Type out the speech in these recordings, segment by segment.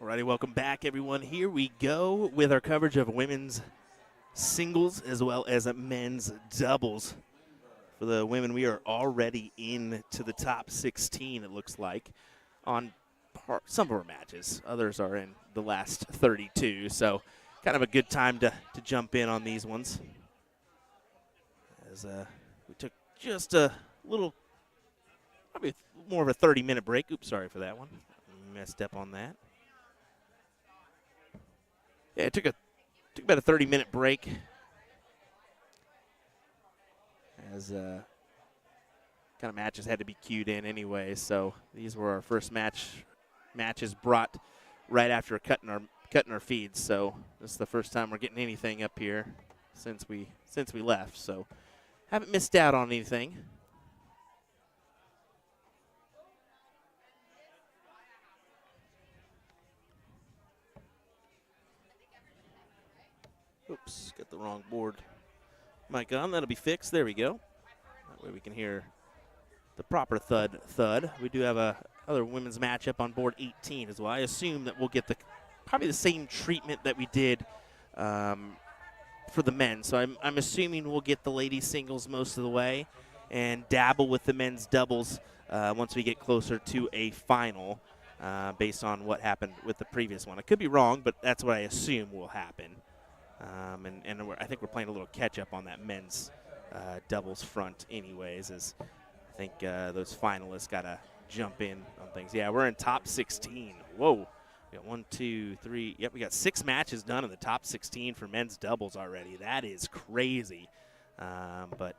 Alrighty, welcome back, everyone. Here we go with our coverage of women's singles as well as men's doubles. For the women, we are already into the top 16, it looks like, on some of our matches. Others are in the last 32, so kind of a good time to jump in on these ones. As we took just a little, probably more of a 30-minute break. Oops, sorry for that one. Messed up on that. Yeah, it took about a 30-minute break as kind of matches had to be queued in anyway. So these were our first matches brought right after cutting our feeds. So this is the first time we're getting anything up here since we left. So haven't missed out on anything. Oops, got the wrong board mic on. That'll be fixed. There we go. That way we can hear the proper thud. We do have a other women's matchup on board 18 as well. I assume that we'll get probably the same treatment that we did for the men. So I'm assuming we'll get the ladies singles most of the way and dabble with the men's doubles once we get closer to a final based on what happened with the previous one. I could be wrong, but that's what I assume will happen. And I think we're playing a little catch-up on that men's doubles front anyways, as I think those finalists got to jump in on things. Yeah, we're in top 16. Whoa. We got 1, 2, 3. Yep, we got 6 matches done in the top 16 for men's doubles already. That is crazy. But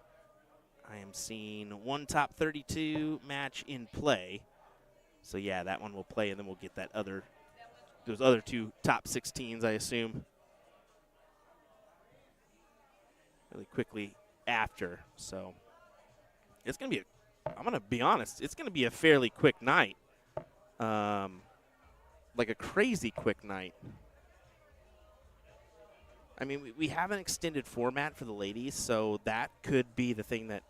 I am seeing one top 32 match in play. So, yeah, that one will play, and then we'll get those other 2 top 16s, I assume, really quickly after. So it's going to be I'm going to be honest, it's going to be a fairly quick night. Like a crazy quick night. I mean, we have an extended format for the ladies, so that could be the thing that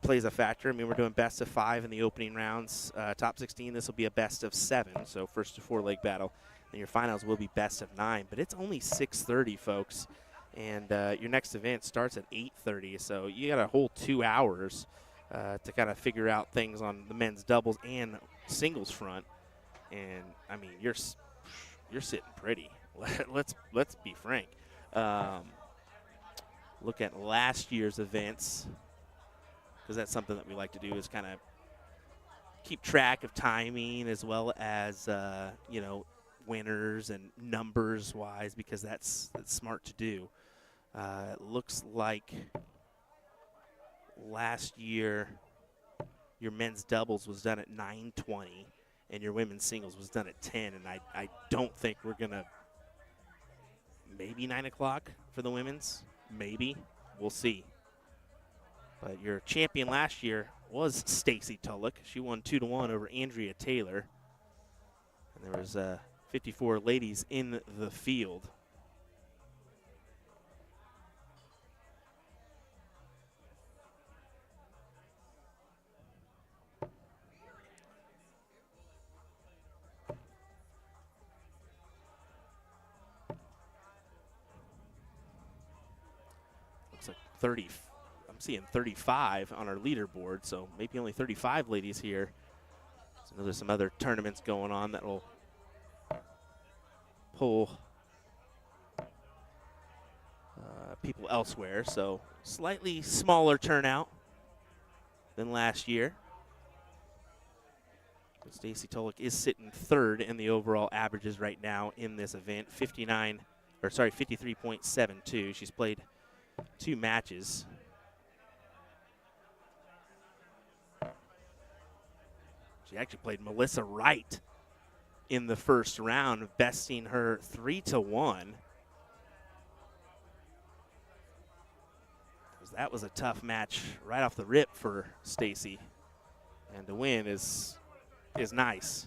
plays a factor. I mean, we're doing best of 5 in the opening rounds. Top 16, this will be a best of 7, so first to 4-leg battle. And your finals will be best of 9, but it's only 6:30, folks. And your next event starts at 8:30, so you got a whole 2 hours to kind of figure out things on the men's doubles and singles front. And I mean, you're sitting pretty. Let's be frank. Look at last year's events, because that's something that we like to do, is kind of keep track of timing as well as winners and numbers wise, because that's smart to do. It looks like last year your men's doubles was done at 9:20 and your women's singles was done at 10, and I don't think we're going to, maybe 9 o'clock for the women's, maybe. We'll see. But your champion last year was Stacy Tulloch. She won 2-1 over Andrea Taylor. And there was 54 ladies in the field. Looks like 30. I'm seeing 35 on our leaderboard, so maybe only 35 ladies here. So I know there's some other tournaments going on that will pull people elsewhere, so slightly smaller turnout than last year. Stacy Tulloch is sitting third in the overall averages right now in this event, 53.72. She's played 2 matches. She actually played Melissa Wright in the first round, besting her 3-1. That was a tough match right off the rip for Stacy, and the win is nice.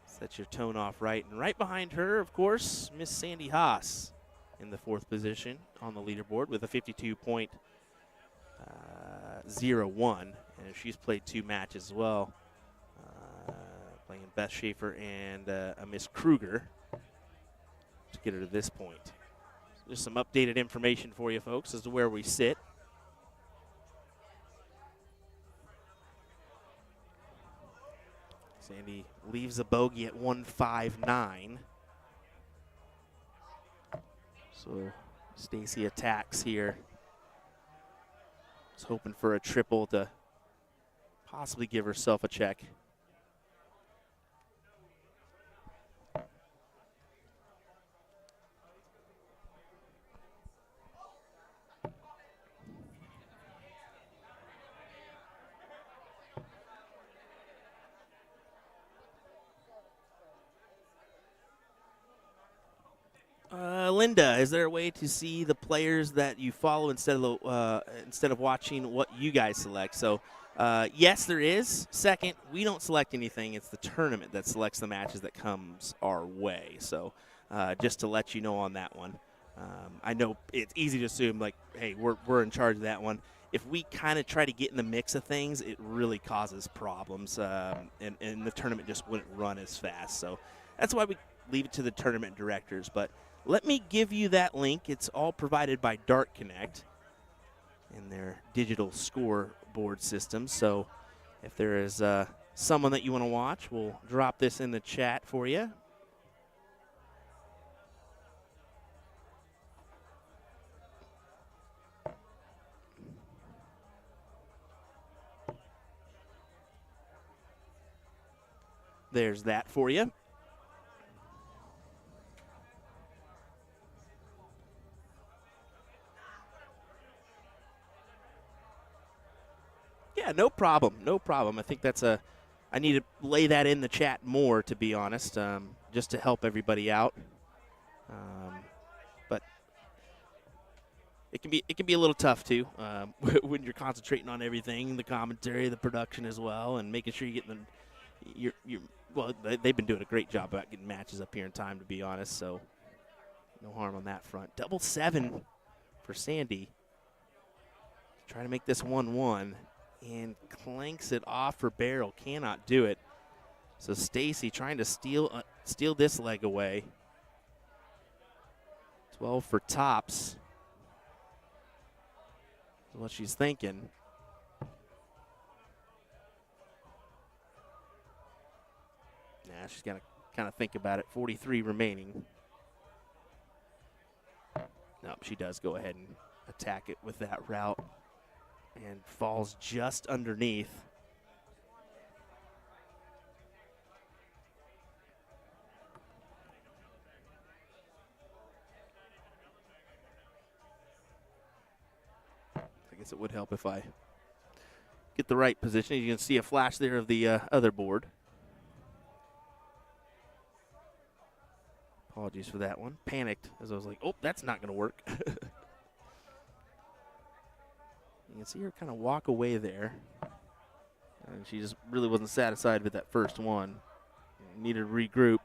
Set your tone off right, and right behind her, of course, Miss Sandy Haas in the 4th position on the leaderboard with a 52.01, and she's played 2 matches as well, playing playing Beth Schaefer and a Miss Kruger to get her to this point. So just some updated information for you folks as to where we sit. Sandy leaves a bogey at 159. So Stacy attacks here. Was hoping for a triple to possibly give herself a check. Linda, is there a way to see the players that you follow instead of watching what you guys select? So, yes, there is. Second, we don't select anything. It's the tournament that selects the matches that comes our way. So, just to let you know on that one. I know it's easy to assume, like, hey, we're in charge of that one. If we kind of try to get in the mix of things, it really causes problems, and the tournament just wouldn't run as fast. So that's why we leave it to the tournament directors. But let me give you that link. It's all provided by Dart Connect in their digital scoreboard system. So if there is someone that you want to watch, we'll drop this in the chat for you. There's that for you. Yeah, no problem. No problem. I think I need to lay that in the chat more, to be honest, just to help everybody out. But it can be a little tough too when you're concentrating on everything, the commentary, the production as well, and making sure you get well, they've been doing a great job about getting matches up here in time, to be honest. So no harm on that front. Double 7 for Sandy. Trying to make this 1-1. And clanks it off for barrel. Cannot do it. So Stacy trying to steal this leg away. 12 for tops. That's what she's thinking. Nah, she's got to kind of think about it. 43 remaining. Nope, she does go ahead and attack it with that route. And falls just underneath. I guess it would help if I get the right position. You can see a flash there of the other board. Apologies for that one. Panicked as I was like, oh, that's not going to work. You can see her kind of walk away there. And she just really wasn't satisfied with that first one. Needed to regroup.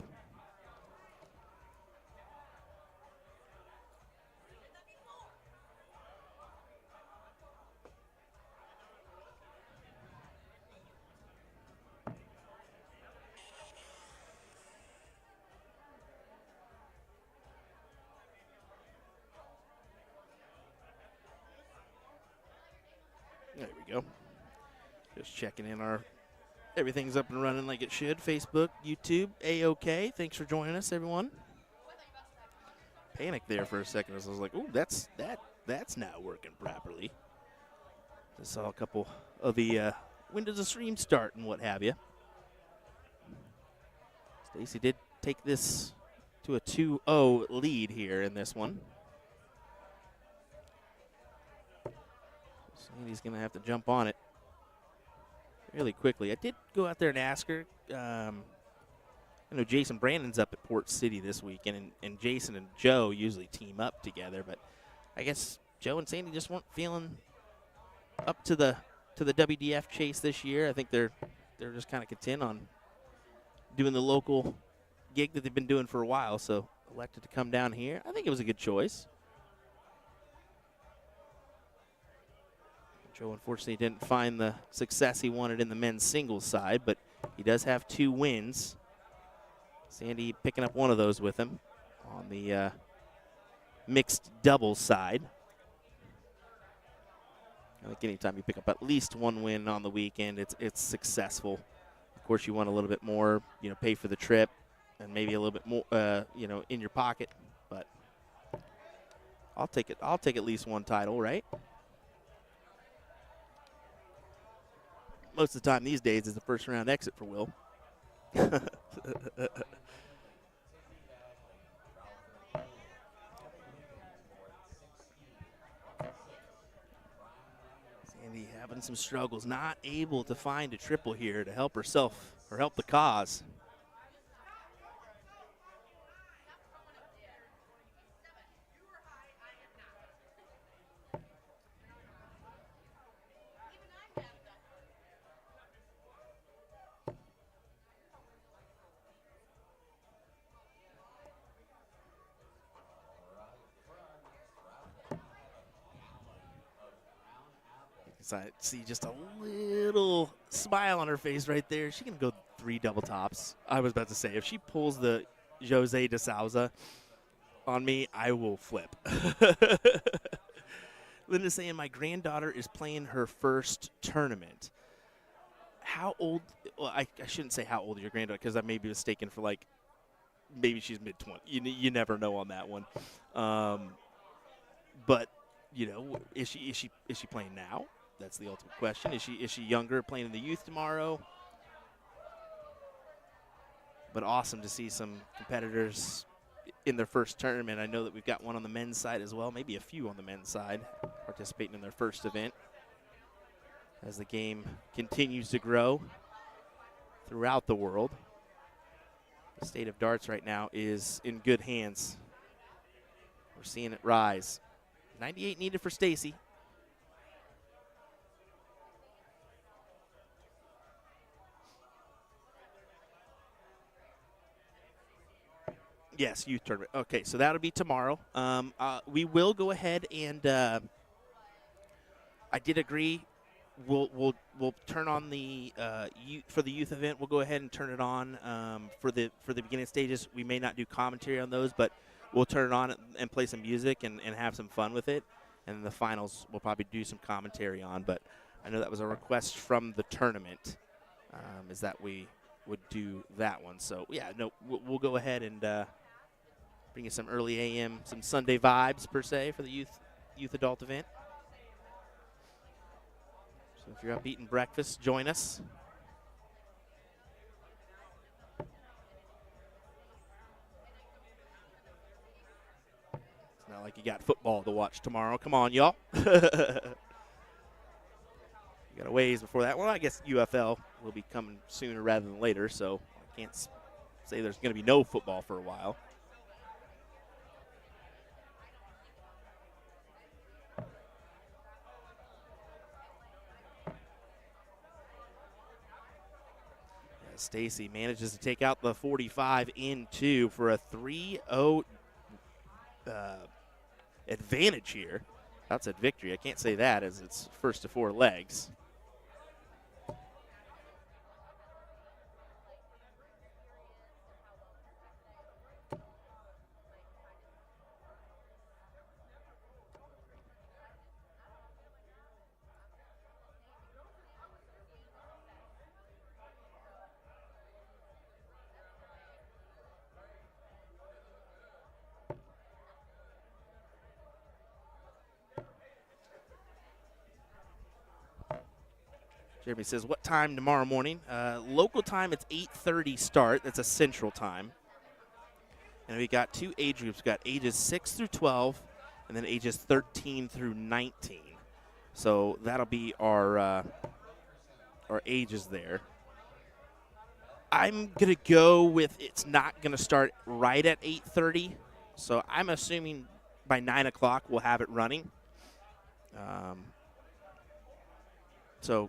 There we go. Just checking in everything's up and running like it should. Facebook, YouTube, A-OK. Thanks for joining us, everyone. Panicked there for a second as I was like, oh, that's not working properly. I saw a couple of the when does the stream start and what have you. Stacy did take this to a 2-0 lead here in this one. Sandy's going to have to jump on it really quickly. I did go out there and ask her. I know Jason Brandon's up at Port City this weekend, and Jason and Joe usually team up together, but I guess Joe and Sandy just weren't feeling up to the WDF chase this year. I think they're just kind of content on doing the local gig that they've been doing for a while, so elected to come down here. I think it was a good choice. Joe unfortunately didn't find the success he wanted in the men's singles side, but He does have 2 wins. Sandy picking up one of those with him on the mixed doubles side. I think anytime you pick up at least 1 win on the weekend, it's successful. Of course, you want a little bit more, pay for the trip and maybe a little bit more, in your pocket. But I'll take it. I'll take at least 1 title, right? Most of the time these days is the first round exit for Will. Sandy having some struggles, not able to find a triple here to help herself or help the cause. I see just a little smile on her face right there. She can go 3 double tops. I was about to say, if she pulls the Jose de Souza on me, I will flip. Linda's saying my granddaughter is playing her first tournament. How old? Well, I shouldn't say how old your granddaughter, because I may be mistaken for maybe she's mid-20. You never know on that one. But is she playing now? That's the ultimate question. Is she younger, playing in the youth tomorrow? But awesome to see some competitors in their first tournament. I know that we've got one on the men's side as well, maybe a few on the men's side participating in their first event as the game continues to grow throughout the world. The state of darts right now is in good hands. We're seeing it rise. 98 needed for Stacy. Yes, youth tournament. Okay, so that'll be tomorrow. We will go ahead and I did agree. We'll turn on the youth for the youth event. We'll go ahead and turn it on for the beginning stages. We may not do commentary on those, but we'll turn it on and play some music and have some fun with it. And the finals we'll probably do some commentary on. But I know that was a request from the tournament, is that we would do that one. So yeah, no, we'll go ahead and bring you some early AM, some Sunday vibes per se for the youth adult event. So if you're up eating breakfast, join us. It's not like you got football to watch tomorrow. Come on, y'all. You got a ways before that. Well, I guess UFL will be coming sooner rather than later, so I can't say there's going to be no football for a while. Stacy manages to take out the 45 in 2 for a 3-0 advantage here. Outside victory. I can't say that as it's first to 4 legs. Jeremy says, what time tomorrow morning? Local time, it's 8:30 start. That's a central time. And we got 2 age groups. We got ages 6 through 12, and then ages 13 through 19. So that'll be our ages there. I'm going to go with it's not going to start right at 8:30. So I'm assuming by 9 o'clock we'll have it running. So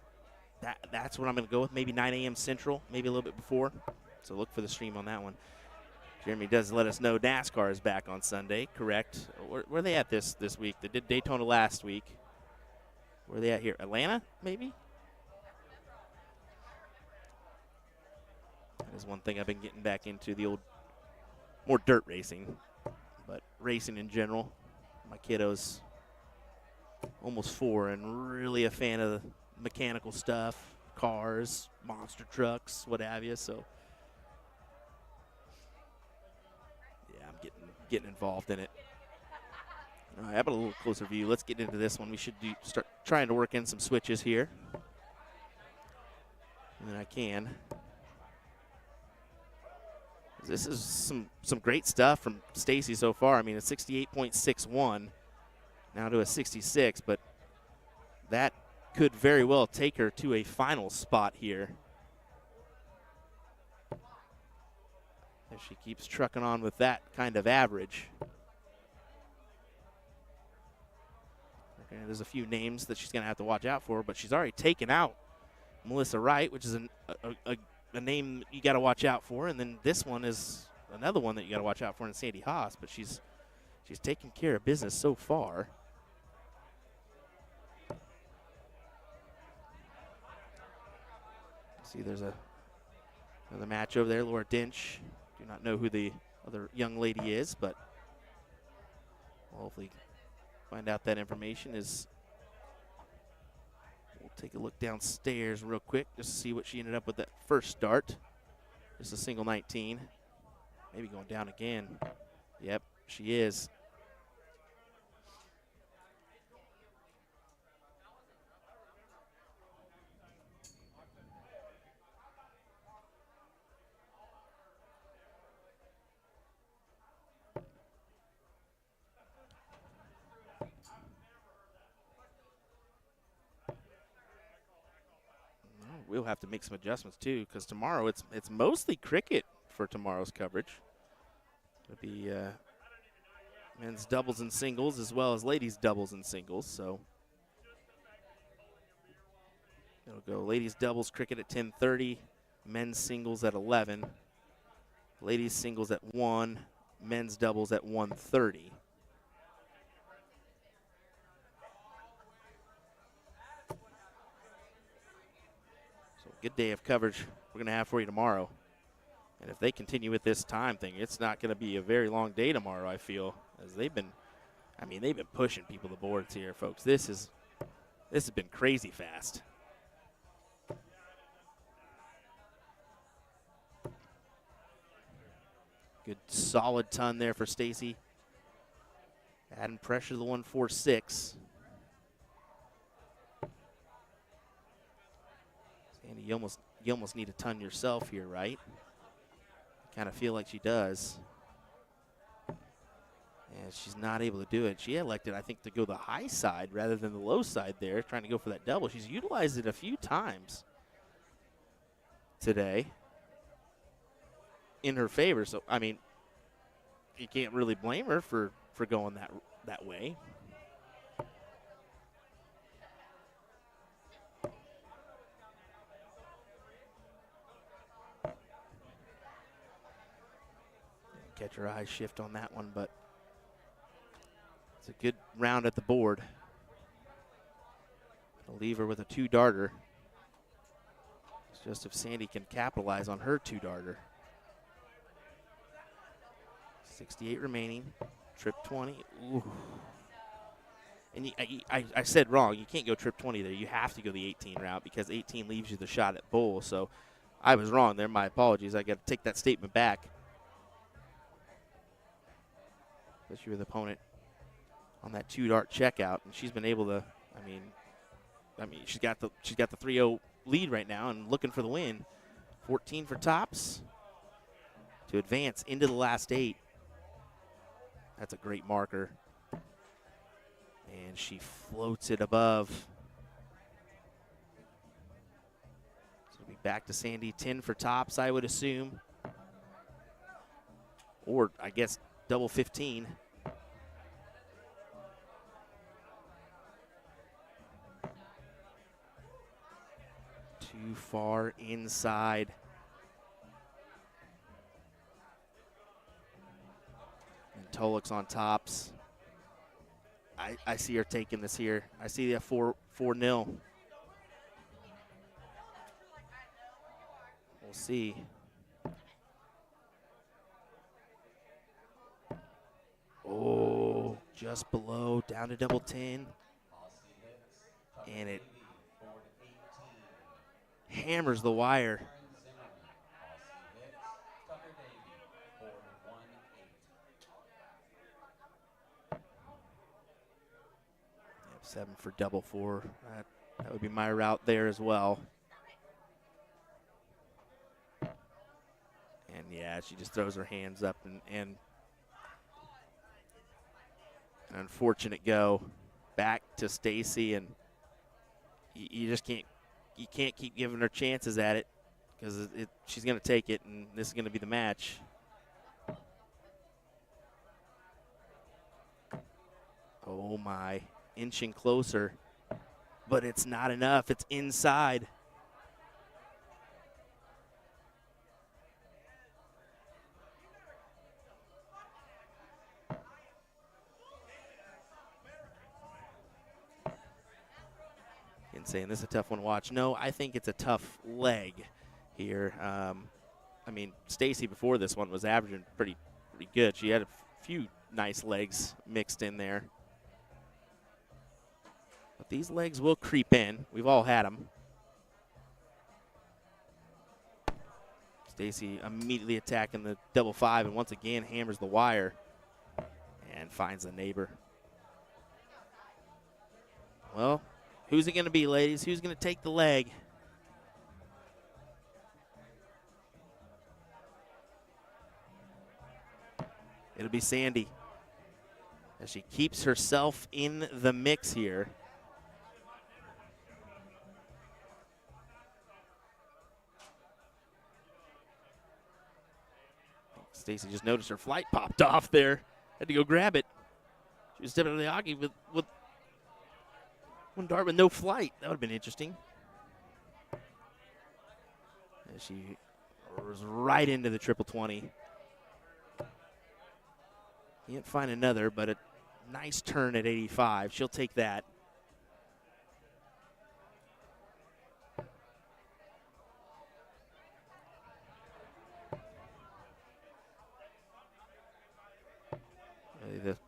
that's what I'm going to go with, maybe 9 a.m. Central, maybe a little bit before. So look for the stream on that one. Jeremy does let us know NASCAR is back on Sunday, correct? Where are they at this week? They did Daytona last week. Where are they at here? Atlanta, maybe? That's one thing I've been getting back into, the old, more dirt racing, but racing in general. My kiddo's almost 4 and really a fan of the mechanical stuff, cars, monster trucks, what have you. So, yeah, I'm getting involved in it. All right, how about a little closer view? Let's get into this one. We should start trying to work in some switches here. And I can. This is some great stuff from Stacy so far. I mean, a 68.61 now to a 66, but that could very well take her to a final spot here. If she keeps trucking on with that kind of average. Okay, there's a few names that she's going to have to watch out for, but she's already taken out Melissa Wright, which is a name you got to watch out for, and then this one is another one that you got to watch out for in Sandy Haas, but she's taking care of business so far. See, there's another match over there. Laura Dinch. Do not know who the other young lady is, but we'll hopefully find out that information. We'll take a look downstairs real quick just to see what she ended up with that first start. Just a single 19. Maybe going down again. Yep, she is. We'll have to make some adjustments too, because tomorrow it's mostly cricket for tomorrow's coverage. It'll be men's doubles and singles as well as ladies doubles and singles. So it'll go ladies doubles cricket at 10:30, men's singles at 11, ladies singles at 1, men's doubles at 1:30. Good day of coverage we're going to have for you tomorrow. And if they continue with this time thing, it's not going to be a very long day tomorrow, I feel, as they've been pushing people to the boards here, folks. This has been crazy fast. Good solid ton there for Stacy. Adding pressure to the 146. Sandy, you almost need a ton yourself here, right? Kind of feel like she does. And she's not able to do it. She elected, I think, to go the high side rather than the low side there, trying to go for that double. She's utilized it a few times today in her favor. So, I mean, you can't really blame her for going that way. Catch her eyes shift on that one, but it's a good round at the board. I'll leave her with a 2-darter. It's just if Sandy can capitalize on her 2-darter. 68 remaining, trip 20. Ooh. And I said wrong. You can't go trip 20 there. You have to go the 18 route because 18 leaves you the shot at bowl. So I was wrong there. My apologies. I got to take that statement back. Especially with the opponent on that 2-dart checkout, and she's been able to. I mean, she's got the 3-0 lead right now, and looking for the win. 14 for tops to advance into the last 8. That's a great marker, and she floats it above. So it'll be back to Sandy. 10 for tops, I would assume, or I guess double 15. Too far inside. And Tolek's on tops. I see her taking this here. I see the 4-0. We'll see. just below, down to double 10. And it hammers the wire. Yep, 7 for double 4. That would be my route there as well. And yeah, she just throws her hands up and an unfortunate go back to Stacy, and you just can't keep giving her chances at it, because she's going to take it, and this is going to be the match. Oh my, inching closer, but it's not enough. It's inside. And saying this is a tough one to watch. No, I think it's a tough leg here. I mean, Stacy before this one was averaging pretty good. She had a few nice legs mixed in there. But these legs will creep in. We've all had them. Stacy immediately attacking the double 5, and once again hammers the wire and finds the neighbor. Well, who's it going to be, ladies? Who's going to take the leg? It'll be Sandy, as she keeps herself in the mix here. Stacy just noticed her flight popped off there. Had to go grab it. She was stepping on the hockey with one dart with no flight. That would have been interesting. And she was right into the triple 20. Can't find another, but a nice turn at 85. She'll take that.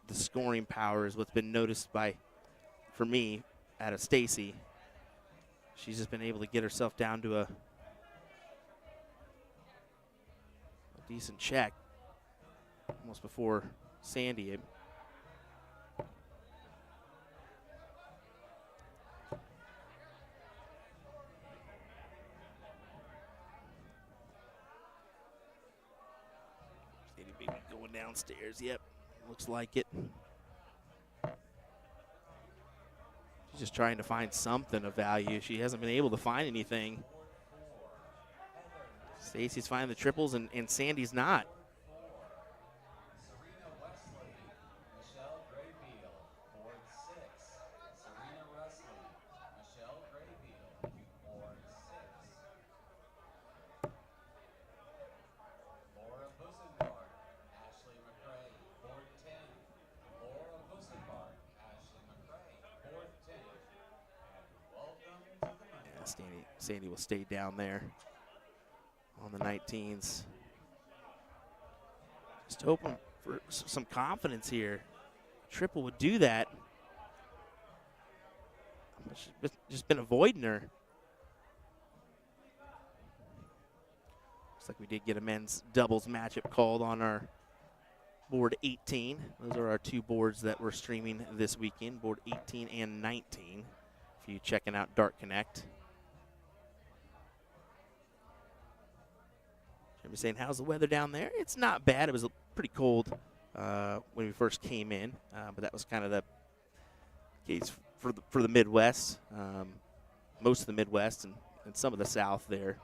The scoring power is what's been noticed for me, out of Stacy. She's just been able to get herself down to a decent check almost before Sandy. Sandy baby going downstairs. Yep, looks like it. She's just trying to find something of value. She hasn't been able to find anything. Stacy's finding the triples, and Sandy's not. Sandy will stay down there on the 19s. Just hoping for some confidence here. Triple would do that. She's just been avoiding her. Looks like we did get a men's doubles matchup called on our board 18. Those are our two boards that we're streaming this weekend, board 18 and 19, for you checking out Dart Connect. Jeremy saying, how's the weather down there? It's not bad. It was pretty cold when we first came in, but that was kind of the case for the Midwest, most of the Midwest and some of the South there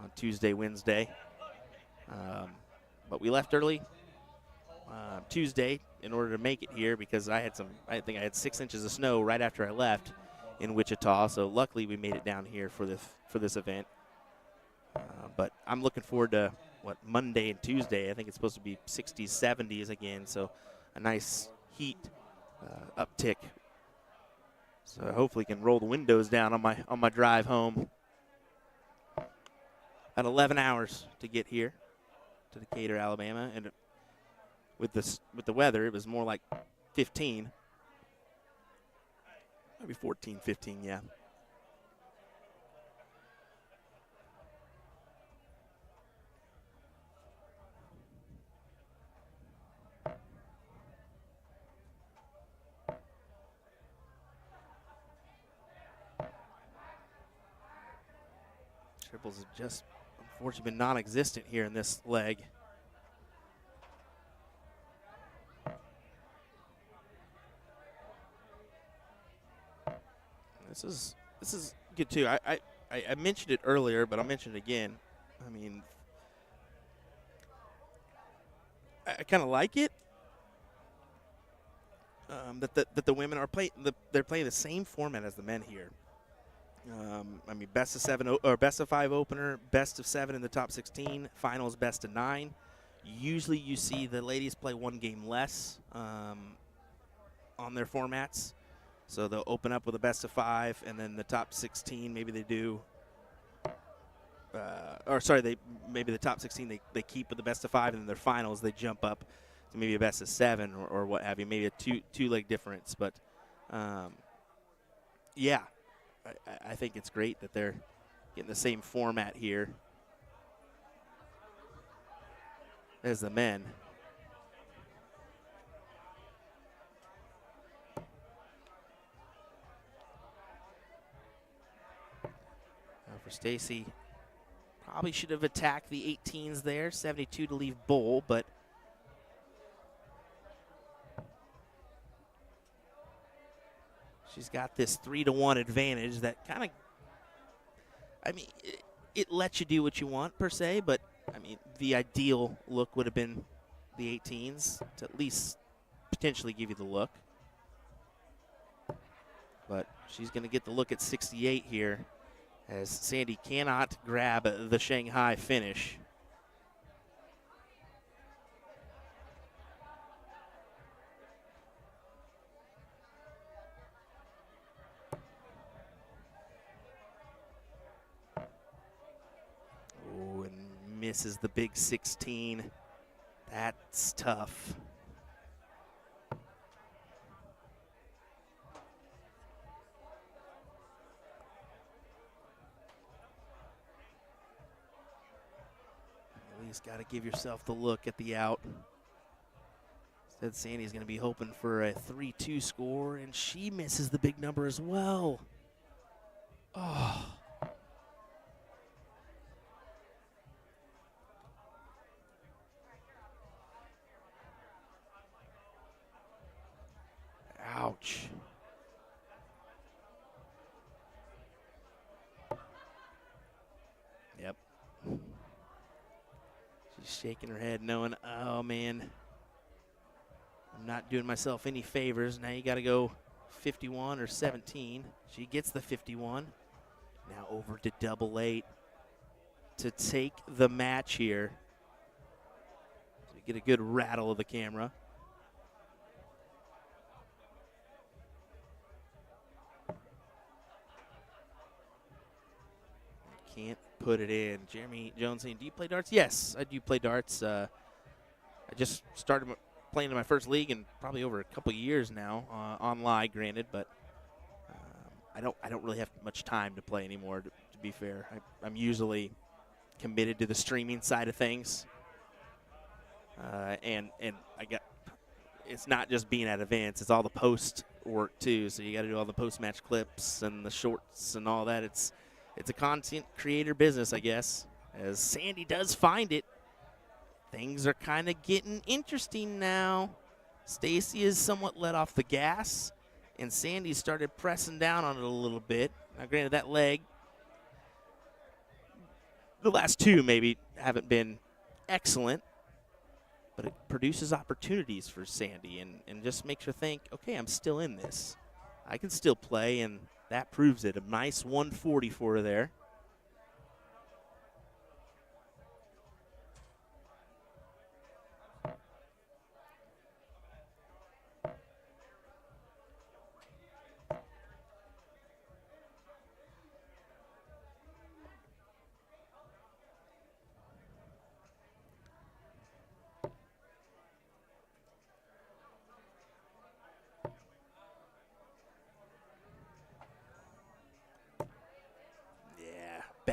on Tuesday, Wednesday. But we left early Tuesday in order to make it here, because I think I had 6 inches of snow right after I left in Wichita. So luckily we made it down here for this event. But I'm looking forward to Monday and Tuesday. I think it's supposed to be 60s, 70s again, so a nice heat uptick. So I hopefully can roll the windows down on my drive home. At 11 hours to get here to Decatur, Alabama, and with the weather, it was more like 15. Maybe 14, 15, yeah. Triples have just unfortunately been non-existent here in this leg. This is good too. I mentioned it earlier, but I'll mention it again. I mean, I kind of like it that the women are they're playing the same format as the men here. I mean, best of 7 or best of 5 opener, best of 7 in the top 16, finals best of 9. Usually, you see the ladies play one game less on their formats. So they'll open up with a best of 5, and then the top 16, maybe they do. Maybe the top 16 they keep with the best of 5, and then their finals they jump up to maybe a best of 7 or what have you, maybe a two leg difference. But yeah, I think it's great that they're getting the same format here as the men. For Stacy, probably should have attacked the 18s there. 72 to leave bowl, but she's got this 3-1 advantage that kind of, I mean, it lets you do what you want per se, but I mean, the ideal look would have been the 18s to at least potentially give you the look. But she's going to get the look at 68 here, as Sandy cannot grab the Shanghai finish. Oh, and misses the big 16. That's tough. Got to give yourself the look at the out. Instead, Sandy's going to be hoping for a 3-2 score, and she misses the big number as well. Oh. Ouch. Yep. She's shaking her head knowing, oh, man, I'm not doing myself any favors. Now you got to go 51 or 17. She gets the 51. Now over to double 8 to take the match here. So we get a good rattle of the camera. Can't put it in. Jeremy Jones saying, do you play darts? Yes, I do play darts. I just started playing in my first league in probably over a couple years now, online, granted, but I don't really have much time to play anymore, to be fair. I'm usually committed to the streaming side of things. And I got, it's not just being at events, it's all the post work too. So you got to do all the post-match clips and the shorts and all that. It's a content creator business, I guess, as Sandy does find it. Things are kind of getting interesting now. Stacy is somewhat let off the gas, and Sandy started pressing down on it a little bit. Now, granted, that leg, the last two maybe haven't been excellent, but it produces opportunities for Sandy and just makes her think, okay, I'm still in this. I can still play, and that proves it. A nice 140 for her there.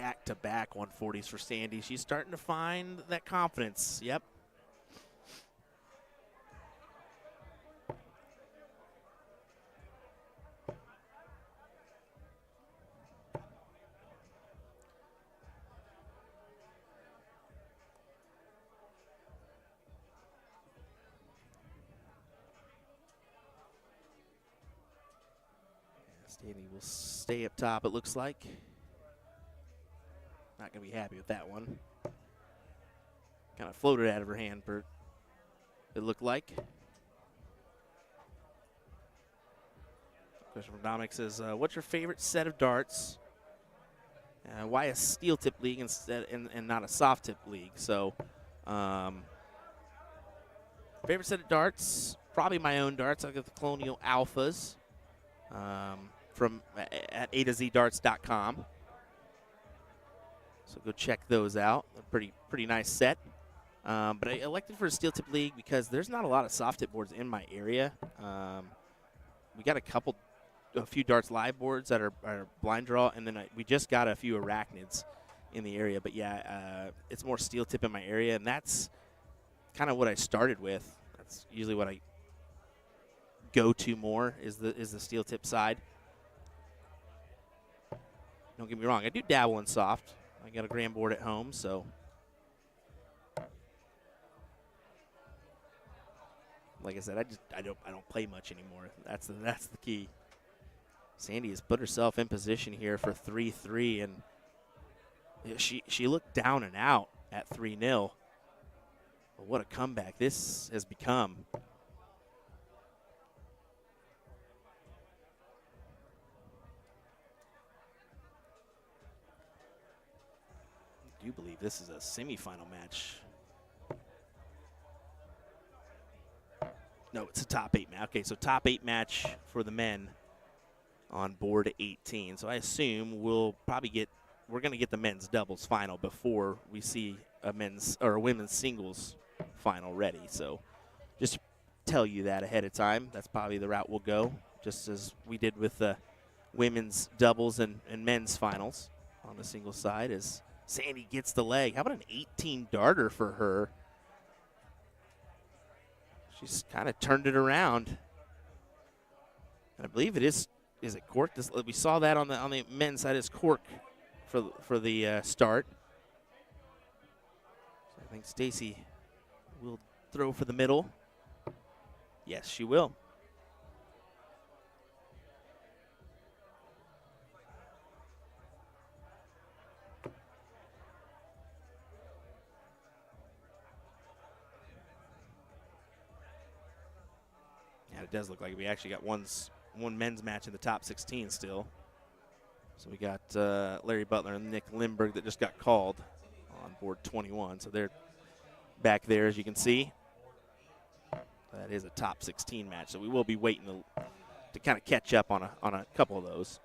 back-to-back 140s for Sandy. She's starting to find that confidence. Yep. Sandy will stay up top, it looks like. Not going to be happy with that one. Kind of floated out of her hand, Bert. It looked like. Question from Dominic says, what's your favorite set of darts? Why a steel tip league instead and not a soft tip league? So, favorite set of darts, probably my own darts. I got the Colonial Alphas from at A2ZDarts.com. So go check those out. They're pretty nice set. But I elected for a steel tip league because there's not a lot of soft tip boards in my area. We got a few darts live boards that are blind draw, and then we just got a few arachnids in the area. But yeah, it's more steel tip in my area, and that's kind of what I started with. That's usually what I go to more is the steel tip side. Don't get me wrong, I do dabble in soft. I got a gram board at home, so. Like I said, I don't play much anymore. That's the key. Sandy has put herself in position here for 3-3, and she looked down and out at 3-0. But what a comeback this has become. I do believe this is a semifinal match. No, it's a top 8 match. Okay, so top 8 match for the men on board 18. So I assume we're going to get the men's doubles final before we see a men's or a women's singles final ready. So just to tell you that ahead of time, that's probably the route we'll go, just as we did with the women's doubles and men's finals on the singles side, as Sandy gets the leg. How about an 18 darter for her? She's kind of turned it around. And I believe it is it cork? We saw that on the men's side is cork for the start. So I think Stacy will throw for the middle. Yes, she will. Yeah, it does look like we actually got one men's match in the top 16 still. So we got Larry Butler and Nick Lindbergh that just got called on board 21. So they're back there, as you can see. That is a top 16 match, so we will be waiting to kind of catch up on a couple of those.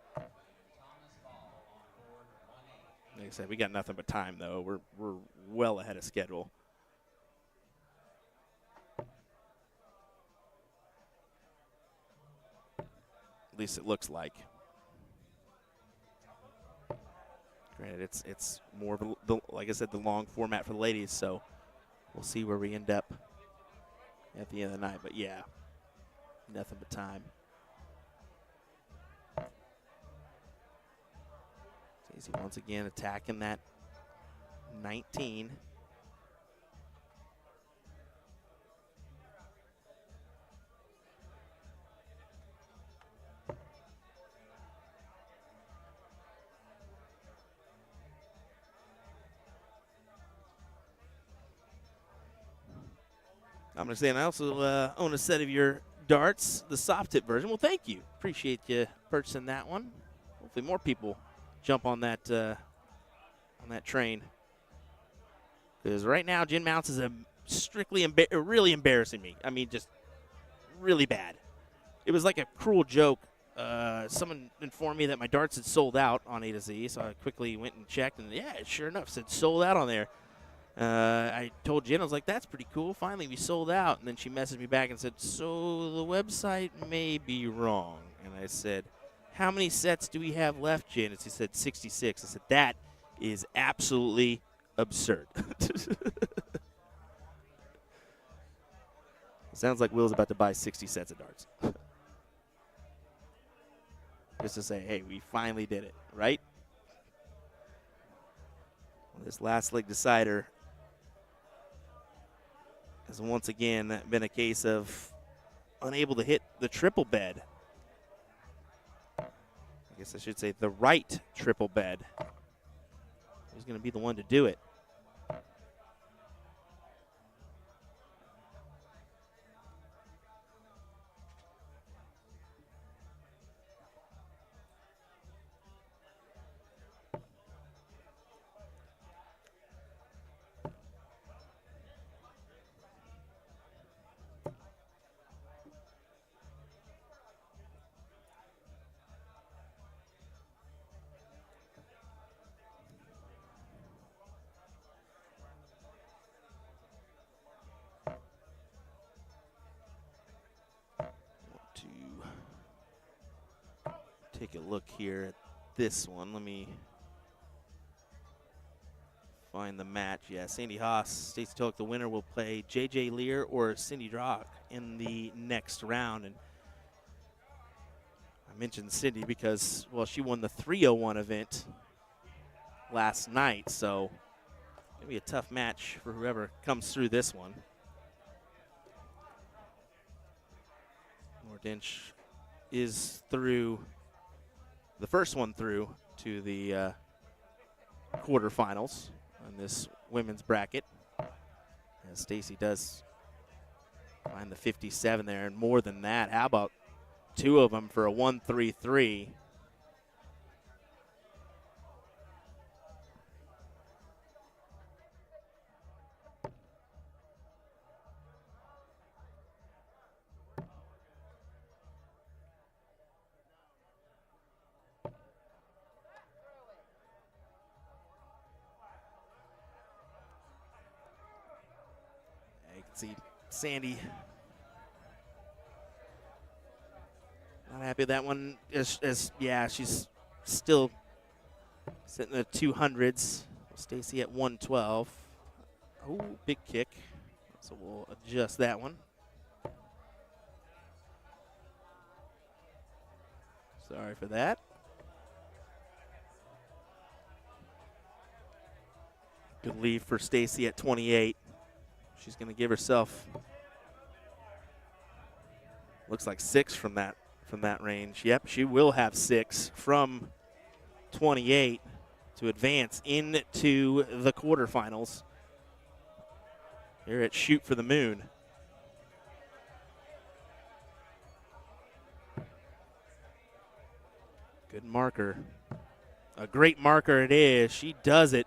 Like I said, we got nothing but time, though. We're well ahead of schedule. At least it looks like. Granted, it's more of like I said, the long format for the ladies, so we'll see where we end up at the end of the night. But yeah, nothing but time. Stacey once again attacking that 19. I'm going to say, and I also own a set of your darts, the soft tip version. Well, thank you. Appreciate you purchasing that one. Hopefully more people jump on that train. Because right now, Jen Mounts is really embarrassing me. I mean, just really bad. It was like a cruel joke. Someone informed me that my darts had sold out on A to Z, so I quickly went and checked, and yeah, sure enough, said sold out on there. I told Jen, I was like, that's pretty cool. Finally, we sold out. And then she messaged me back and said, so the website may be wrong. And I said, how many sets do we have left, Jen? And she said, 66. I said, that is absolutely absurd. Sounds like Will's about to buy 60 sets of darts. Just to say, hey, we finally did it, right? Well, this last leg decider has once again been a case of unable to hit the triple bed. I guess I should say the right triple bed. Who's going to be the one to do it? To take a look here at this one. Let me find the match. Yeah, Sandy Haas, Stacey Tulloch, the winner, will play J.J. Lear or Cindy Drock in the next round. And I mentioned Cindy because, well, she won the 301 event last night, so it'll be a tough match for whoever comes through this one. Nordench is through, the first one through to the quarterfinals on this women's bracket. As Stacey does find the 57 there, and more than that, how about two of them for a 1-3-3? You can see Sandy not happy with that one. Yeah, she's still sitting at 200s. Stacey at 112. Oh, big kick. So we'll adjust that one. Sorry for that. Good lead for Stacey at 28. She's going to give herself, looks like 6 from that range. Yep, she will have 6 from 28 to advance into the quarterfinals here at Shoot for the Moon. Good marker. A great marker it is. She does it.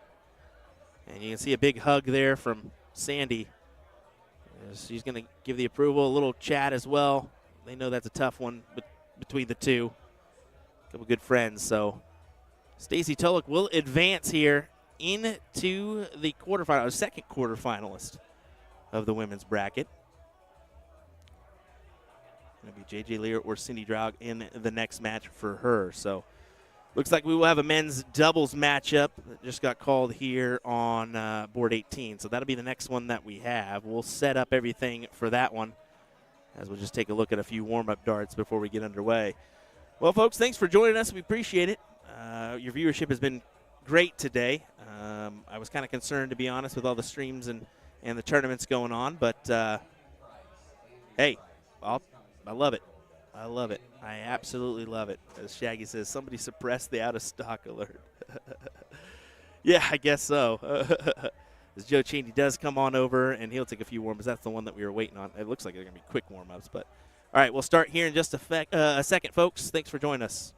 And you can see a big hug there from Sandy. She's going to give the approval, a little chat as well. They know that's a tough one between the two. A couple good friends. So Stacey Tulloch will advance here into the quarterfinal, second quarterfinalist of the women's bracket. Going to be J.J. Lear or Cindy Drock in the next match for her. So looks like we will have a men's doubles matchup that just got called here on board 18. So that'll be the next one that we have. We'll set up everything for that one as we'll just take a look at a few warm-up darts before we get underway. Well, folks, thanks for joining us. We appreciate it. Your viewership has been great today. I was kind of concerned, to be honest, with all the streams and the tournaments going on. But, hey, I love it. I love it. I absolutely love it. As Shaggy says, somebody suppressed the out-of-stock alert. Yeah, I guess so. As Joe Cheney does come on over, and he'll take a few warm-ups. That's the one that we were waiting on. It looks like they're going to be quick warm-ups. But, all right, we'll start here in just a second, folks. Thanks for joining us.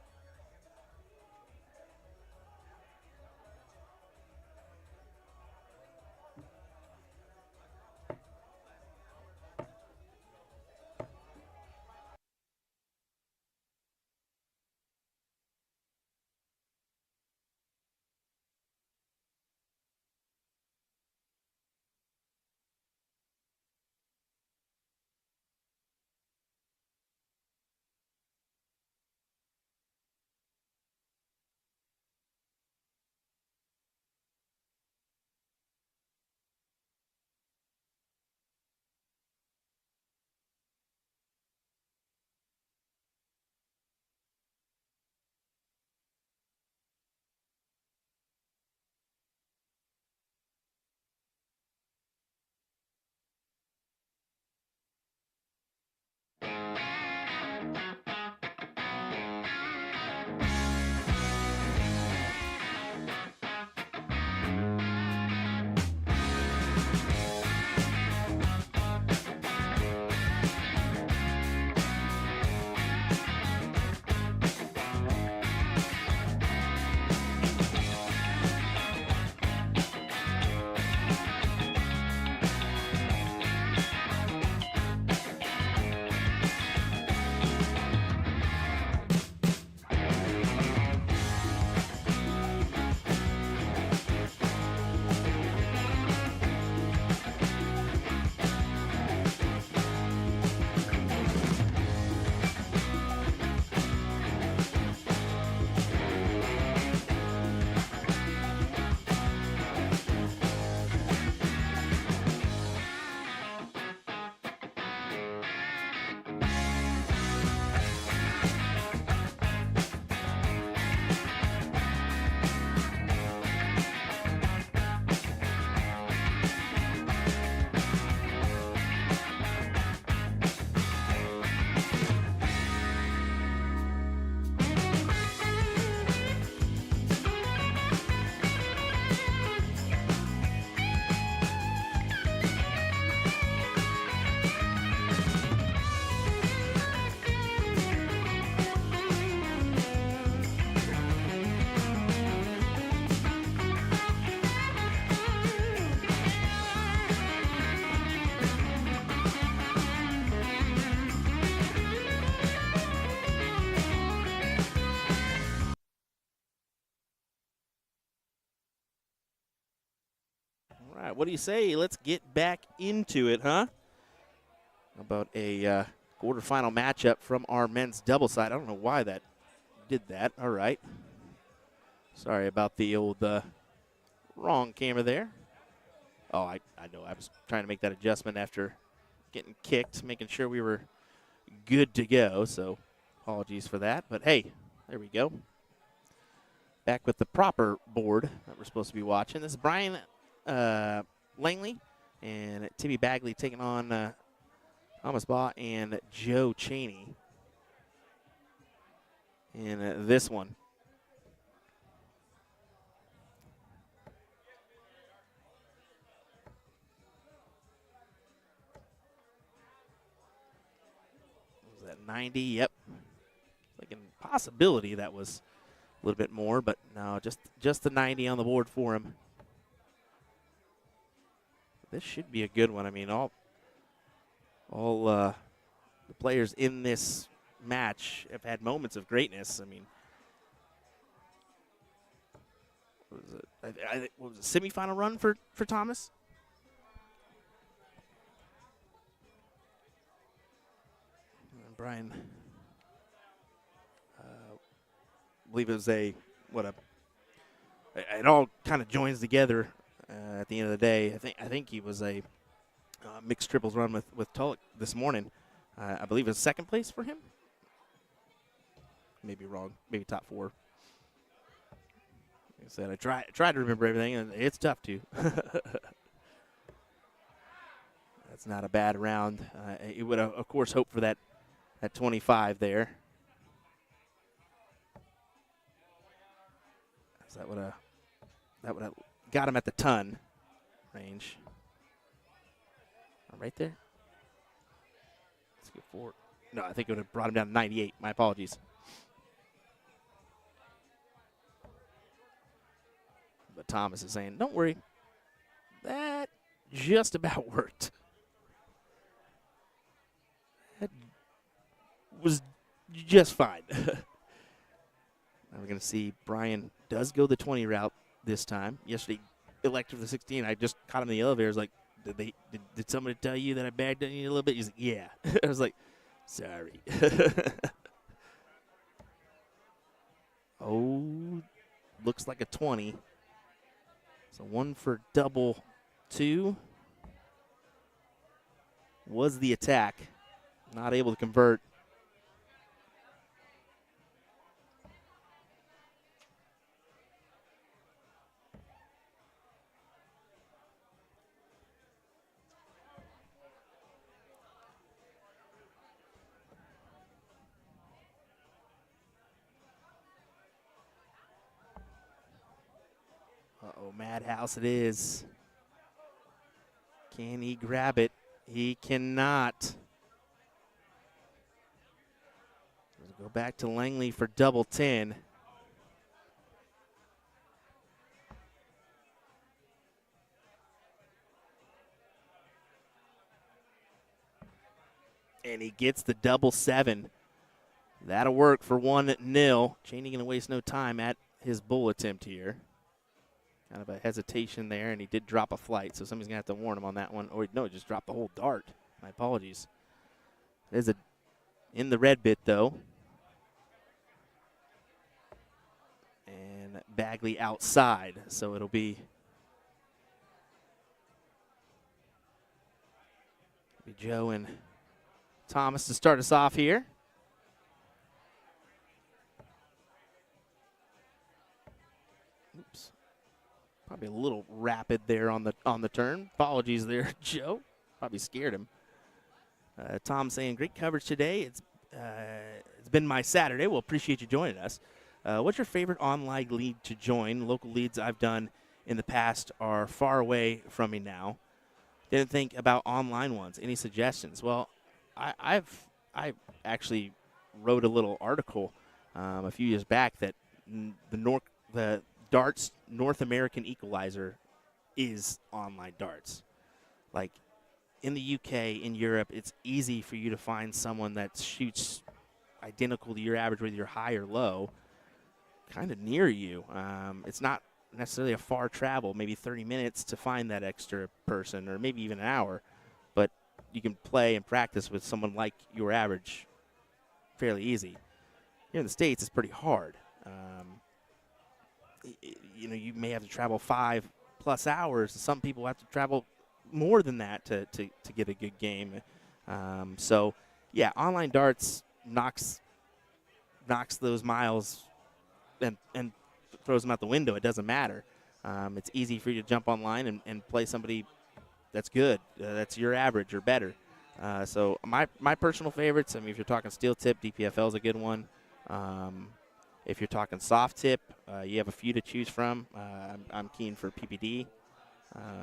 What do you say? Let's get back into it, huh? About a quarterfinal matchup from our men's double side. I don't know why that did that. All right. Sorry about the old wrong camera there. Oh, I know. I was trying to make that adjustment after getting kicked, making sure we were good to go. So apologies for that. But, hey, there we go. Back with the proper board that we're supposed to be watching. This is Brian Langley and Timmy Bagley taking on Thomas Baugh and Joe Cheney in this one. Was that 90? Yep. Like a possibility that was a little bit more, but no, just the 90 on the board for him. This should be a good one. I mean, all the players in this match have had moments of greatness. I mean, what was it semifinal run for Thomas? And Brian, I believe it was it all kind of joins together at the end of the day. I think he was a mixed triples run with Tulloch this morning. I believe it was second place for him. Maybe wrong. Maybe top 4. Like I said, I tried to remember everything, and it's tough to. That's not a bad round. You would, of course, hope for that 25 there. So that would have got him at the ton range. Right there. Let's go forward. No, I think it would have brought him down to 98. My apologies. But Thomas is saying, don't worry. That just about worked. That was just fine. Now we're going to see Brian does go the 20 route this time. Yesterday, elected for the 16. I just caught him in the elevator. I was like, did somebody tell you that I bagged on you a little bit? He's like, yeah. I was like, sorry. Oh, looks like a 20. So 1 for double 2 was the attack. Not able to convert. Uh-oh, Madhouse it is. Can he grab it? He cannot. We'll go back to Langley for double 10. And he gets the double 7. That'll work for 1-0. Cheney going to waste no time at his bull attempt here. Kind of a hesitation there, and he did drop a flight, so somebody's going to have to warn him on that one. Or, no, he just dropped the whole dart. My apologies. There's in the red bit, though. And Bagley outside, so it'll be Joe and Thomas to start us off here. Oops. Probably a little rapid there on the turn. Apologies there, Joe. Probably scared him. Tom saying, great coverage today. It's been my Saturday. Well, appreciate you joining us. What's your favorite online league to join? Local leagues I've done in the past are far away from me now. Didn't think about online ones. Any suggestions? Well, I actually wrote a little article a few years back that the darts North American equalizer is online darts. Like in the UK, in Europe, it's easy for you to find someone that shoots identical to your average, whether you're high or low, kind of near you. It's not necessarily a far travel, maybe 30 minutes to find that extra person, or maybe even an hour. But you can play and practice with someone like your average fairly easy. Here in the States, it's pretty hard. You may have to travel 5+ hours. Some people have to travel more than that to get a good game. So, yeah, online darts knocks those miles and throws them out the window. It doesn't matter. It's easy for you to jump online and play somebody that's good, that's your average or better. So my personal favorites, I mean, if you're talking steel tip, DPFL is a good one. If you're talking soft tip, you have a few to choose from. I'm keen for PPD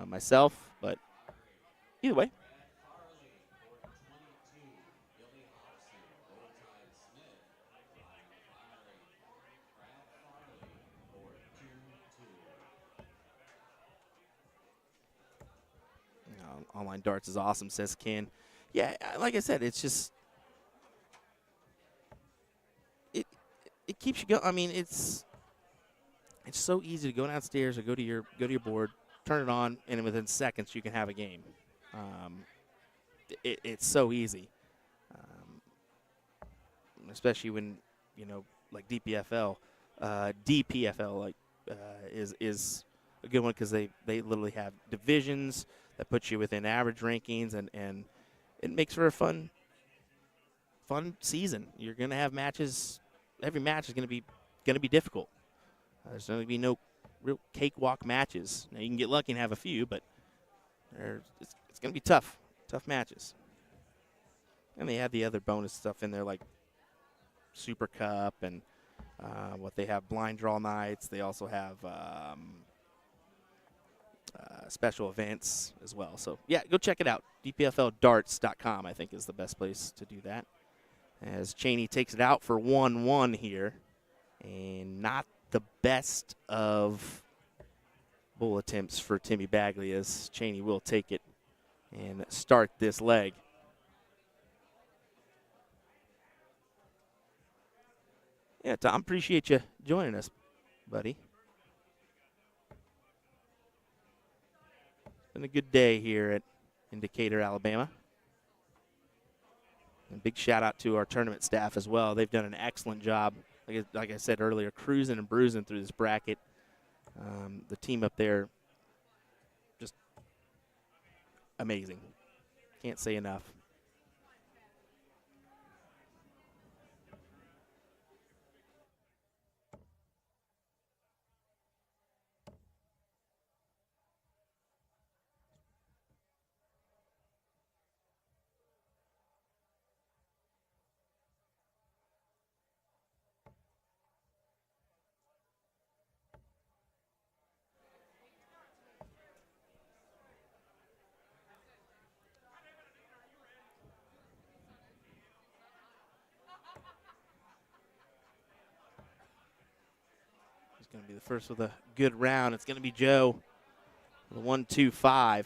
myself, but either way. Online darts is awesome, says Ken. Yeah, like I said, it's just it keeps you going. I mean, it's so easy to go downstairs or go to your board, turn it on, and within seconds you can have a game. It's so easy, especially when like DPFL is a good one because they literally have divisions that put you within average rankings, and it makes for a fun season. You're gonna have matches. Every match is gonna be difficult. There's going to be no real cakewalk matches. Now, you can get lucky and have a few, but it's going to be tough matches. And they have the other bonus stuff in there, like Super Cup and what they have, blind draw nights. They also have special events as well. So, yeah, go check it out. DPFLdarts.com, I think, is the best place to do that. As Cheney takes it out for 1-1 here. And not the best of bull attempts for Timmy Bagley, as Cheney will take it and start this leg. Yeah, Tom, appreciate you joining us, buddy. It's been a good day here in Decatur, Alabama. And big shout out to our tournament staff as well. They've done an excellent job. Like I said earlier, cruising and bruising through this bracket. The team up there, just amazing. Can't say enough. He's going to be the first with a good round. It's going to be Joe, the 1-2-5.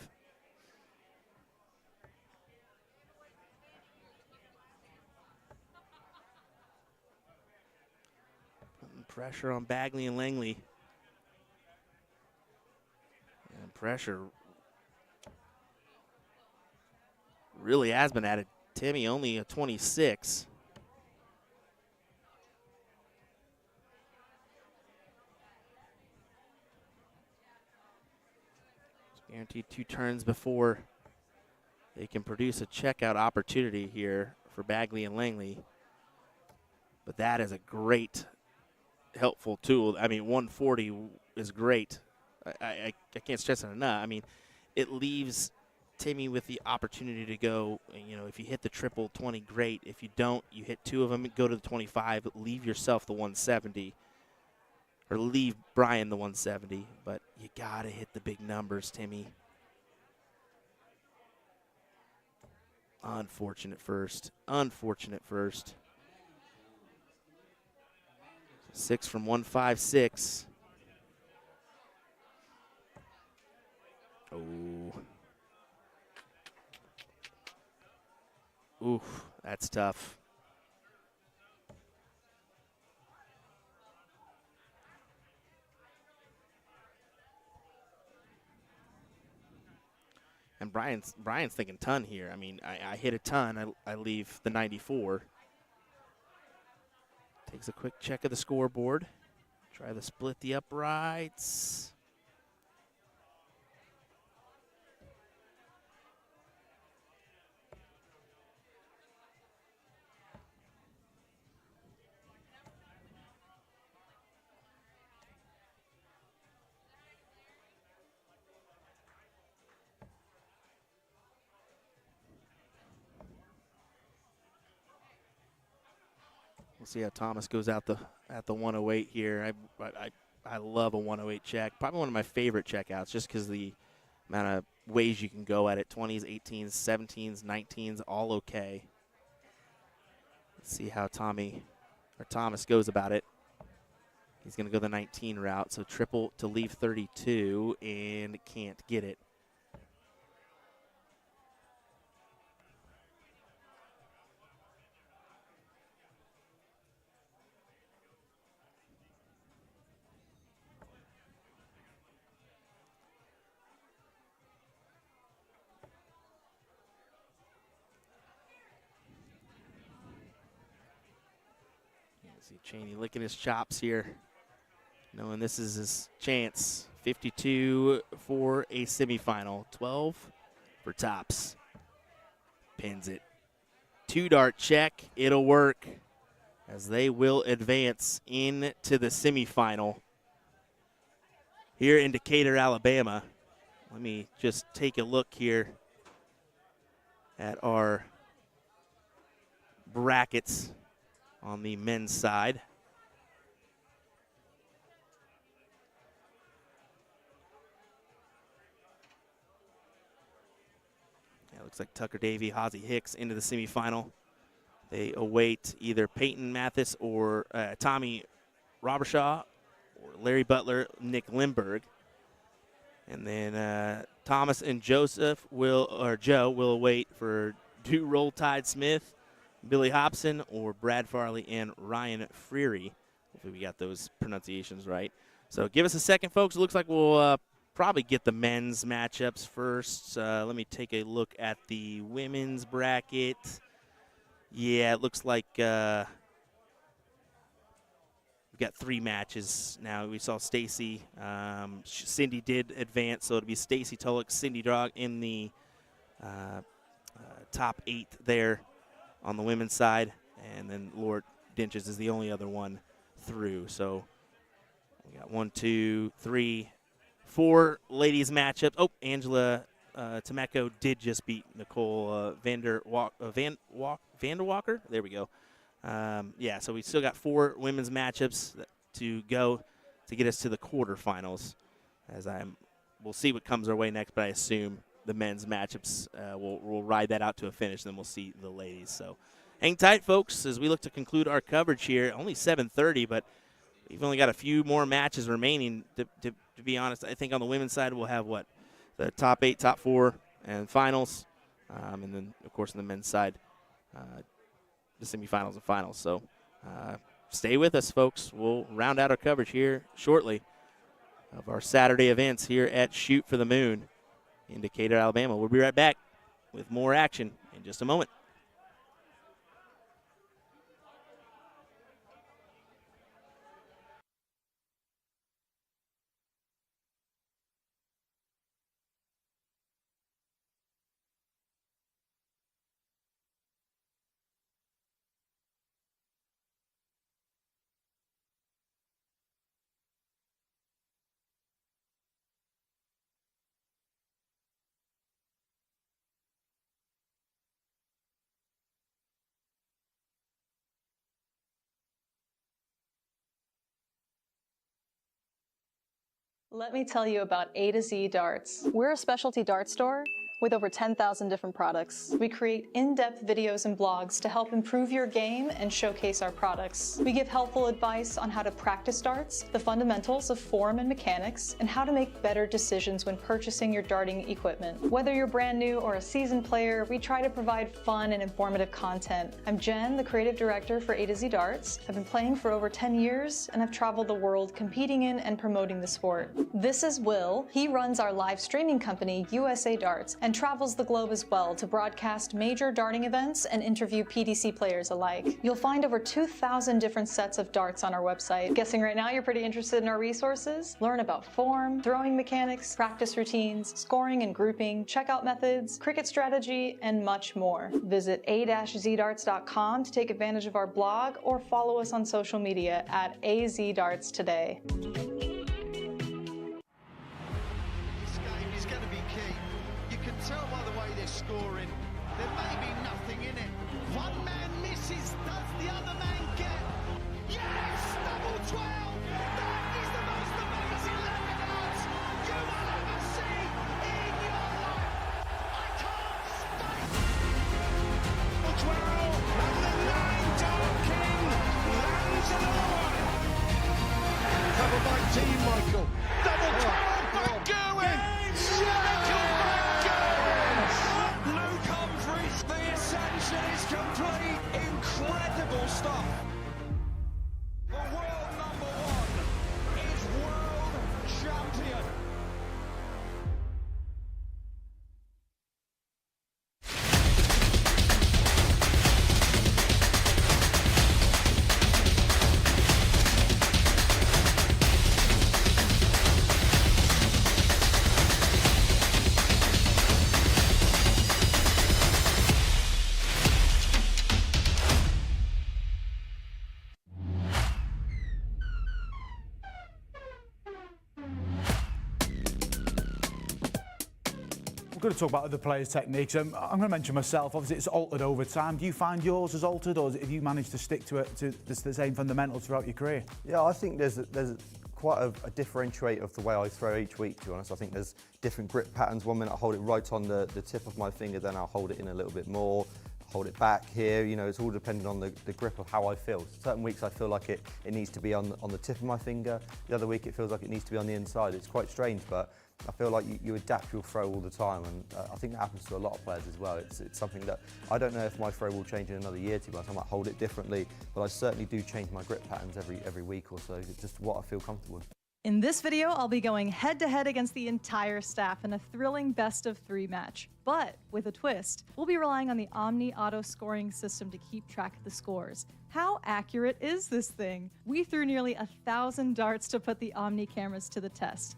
Putting pressure on Bagley and Langley. And pressure really has been added. Timmy only a 26. Guaranteed 2 turns before they can produce a checkout opportunity here for Bagley and Langley. But that is a great, helpful tool. I mean, 140 is great. I can't stress it enough. I mean, it leaves Timmy with the opportunity to go, if you hit the triple 20, great. If you don't, you hit 2 of them, go to the 25, leave yourself the 170. Or leave Brian the 170, but you got to hit the big numbers, Timmy. Unfortunate first. 6 from 156. Oh. Oof, that's tough. and Brian's thinking ton here. I mean, I hit a ton. I leave the 94. Takes a quick check of the scoreboard. Try to split the uprights. We'll see how Thomas goes out at the 108 here. I love a 108 check. Probably one of my favorite checkouts, just because the amount of ways you can go at it. 20s, 18s, 17s, 19s, all okay. Let's see how Thomas goes about it. He's going to go the 19 route, so triple to leave 32 and can't get it. See Cheney licking his chops here, knowing this is his chance. 52 for a semifinal, 12 for tops. Pins it. 2-dart check, it'll work as they will advance into the semifinal here in Decatur, Alabama. Let me just take a look here at our brackets on the men's side. Yeah, looks like Tucker Davey, Hazy Hicks into the semifinal. They await either Peyton Mathis or Tommy Robershaw or Larry Butler, Nick Limberg. And then Thomas and Joe will await for Drew Roll Tide Smith, Billy Hobson, or Brad Farley and Ryan Freary. Hopefully we got those pronunciations right. So give us a second, folks. It looks like we'll probably get the men's matchups first. Let me take a look at the women's bracket. Yeah, it looks like we've got 3 matches now. We saw Stacy. Cindy did advance, so it'll be Stacy Tulloch, Cindy Drog in the top 8 there on the women's side, and then Lord Dinches is the only other one through. So we got 1, 2, 3, 4 ladies matchups. Oh, Angela Temeko did just beat Nicole Vanderwalker. There we go. Yeah, so we still got 4 women's matchups to go to get us to the quarterfinals. We'll see what comes our way next, but I assume the men's matchups, we'll ride that out to a finish, then we'll see the ladies. So hang tight, folks, as we look to conclude our coverage here. Only 7:30, but we've only got a few more matches remaining. To be honest, I think on the women's side we'll have, the top 8, top 4, and finals. And then, of course, on the men's side, the semifinals and finals. So stay with us, folks. We'll round out our coverage here shortly of our Saturday events here at Shoot for the Moon in Decatur, Alabama. We'll be right back with more action in just a moment. Let me tell you about A to Z Darts. We're a specialty dart store with over 10,000 different products. We create in-depth videos and blogs to help improve your game and showcase our products. We give helpful advice on how to practice darts, the fundamentals of form and mechanics, and how to make better decisions when purchasing your darting equipment. Whether you're brand new or a seasoned player, we try to provide fun and informative content. I'm Jen, the creative director for A to Z Darts. I've been playing for over 10 years, and I've traveled the world competing in and promoting the sport. This is Will. He runs our live streaming company, USA Darts, and and travels the globe as well to broadcast major darting events and interview PDC players alike. You'll find over 2,000 different sets of darts on our website. Guessing right now you're pretty interested in our resources? Learn about form, throwing mechanics, practice routines, scoring and grouping, checkout methods, cricket strategy, and much more. Visit a-zdarts.com to take advantage of our blog or follow us on social media at azdarts today. This game is going to be key. You can tell by the way they're scoring. There may be nothing in it. One man misses, does the other man get? Yes! Double 12! That is the most amazing records you will ever see in your life! I can't speak! 12, and the 9 Dart King lands another one! Covered by Team Michael. Double 12 back going! Michael back going! Luke Humphries, the ascension is complete. Incredible stuff. The world number 1 is world champion. We're going to talk about other players' techniques. I'm going to mention myself. Obviously, it's altered over time. Do you find yours has altered, or have you managed to stick to it to the same fundamentals throughout your career? Yeah, I think there's quite a differentiate of the way I throw each week, to be honest. I think there's different grip patterns. One minute I hold it right on the tip of my finger, then I'll hold it in a little bit more, hold it back here. You know, it's all dependent on the grip of how I feel. Certain weeks I feel like it needs to be on the tip of my finger. The other week it feels like it needs to be on the inside. It's quite strange, but I feel like you adapt your throw all the time, and I think that happens to a lot of players as well. It's something that I don't know if my throw will change in another year, to be honest. I might hold it differently, but I certainly do change my grip patterns every week or so. It's just what I feel comfortable with. In this video, I'll be going head-to-head against the entire staff in a thrilling best-of-3 match. But with a twist, we'll be relying on the Omni auto scoring system to keep track of the scores. How accurate is this thing? We threw nearly 1,000 darts to put the Omni cameras to the test.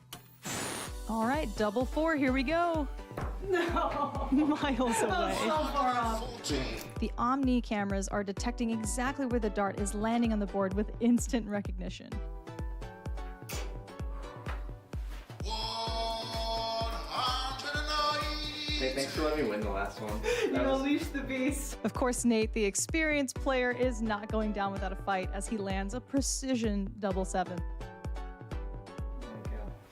All right, double 4, here we go. No. Miles away. So far off. The Omni cameras are detecting exactly where the dart is landing on the board with instant recognition. Hey, thanks for letting me win the last one. You unleashed the beast. Of course, Nate, the experienced player, is not going down without a fight as he lands a precision double 7.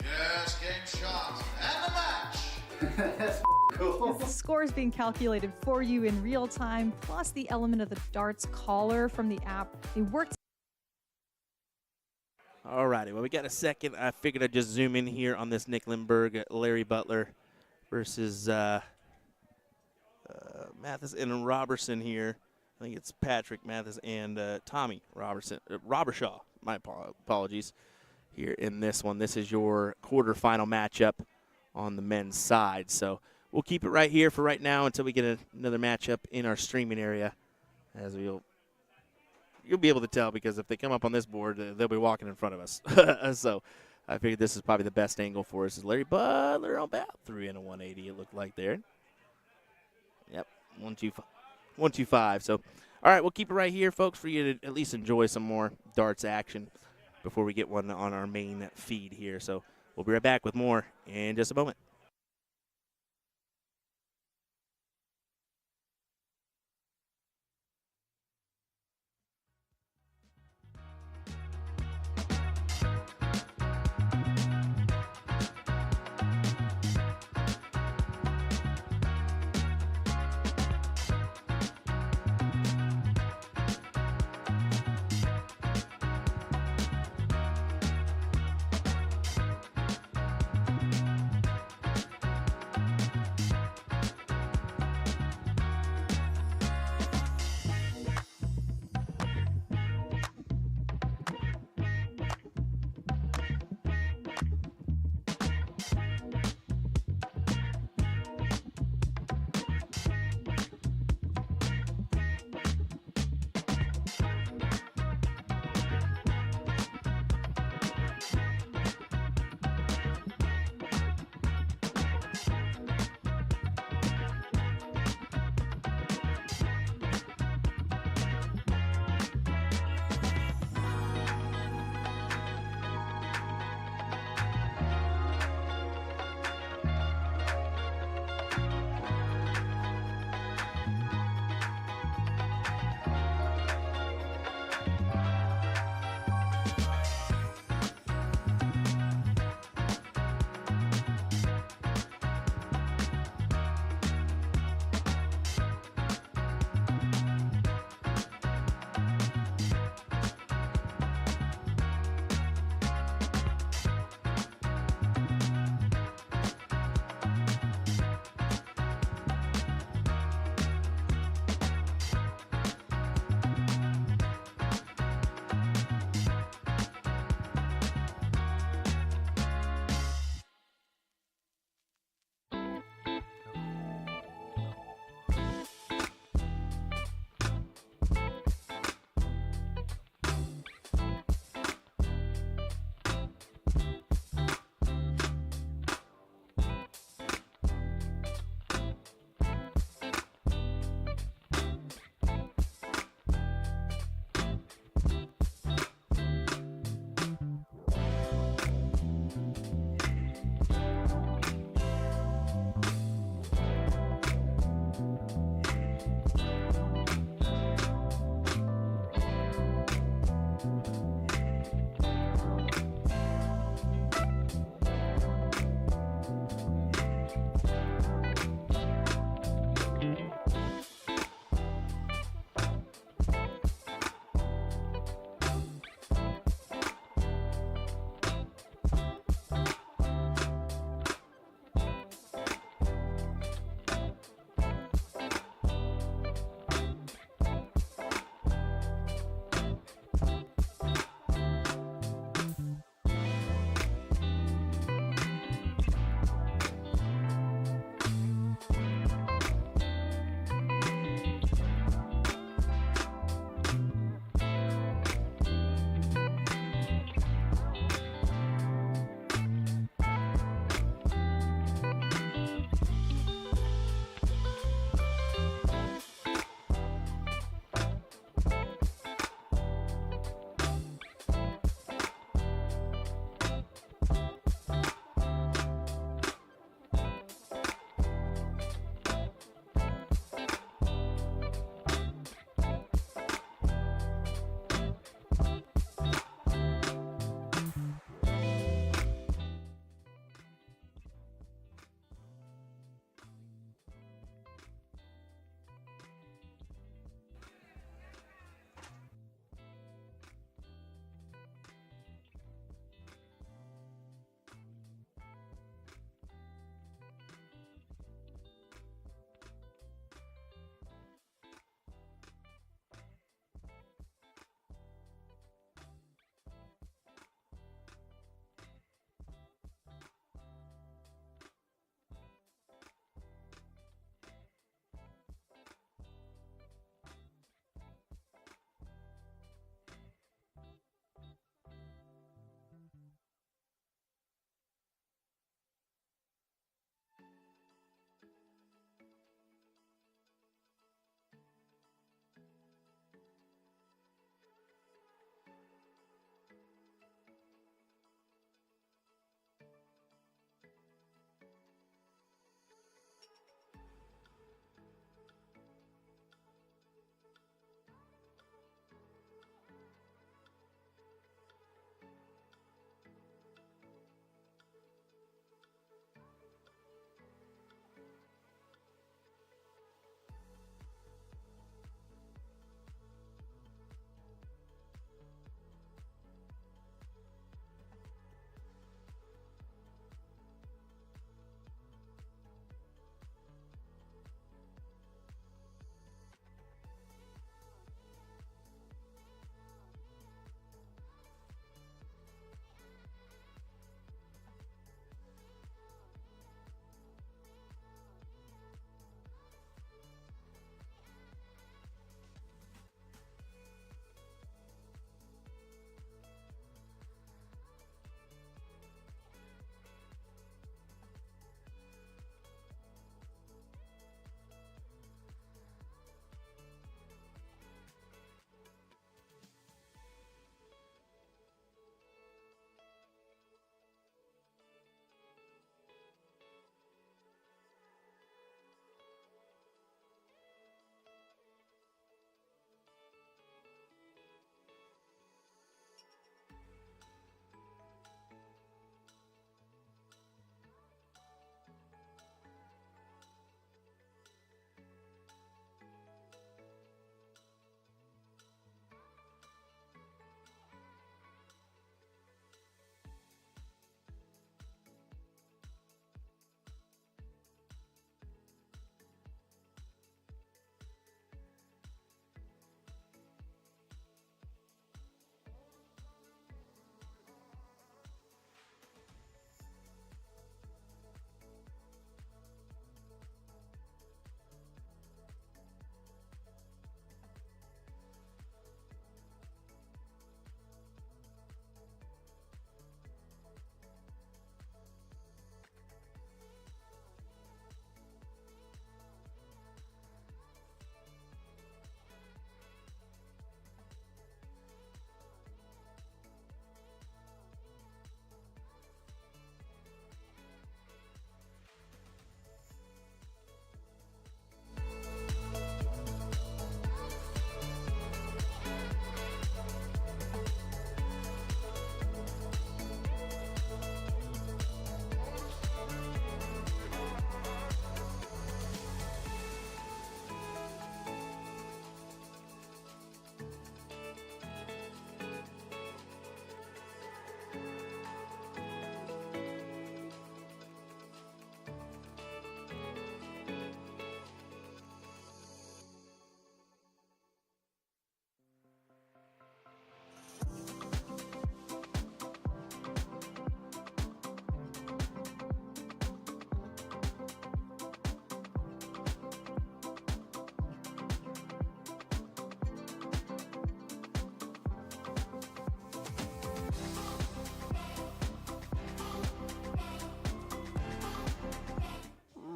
Yes, game shot and a match. That's cool. The score is being calculated for you in real time, plus the element of the darts caller from the app. They work. Alrighty, well, we got a second. I figured I'd just zoom in here on this Nick Lindbergh, Larry Butler versus Mathis and Robertson here. I think it's Patrick Mathis and Tommy Robertson, Robershaw. My apologies. Here in this one, this is your quarterfinal matchup on the men's side. So we'll keep it right here for right now until we get another matchup in our streaming area, as you'll be able to tell, because if they come up on this board, they'll be walking in front of us. So I figured this is probably the best angle for us. Is Larry Butler on about 3 and a 180, it looked like there. Yep, 125. So, all right, we'll keep it right here, folks, for you to at least enjoy some more darts action before we get one on our main feed here. So we'll be right back with more in just a moment.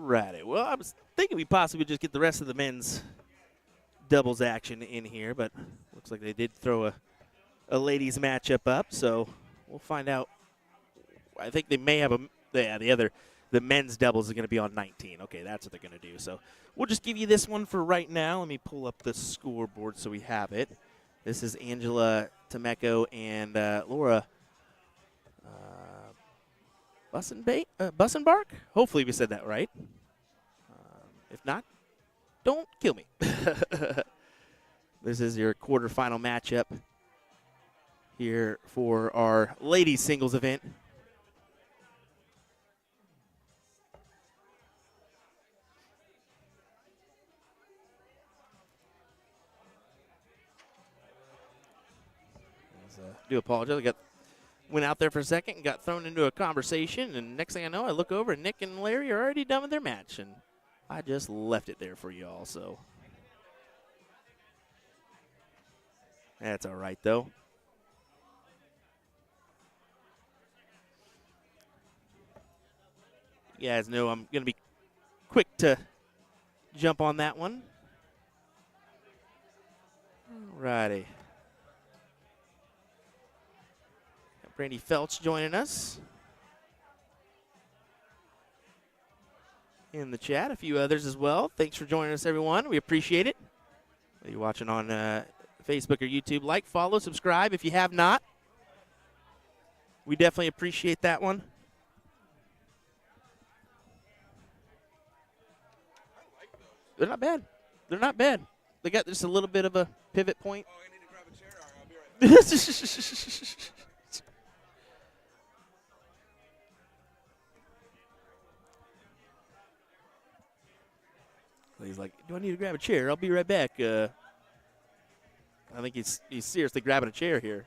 Righty. Well, I was thinking we possibly just get the rest of the men's doubles action in here, but looks like they did throw a ladies matchup up, so we'll find out. I think they may have the men's doubles is going to be on 19. Okay, that's what they're going to do. So we'll just give you this one for right now. Let me pull up the scoreboard so we have it. This is Angela Temeko and Laura Bussenbark? Hopefully we said that right. If not, don't kill me. This is your quarterfinal matchup here for our ladies singles event. Do apologize. Went out there for a second and got thrown into a conversation, and next thing I know, I look over and Nick and Larry are already done with their match, and I just left it there for you all. So that's all right, though. You guys know I'm going to be quick to jump on that one. All righty. Brandy Felch joining us in the chat. A few others as well. Thanks for joining us, everyone. We appreciate it. Whether you're watching on Facebook or YouTube, like, follow, subscribe if you have not. We definitely appreciate that one. They're not bad. They're not bad. They got just a little bit of a pivot point. Oh, I need to grab a chair. I'll be right back. He's like, do I need to grab a chair? I'll be right back. I think he's seriously grabbing a chair here.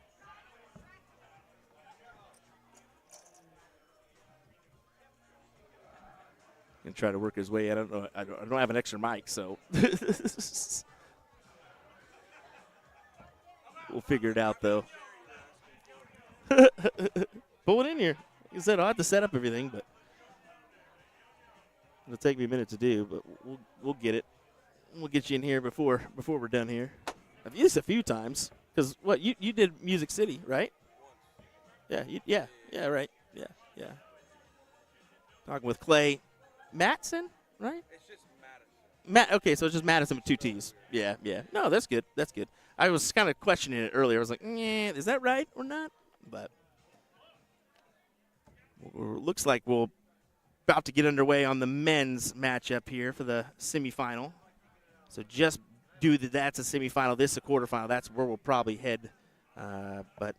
Gonna try to work his way. I don't know. I don't have an extra mic, so we'll figure it out though. Pull it in here. Like I said, I'll have to set up everything, but it'll take me a minute to do, but we'll get it. We'll get you in here before we're done here. I've used this a few times because what you did Music City, right? Yeah, yeah, right, yeah. Talking with Clay Matson, right? It's just Madison. Okay, so it's just Madison with 2 T's. Yeah. No, that's good. That's good. I was kind of questioning it earlier. I was like, is that right or not? But looks like we'll about to get underway on the men's matchup here for the semifinal. So just that's a semifinal, this a quarterfinal. That's where we'll probably head. But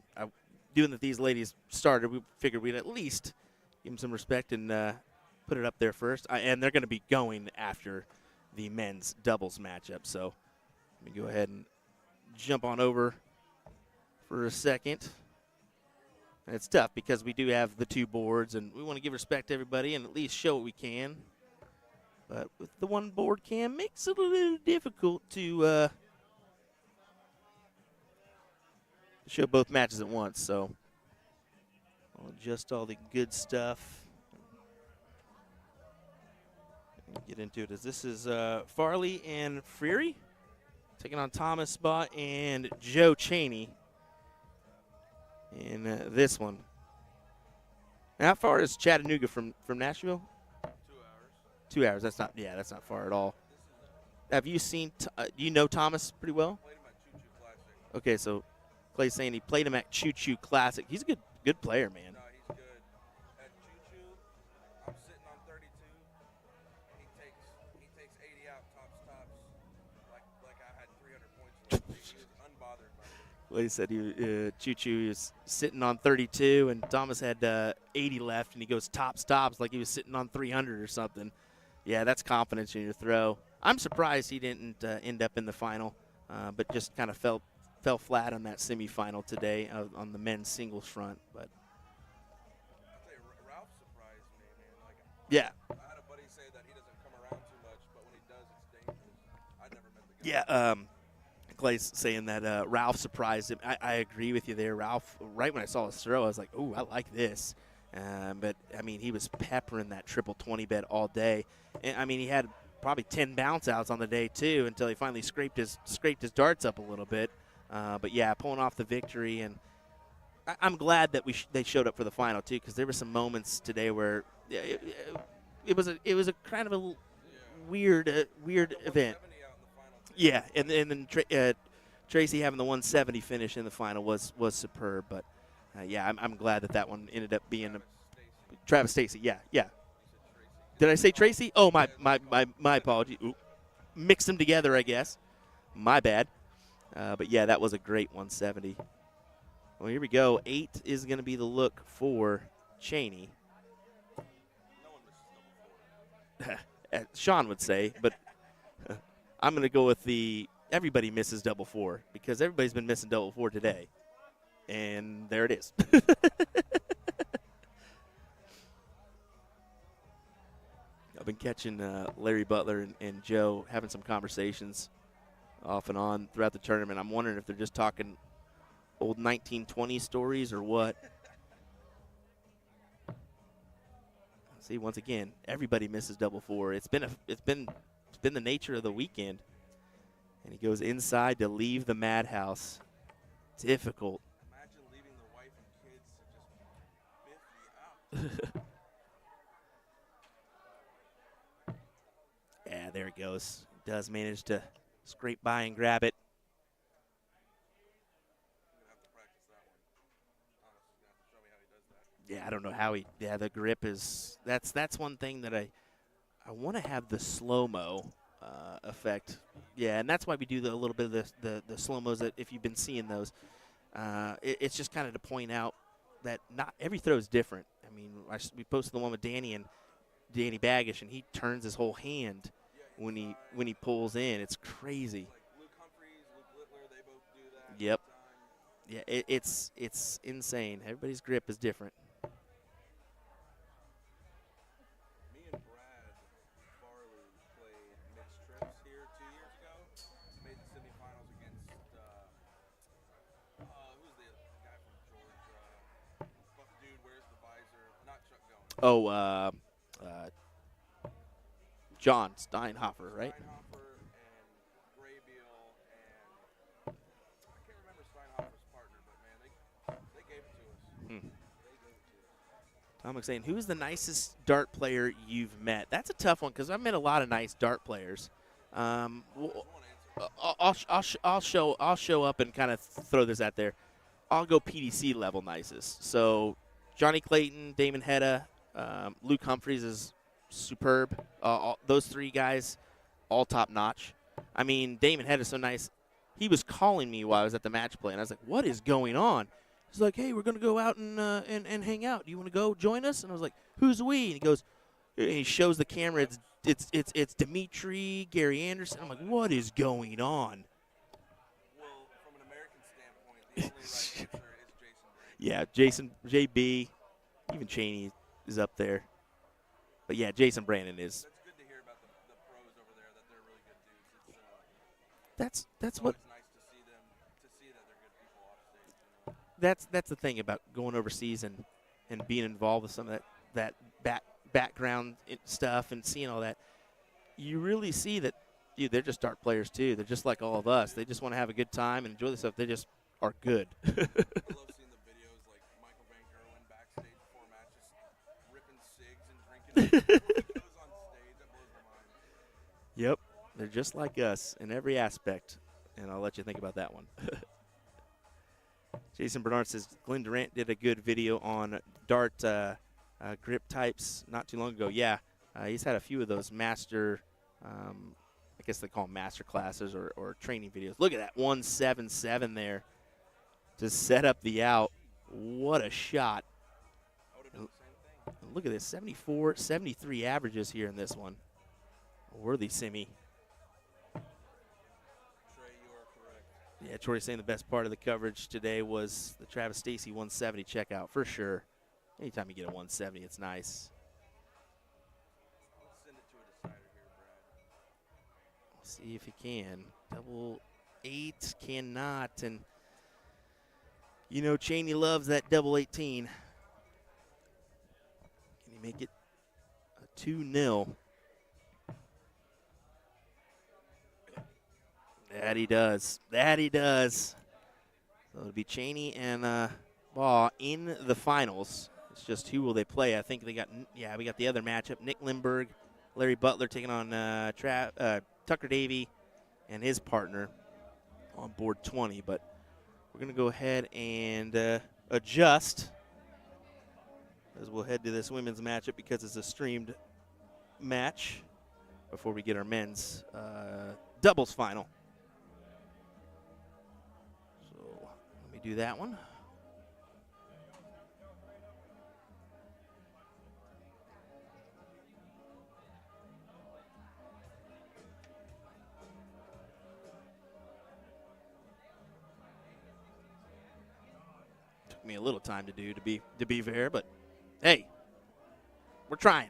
doing that these ladies started, we figured we'd at least give them some respect and put it up there first. And they're going to be going after the men's doubles matchup. So let me go ahead and jump on over for a second. And it's tough because we do have the 2 boards, and we want to give respect to everybody and at least show what we can. But with the 1 board cam, makes it a little difficult to show both matches at once. So I'll adjust all the good stuff. Get into it. This is Farley and Freary taking on Thomas Spot and Joe Cheney in this one. Now, how far is Chattanooga from Nashville? 2 hours. That's not far at all. Have you seen? Do you know Thomas pretty well? Played him at Choo Choo Classic. Okay, so Clay's saying he played him at Choo Choo Classic. He's a good player, man. No, he's good. At Choo Choo, I'm sitting on 32. He takes 80 out tops. Like I had 300 points. He was unbothered by it. Well, he said Choo Choo is sitting on 32, and Thomas had 80 left, and he goes tops like he was sitting on 300 or something. Yeah, that's confidence in your throw. I'm surprised he didn't end up in the final, but just kind of fell flat on that semifinal today on the men's singles front. But I'll tell you, Ralph surprised me, man. Like, yeah, I had a buddy say that he doesn't come around too much, but when he does, it's dangerous. I never met the guy. yeah. Clay's saying that Ralph surprised him. I agree with you there, Ralph. Right when I saw his throw, I was like, "Ooh, I like this." But I mean, he was peppering that triple 20 bed all day. And I mean, he had probably 10 bounce outs on the day too until he finally scraped his darts up a little bit. But yeah, pulling off the victory, and I'm glad that they showed up for the final too, because there were some moments today where it was a kind of a weird event. Yeah, and then Tracy having the 170 finish in the final was superb. But yeah, I'm glad that one ended up being Travis Stacy. Yeah. Did I say Tracy? Oh, my apology. Oop. Mixed them together, I guess. My bad. But yeah, that was a great 170. Well, here we go. 8 is going to be the look for Cheney. Sean would say, but I'm going to go with everybody misses double 4, because everybody's been missing double 4 today. And there it is. I've been catching Larry Butler and Joe having some conversations off and on throughout the tournament. I'm wondering if they're just talking old 1920 stories or what. See, once again, everybody misses double 4. It's been the nature of the weekend. And he goes inside to leave the madhouse. Difficult. Imagine leaving the wife and kids to just biff you out. Yeah, there it goes. Does manage to scrape by and grab it. Yeah, I don't know how the grip is. That's one thing that I want to have the slow-mo effect. Yeah, and that's why we do a little bit of the slow-mos, that if you've been seeing those. It's just kind of to point out that not every throw is different. I mean, we posted the one with Danny Baggish, and he turns his whole hand when he pulls in. It's crazy. Like Luke Humphreys, Luke Littler, they both do that. Yep. Yeah, it's insane. Everybody's grip is different. Me and Brad Farley played mixed trips here 2 years ago. Made the semifinals against who's the guy from Georgia? Buff dude, where's the visor? Not Chuck Gowen. John Steinhofer, right? Steinhofer and Graybeal and I can't remember Steinhofer's partner, but man, they gave it to us. They gave it to us. Tom saying, who's the nicest dart player you've met? That's a tough one, because I've met a lot of nice dart players. I'll show up and kind of throw this out there. I'll go PDC level nicest. So Johnny Clayton, Damon Hedda, Luke Humphreys is superb. Those 3 guys, all top notch. I mean, Damon Hedda is so nice. He was calling me while I was at the match play, and I was like, "What is going on?" He's like, "Hey, we're gonna go out and hang out. Do you want to go join us?" And I was like, "Who's we?" And he goes, and he shows the camera. It's Dimitri, Gary Anderson. I'm like, "What is going on?" Well, from an American standpoint, the only right answer is Jason Brand. Yeah, Jason, JB, even Cheney is up there. But yeah, Jason Brandon is. That's good to hear about the pros over there, that they're really good dudes. That's It's what. always nice to see them, to see that they're good people off stage. That's the thing about going overseas and being involved with some of that background stuff and seeing all that. You really see that, dude, they're just dart players too. They're just like all of us. They just want to have a good time and enjoy themselves. They just are good. I love seeing the videos like Michael Van Gerwen backstage before matches, ripping cigs and drinking. Goes on stage, that blows my mind. Yep, they're just like us in every aspect, and I'll let you think about that one. Jason Bernard says Glenn Durant did a good video on dart grip types not too long ago. Yeah, he's had a few of those master, I guess they call them master classes or training videos. Look at that 177 there to set up the out. What a shot. I would have done the same thing. Look at this, 74, 73 averages here in this one. A worthy semi. Trey, you are correct. Yeah, Troy's saying the best part of the coverage today was the Travis Stacy 170 checkout, for sure. Anytime you get a 170, it's nice. Let's send it to a decider here, Brad. We'll see if he can. Double 8 cannot, and you know Cheney loves that double 18. Can he make it a 2-0? That he does. That he does. So it'll be Cheney and Baugh in the finals. It's just who will they play? I think we got the other matchup. Nick Lindbergh, Larry Butler taking on Tucker Davey and his partner on board 20. But we're going to go ahead and adjust as we'll head to this women's matchup because it's a streamed match before we get our men's doubles final. So let me do that one. Took me a little time to do to be fair, but hey, we're trying.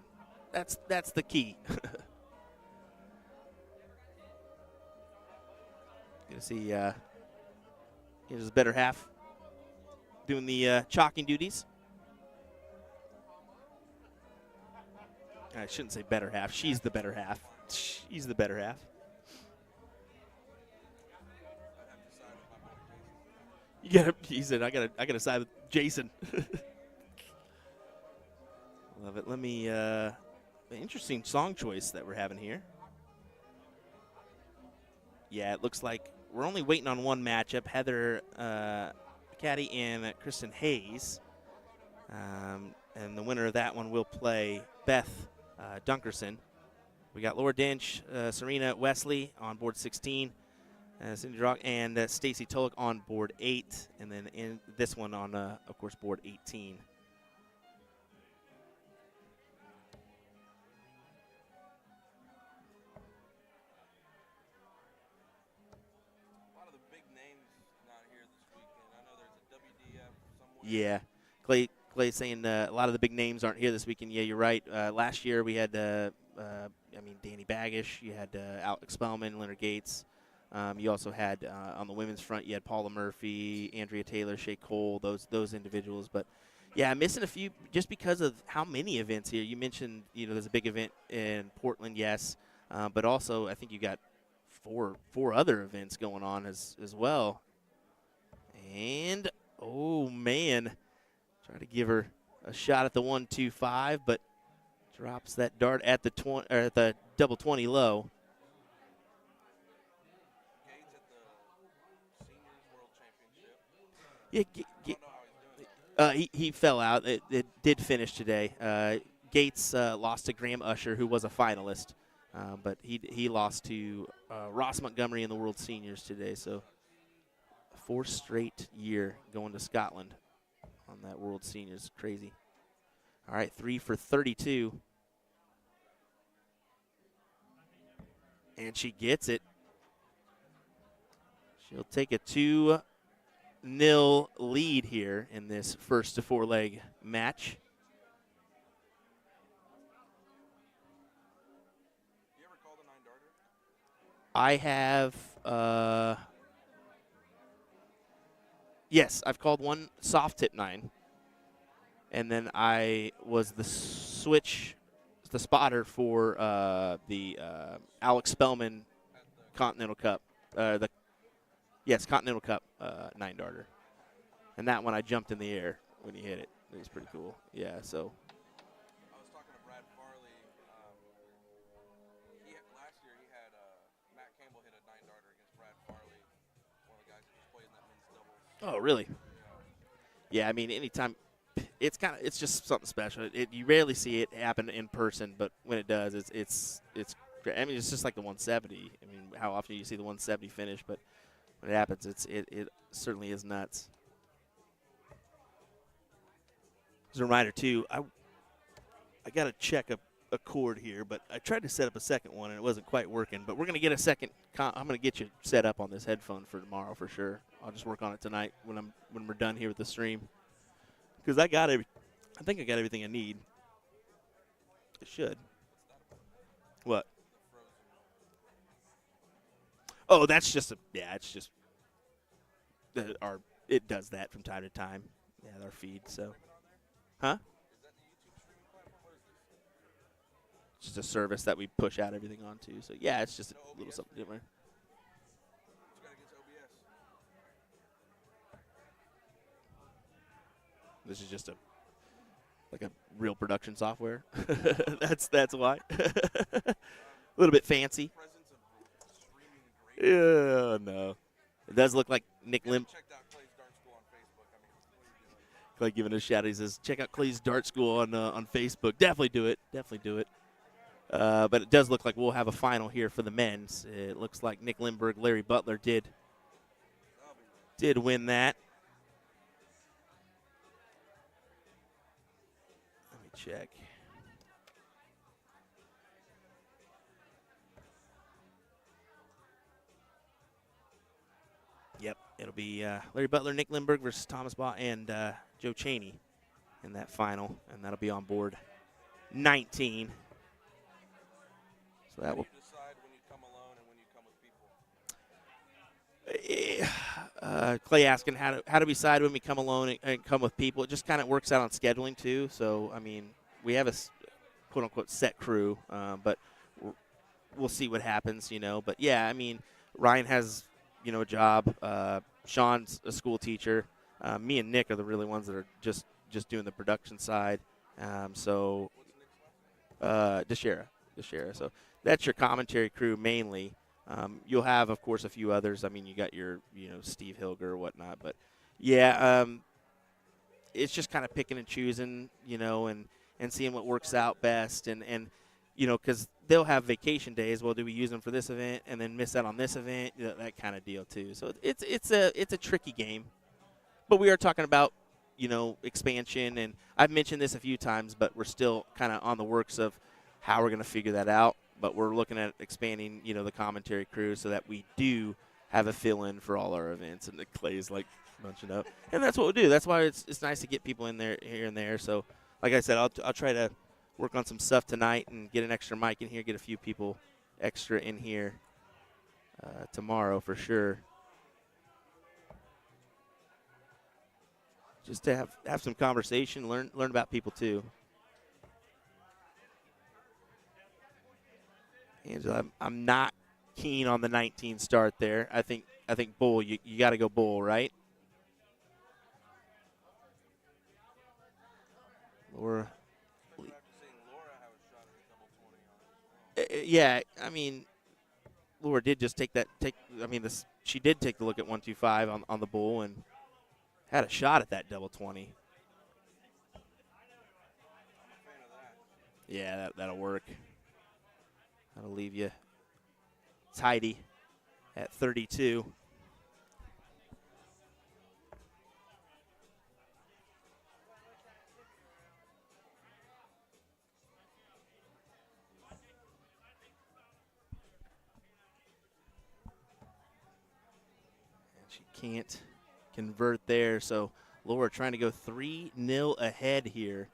That's the key. Gonna see his better half doing the chalking duties. I shouldn't say better half. She's the better half. She's the better half. He said, I gotta side with Jason. Love it. Let me interesting song choice that we're having here. Yeah, it looks like we're only waiting on one matchup. Heather Caddy and Kristen Hayes. And the winner of that one will play Beth Dunkerson. We got Laura Dench, Serena Wesley on board 16. Cindy Drock and Stacy Tulloch on board 8. And then in this one on, of course, board 18. Yeah, Clay saying a lot of the big names aren't here this weekend. Yeah, you're right. Last year we had, Danny Baggish. You had Alex Spellman, Leonard Gates. You also had on the women's front, you had Paula Murphy, Andrea Taylor, Shay Cole, those individuals. But yeah, I'm missing a few just because of how many events here. You mentioned, there's a big event in Portland, yes, but also I think you got four other events going on as well. And oh man, try to give her a shot at the 1-2-5, but drops that dart at the double 20 low. Yeah, he fell out. It did finish today. Gates lost to Graham Usher, who was a finalist, but he lost to Ross Montgomery in the World Seniors today. So a 4th straight year going to Scotland on that World Seniors. Crazy. All right, 3 for 32. And she gets it. She'll take a 2-0 lead here in this first to 4-leg match. You ever called a 9-darter? I have, yes, I've called one soft tip 9. And then I was the spotter for the Alex Spellman Continental Cup. Continental Cup 9-darter. And that one I jumped in the air when he hit it. It was pretty cool. Yeah, so. I was talking to Brad Farley. Last year he had Matt Campbell hit a 9-darter against Brad Farley, one of the guys that just played in that men's doubles. Oh, really? Yeah, I mean, anytime. It's just something special. You rarely see it happen in person, but when it does, it's great. I mean, it's just like the 170. I mean, how often do you see the 170 finish? But when it happens, it certainly is nuts. As a reminder too, I got to check a cord here, but I tried to set up a second one and it wasn't quite working. But we're gonna get a second. I'm gonna get you set up on this headphone for tomorrow for sure. I'll just work on it tonight when we're done here with the stream. Because I think I got everything I need. I should. What? Oh, that's just it's just it does that from time to time. Yeah, our feed. So, huh? just a service that we push out everything onto. So yeah, it's just a little something different. Just gotta get to OBS. This is just a real production software. that's why. A little bit fancy. Presence of streaming great. Yeah, no. It does look like Nick Lim. Checked out Clay's Dart School on Facebook. I mean, what are you doing? Clay giving a shout. He says, check out Clay's Dart School on Facebook. Definitely do it. Definitely do it. But it does look like we'll have a final here for the men's. It looks like Nick Lindbergh, Larry Butler did win that. Let me check. Yep, it'll be Larry Butler, Nick Lindbergh versus Thomas Baugh and Joe Cheney in that final, and that'll be on board 19. So How that do will. you decide when you come alone and when you come with people? Clay asking how do we decide when we come alone and come with people? It just kind of works out on scheduling too. So I mean, we have a quote unquote set crew, but we'll see what happens, you know. But yeah, I mean, Ryan has a job. Sean's a school teacher. Me and Nick are the really ones that are just doing the production side. So Deshera. So that's your commentary crew mainly. You'll have, of course, a few others. I mean, you got your, Steve Hilger or whatnot. But, yeah, it's just kind of picking and choosing, and seeing what works out best. And because they'll have vacation days. Well, do we use them for this event and then miss out on this event? That kind of deal, too. So it's a tricky game. But we are talking about, expansion. And I've mentioned this a few times, but we're still kind of on the works of how we're going to figure that out. But we're looking at expanding, the commentary crew so that we do have a fill-in for all our events. And the Clay's like bunching up, and that's what we'll do. That's why it's nice to get people in there here and there. So, like I said, I'll try to work on some stuff tonight and get an extra mic in here, get a few people extra in here tomorrow for sure. Just to have some conversation, learn about people too. Angela, I'm not keen on the 19 start there. I think Bull, you got to go Bull, right? Laura. Especially after seeing Laura have a shot at a double 20 on it as well. Yeah, I mean, Laura did just she did take the look at 125 on the Bull and had a shot at that double 20. I'm a fan of that. Yeah, that'll work. That'll leave you tidy at 32. And she can't convert there, so Laura trying to go 3-0 ahead here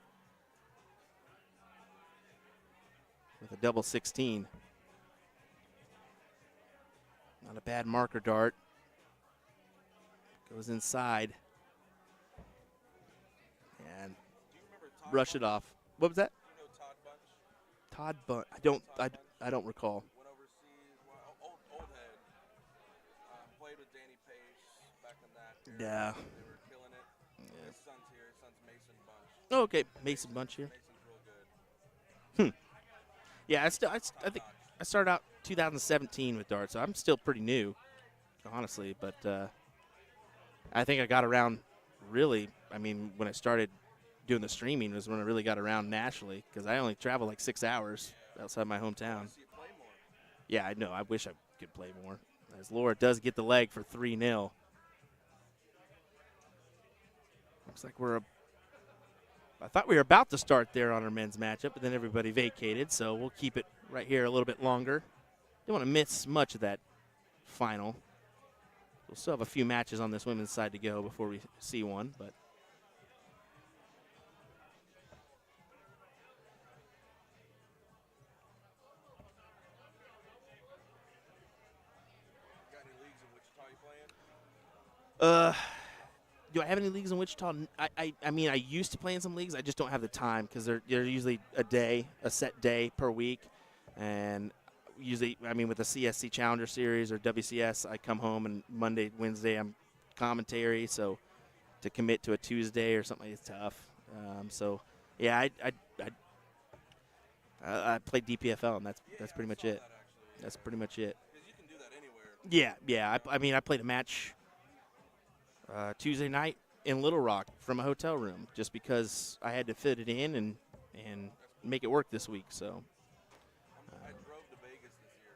with a double 16. Not a bad marker dart. Goes inside. And Do you remember Todd brush it Bunch? off. What was that? You know Todd Bunch? Todd Bunt. I don't recall. Went overseas. Well, old head. Played with Danny Pace back in that era. Yeah. They were killing it. Yeah. His son's here. His son's Mason Bunch. Oh, okay. Mason Bunch here. Mason's real good. Yeah, I think I started out 2017 with darts, so I'm still pretty new, honestly. But I think I got around really, when I started doing the streaming was when I really got around nationally because I only travel like 6 hours outside my hometown. See you play more. Yeah, I know. I wish I could play more. As Laura does get the leg for 3-0. Looks like I thought we were about to start there on our men's matchup, but then everybody vacated, so we'll keep it right here a little bit longer. Don't want to miss much of that final. We'll still have a few matches on this women's side to go before we see one, but Got any leagues in Wichita you playing? Do I have any leagues in Wichita? I mean, I used to play in some leagues. I just don't have the time because they're usually a set day per week. And usually, I mean, with the CSC Challenger Series or WCS, I come home and Monday, Wednesday, I'm commentary. So to commit to a Tuesday or something is tough. So, yeah, I played DPFL, and that's pretty much it. That's pretty much it. Because you can do that anywhere. Yeah. I mean, I played a match Tuesday night in Little Rock from a hotel room just because I had to fit it in and make it work this week. So I drove to Vegas this year,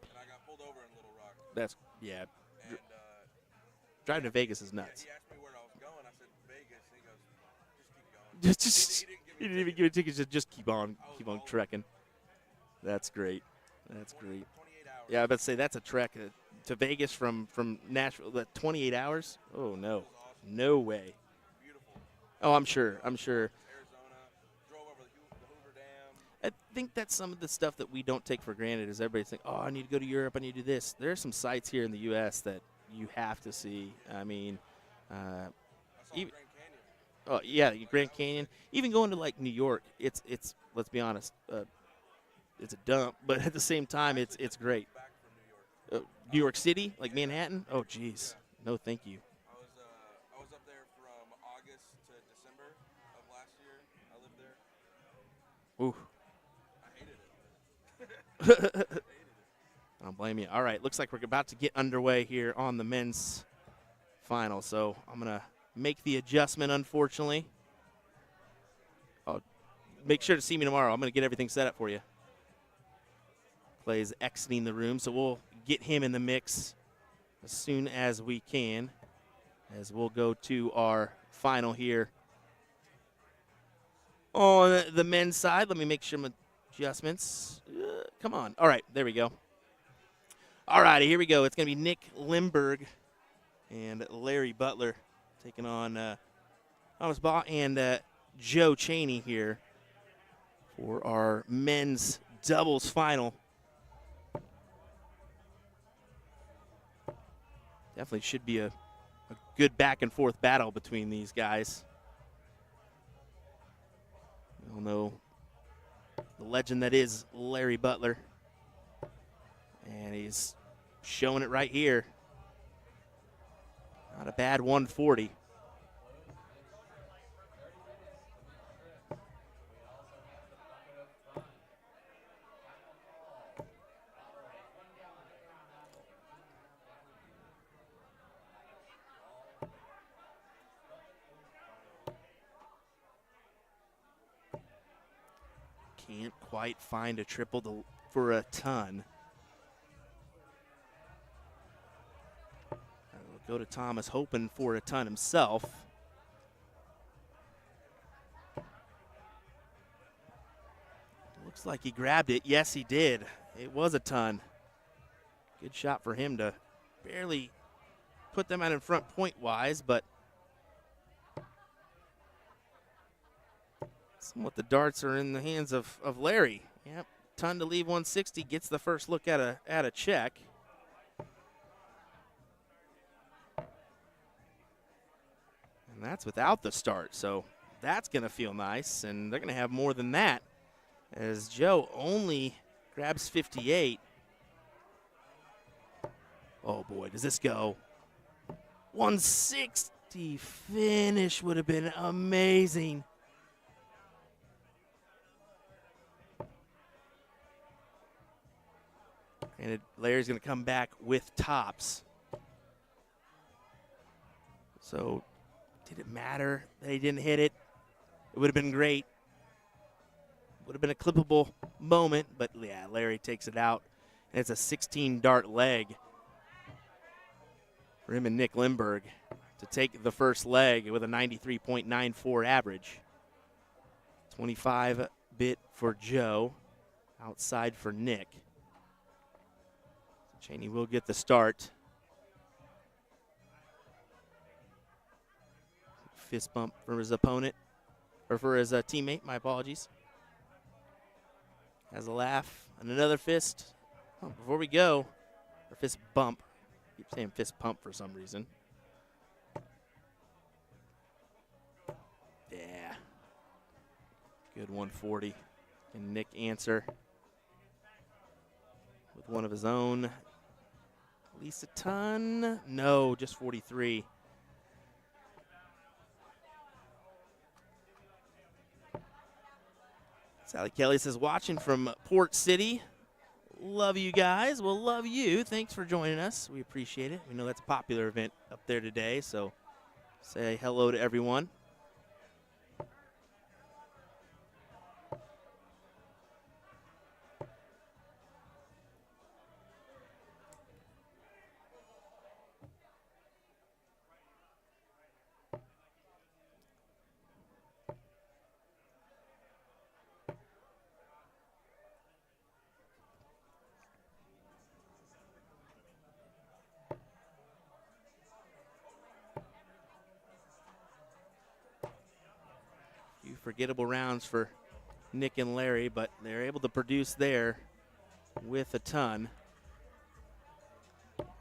and I got pulled over in Little Rock. that's yeah. And Driving to Vegas is nuts. he asked me where I was going. I said Vegas. And he goes, just keep going. He didn't even give me tickets. Just keep on all trekking. That's great. That's 20 great. 28 hours. Yeah, I bet to say that's a trek to Vegas from Nashville. That 28 hours? Oh no, no way. Beautiful. Oh, I'm sure. Arizona. Drove over the Hoover Dam. I think that's some of the stuff that we don't take for granted. Is everybody think, oh, I need to go to Europe. I need to do this. There are some sites here in the U.S. that you have to see. I mean, I saw even, Grand Canyon. oh yeah, Grand Canyon. Even going to like New York, it's let's be honest, it's a dump. But at the same time, it's great. Back from New York. New York City, like Manhattan. Oh, geez, no, thank you. I was up there from August to December of last year. I lived there. Ooh. I hated it. I don't blame you. All right, looks like we're about to get underway here on the men's final. So I'm going to make the adjustment, unfortunately. Make sure to see me tomorrow. I'm going to get everything set up for you. Clay's exiting the room, so we'll get him in the mix as soon as we can, as we'll go to our final here on the men's side. Let me make some adjustments. Come on. All right, there we go. All righty, here we go. It's going to be Nick Limberg and Larry Butler taking on Thomas Baugh and Joe Cheney here for our men's doubles final. Definitely should be a good back-and-forth battle between these guys. We all know the legend that is Larry Butler. And he's showing it right here. Not a bad 140. Can't quite find a triple for a ton. Go to Thomas, hoping for a ton himself. Looks like he grabbed it. Yes, he did. It was a ton. Good shot for him to barely put them out in front point-wise, but somewhat the darts are in the hands of Larry. Yep, ton to leave 160. Gets the first look at a check. And that's without the start, so that's going to feel nice, and they're going to have more than that as Joe only grabs 58. Oh, boy, does this go? 160 finish would have been amazing. And Larry's going to come back with tops. So did it matter that he didn't hit it? It would have been great. Would have been a clippable moment, but yeah, Larry takes it out. And it's a 16-dart leg for him and Nick Limberg to take the first leg with a 93.94 average. 25-bit for Joe, outside for Nick. Cheney will get the start. Fist bump for his opponent, or for his teammate, my apologies. Has a laugh, and another fist. Oh, before we go, or fist bump. I keep saying fist pump for some reason. Good 140. Can Nick answer with one of his own? At least a ton? No, just 43. Sally Kelly says, watching from Port City. Love you guys. Well, love you. Thanks for joining us. We appreciate it. We know that's a popular event up there today, so say hello to everyone. Few forgettable rounds for Nick and Larry, but they're able to produce there with a ton.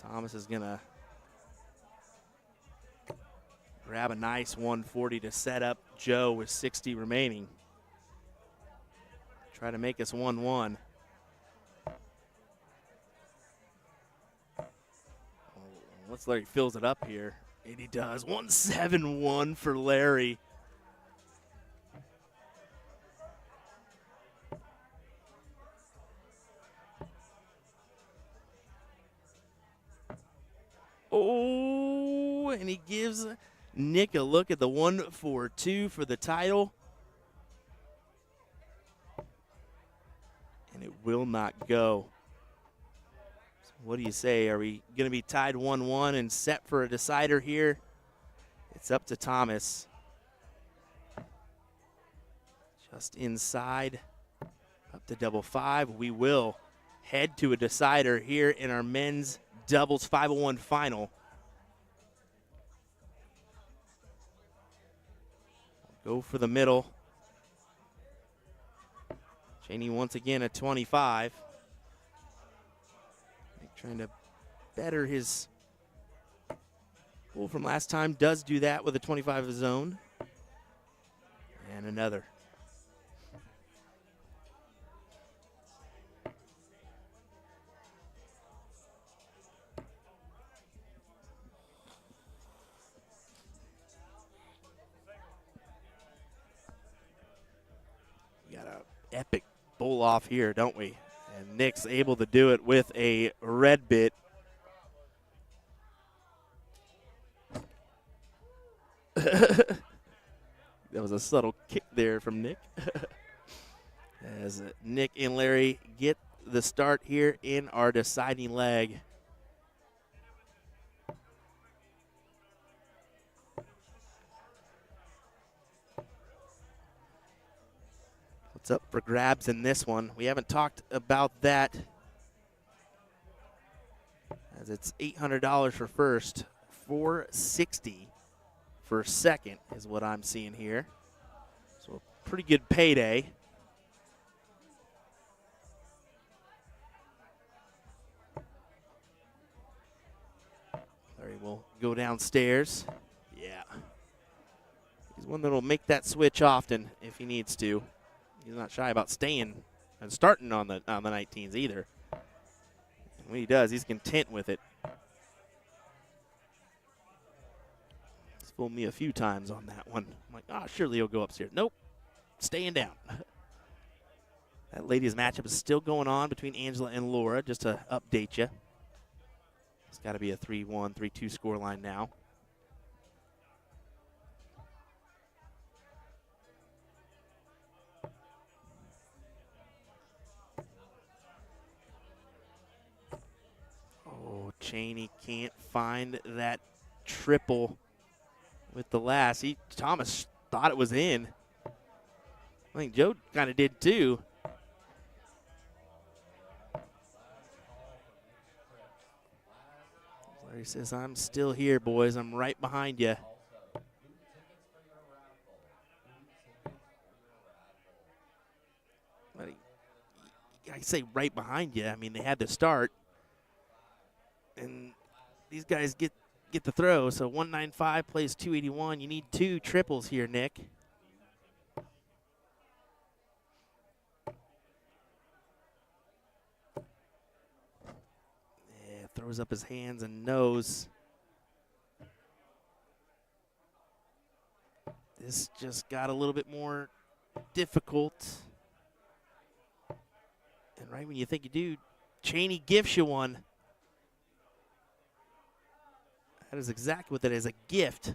Thomas is going to grab a nice 140 to set up Joe with 60 remaining. Try to make us 1-1. Once Larry fills it up here, and he does. 171 for Larry. Oh, and he gives Nick a look at the 142 for the title. And it will not go. So what do you say? Are we going to be tied 1-1 and set for a decider here? It's up to Thomas. Just inside. Up to double five. We will head to a decider here in our men's doubles 501 final. Go for the middle. Cheney once again at 25. Trying to better his pull from last time. Does do that with a 25 of his own. And another. We got an epic bowl off here, don't we? And Nick's able to do it with a red bit. That was a subtle kick there from Nick. As Nick and Larry get the start here in our deciding leg. What's up for grabs in this one? We haven't talked about that, as it's $800 for first, $460 for second is what I'm seeing here. So a pretty good payday. Larry will go downstairs. Yeah. He's one that will make that switch often if he needs to. He's not shy about staying and starting on the 19s either. And when he does, he's content with it. He's fooled me a few times on that one. I'm like, oh, surely he'll go upstairs. Nope, staying down. That ladies' matchup is still going on between Angela and Laura, just to update you. It's got to be a 3-1, 3-2 scoreline now. Oh, Cheney can't find that triple with the last. Thomas thought it was in. I think Joe kind of did too. Larry says, I'm still here, boys. I'm right behind you. I say right behind you. I mean, they had to start. And these guys get the throw. So 195 plays 281. You need two triples here, Nick. throws up his hands and knows. This just got a little bit more difficult. And right when you think you do, Cheney gifts you one. That is exactly what that is, a gift.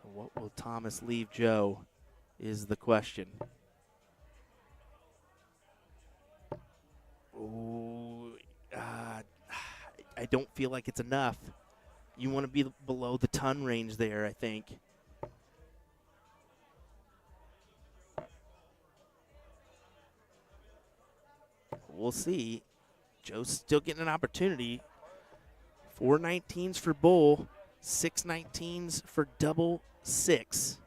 So what will Thomas leave Joe is the question. Oh, I don't feel like it's enough. You want to be below the ton range there, I think. We'll see. Joe's still getting an opportunity. 4 19s for Bull, 6 19s for double 6.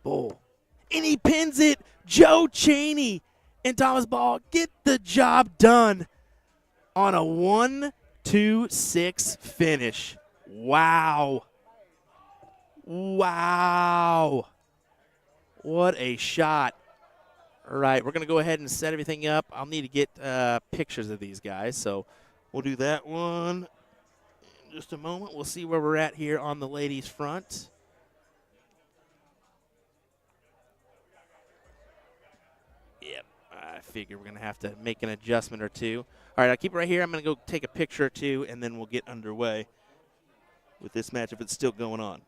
Bull. And he pins it. Joe Cheney and Thomas Ball get the job done on a 1-2-6 finish. Wow. Wow. What a shot. All right, we're going to go ahead and set everything up. I'll need to get pictures of these guys, so we'll do that one in just a moment. We'll see where we're at here on the ladies' front. Yep, I figure we're going to have to make an adjustment or two. All right, I'll keep it right here. I'm going to go take a picture or two, and then we'll get underway with this match if it's still going on.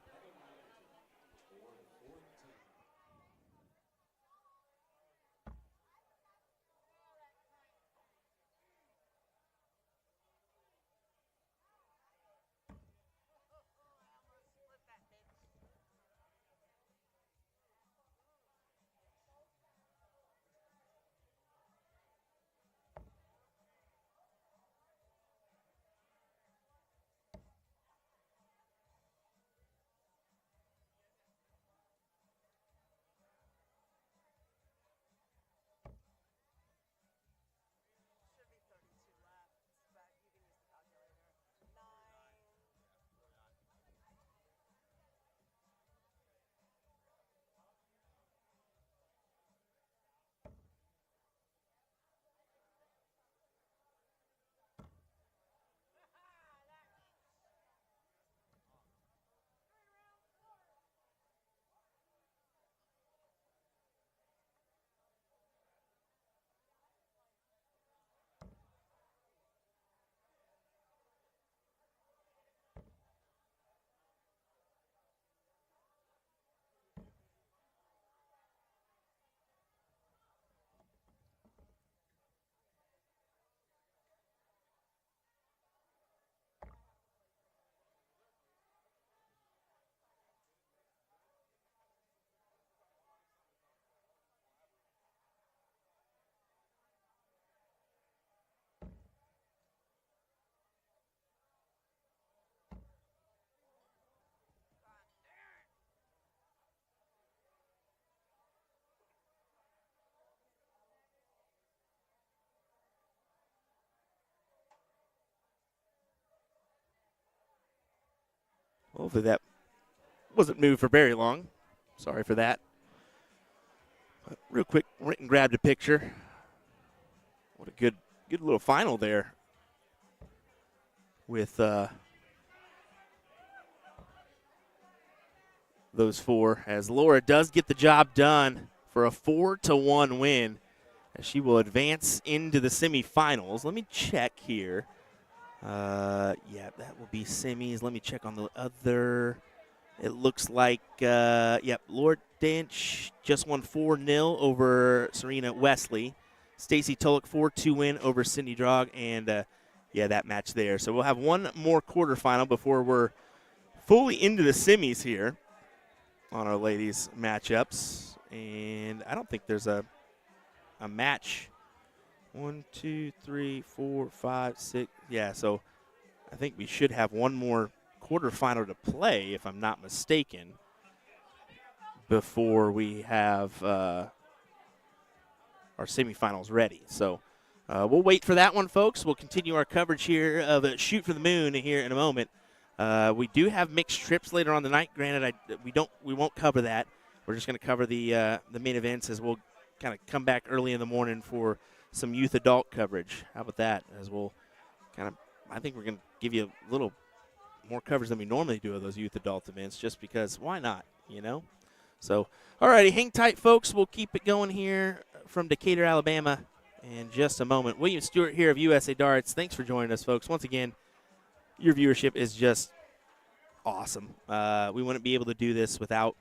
Hopefully that wasn't moved for very long. Sorry for that. But real quick, went and grabbed a picture. What a good little final there with those four, as Laura does get the job done for a 4-1 win, as she will advance into the semifinals. Let me check here. Yeah, that will be semis. Let me check on the other. It looks like, Laura Dench just won 4-0 over Serena Wesley. Stacy Tulloch 4-2 win over Cindy Drog, and that match there. So we'll have one more quarterfinal before we're fully into the semis here on our ladies matchups. And I don't think there's a match. 1, 2, 3, 4, 5, 6. Yeah, so I think we should have one more quarterfinal to play, if I'm not mistaken, before we have our semifinals ready. So we'll wait for that one, folks. We'll continue our coverage here of Shoot for the Moon here in a moment. We do have mixed trips later on the night. Granted, we won't cover that. We're just going to cover the main events as we'll kind of come back early in the morning for some youth adult coverage. How about that? As we'll I think we're going to give you a little more coverage than we normally do of those youth adult events, just because why not, So, all righty, hang tight, folks. We'll keep it going here from Decatur, Alabama in just a moment. William Stewart here of USA Darts. Thanks for joining us, folks. Once again, your viewership is just awesome. We wouldn't be able to do this without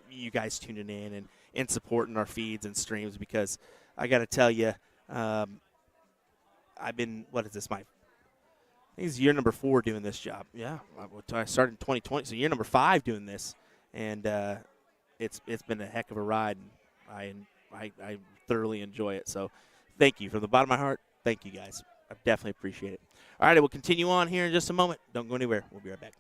you guys tuning in and supporting our feeds and streams, because I got to tell you, I've been, what is this, I think it's year number 4 doing this job. Yeah, I started in 2020, so year number 5 doing this, and it's been a heck of a ride, and I thoroughly enjoy it. So thank you from the bottom of my heart. Thank you, guys. I definitely appreciate it. All right, we'll continue on here in just a moment. Don't go anywhere. We'll be right back.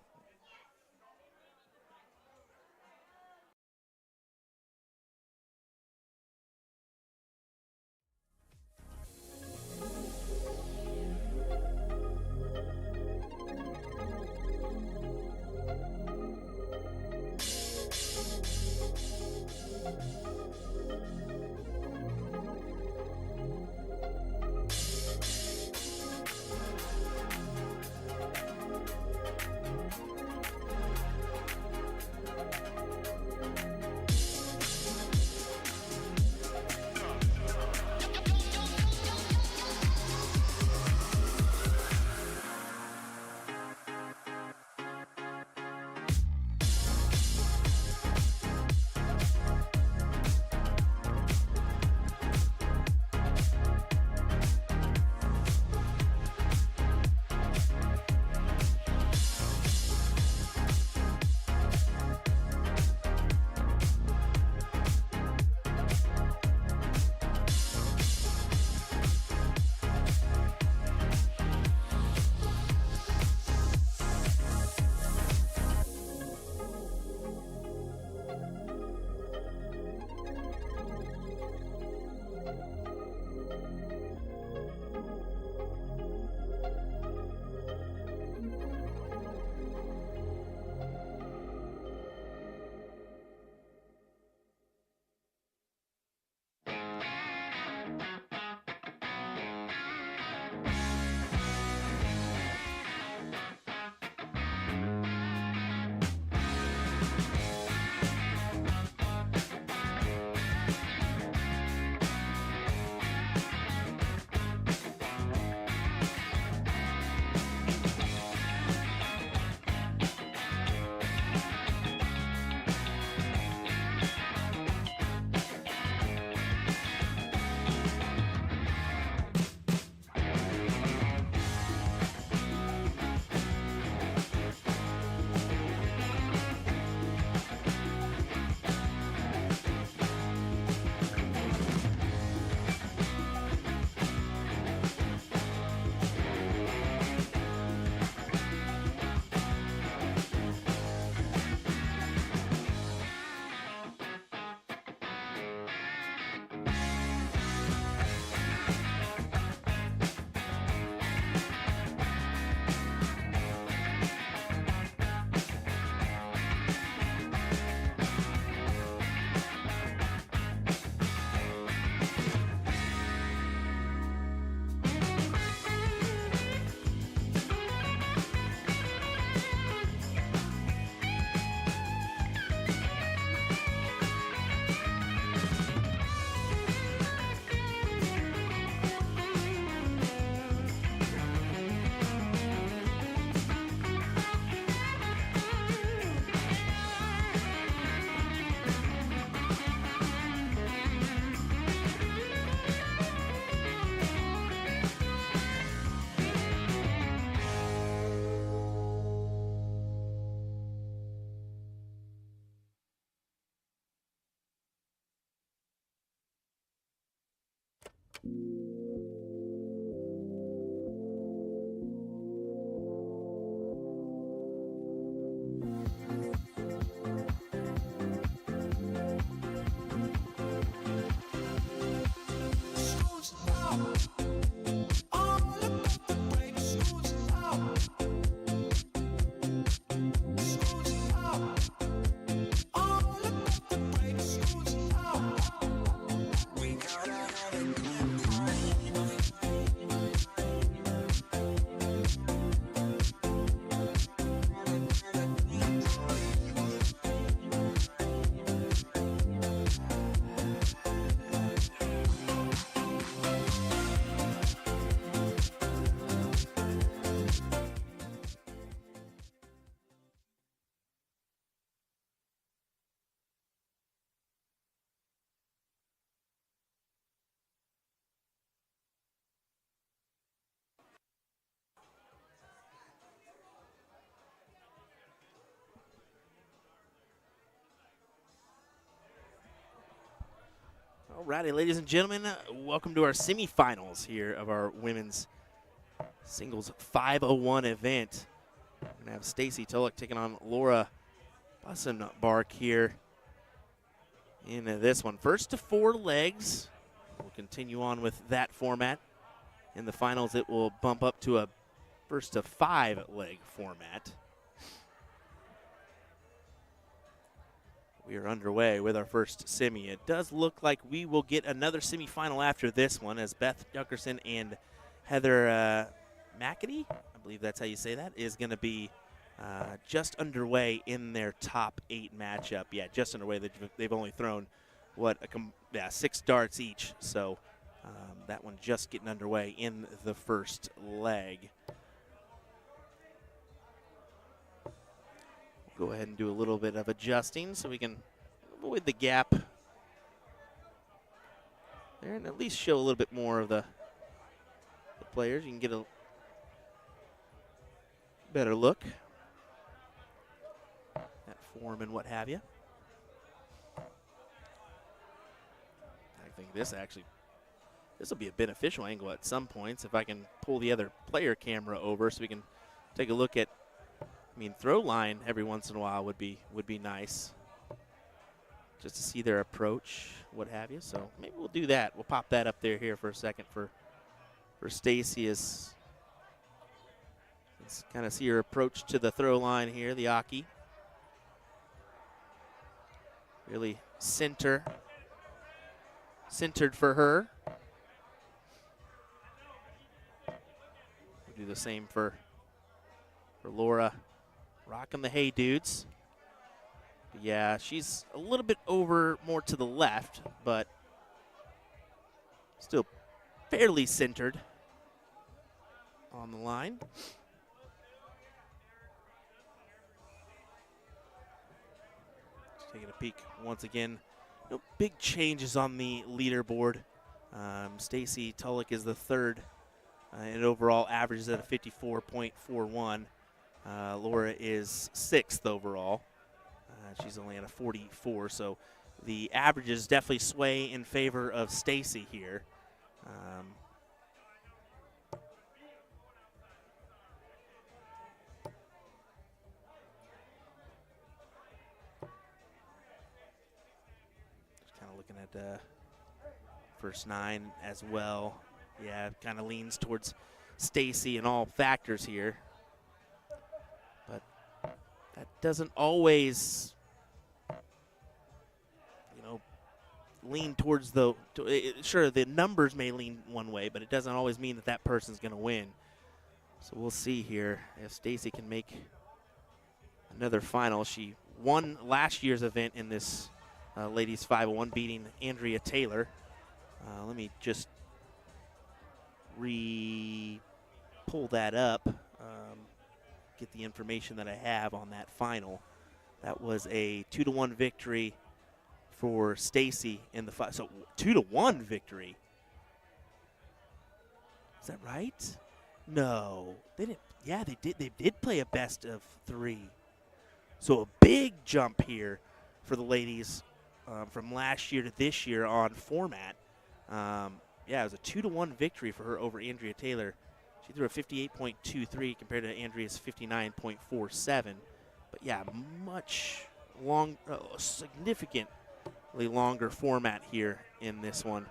Stop. Alrighty, ladies and gentlemen, welcome to our semifinals here of our women's singles 501 event. We're going to have Stacy Tulloch taking on Laura Bussenbark here in this one. First to 4 legs. We'll continue on with that format. In the finals, it will bump up to a first to 5 leg format. We are underway with our first semi. It does look like we will get another semifinal after this one, as Beth Duckerson and Heather McAdee, I believe that's how you say that, is going to be just underway in their top 8 matchup. Yeah, just underway. They've only thrown, 6 darts each. So that one just getting underway in the first leg. Go ahead and do a little bit of adjusting so we can avoid the gap there and at least show a little bit more of the players. You can get a better look at form and what have you. I think this will be a beneficial angle at some points if I can pull the other player camera over so we can take a look at, throw line every once in a while would be nice, just to see their approach, what have you. So maybe we'll do that. We'll pop that up there here for a second for Stacy as let's kind of see her approach to the throw line here, the Aki. Really centered for her. We'll do the same for Laura. Rocking the Hey Dudes. But yeah, she's a little bit over more to the left, but still fairly centered on the line. Just taking a peek once again. No big changes on the leaderboard. Stacy Tulloch is the 3rd, and overall averages at a 54.41. Laura is 6th overall. She's only at a 44, so the averages definitely sway in favor of Stacy here. Just kind of looking at first 9 as well. Yeah, kind of leans towards Stacy in all factors here. But that doesn't always, lean towards sure, the numbers may lean one way, but it doesn't always mean that that person's going to win. So we'll see here if Stacy can make another final. She won last year's event in this ladies 501, beating Andrea Taylor. Let me just pull that up, get the information that I have on that final. That was a 2-1 victory for Stacy in the fight. So 2-1 victory. Is that right? No, they didn't. Yeah, they did. They did play a best of 3. So a big jump here for the ladies from last year to this year on format. Yeah, it was a 2-1 victory for her over Andrea Taylor. She threw a 58.23 compared to Andrea's 59.47. But yeah, much significantly longer format here in this one.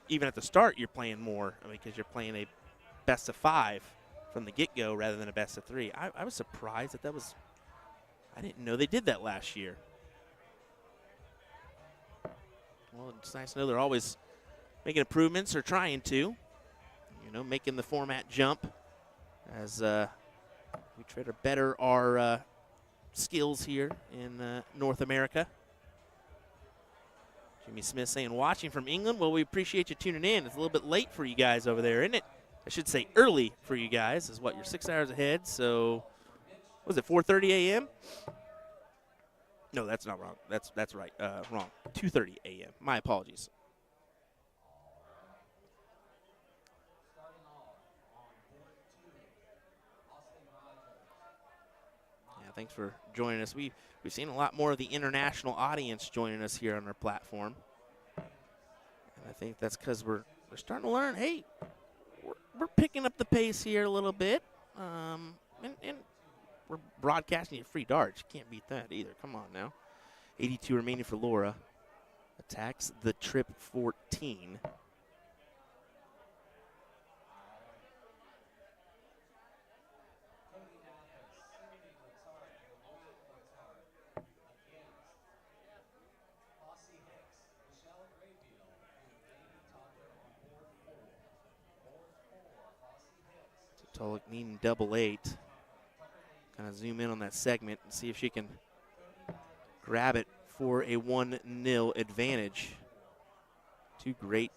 even at the start, you're playing more because you're playing a best of 5 from the get-go rather than a best of 3. I was surprised that was. I didn't know they did that last year. Well, it's nice to know they're always making improvements or trying to. Making the format jump as we try to better our skills here in North America. Jimmy Smith saying, watching from England. Well, we appreciate you tuning in. It's a little bit late for you guys over there, isn't it? I should say early for you guys. Is what, you're 6 hours ahead. So, was it 4:30 a.m.? No, that's not wrong. That's right. Wrong. 2:30 a.m. My apologies. Yeah, thanks for joining us. We've seen a lot more of the international audience joining us here on our platform. And I think that's because we're starting to learn, hey, we're picking up the pace here a little bit. And we're broadcasting you free darts. You can't beat that either. Come on now. 82 remaining for Laura. Attacks the trip 14. Tolik needing double 8. Kind of zoom in on that segment and see if she can grab it for a 1-0 advantage. Two great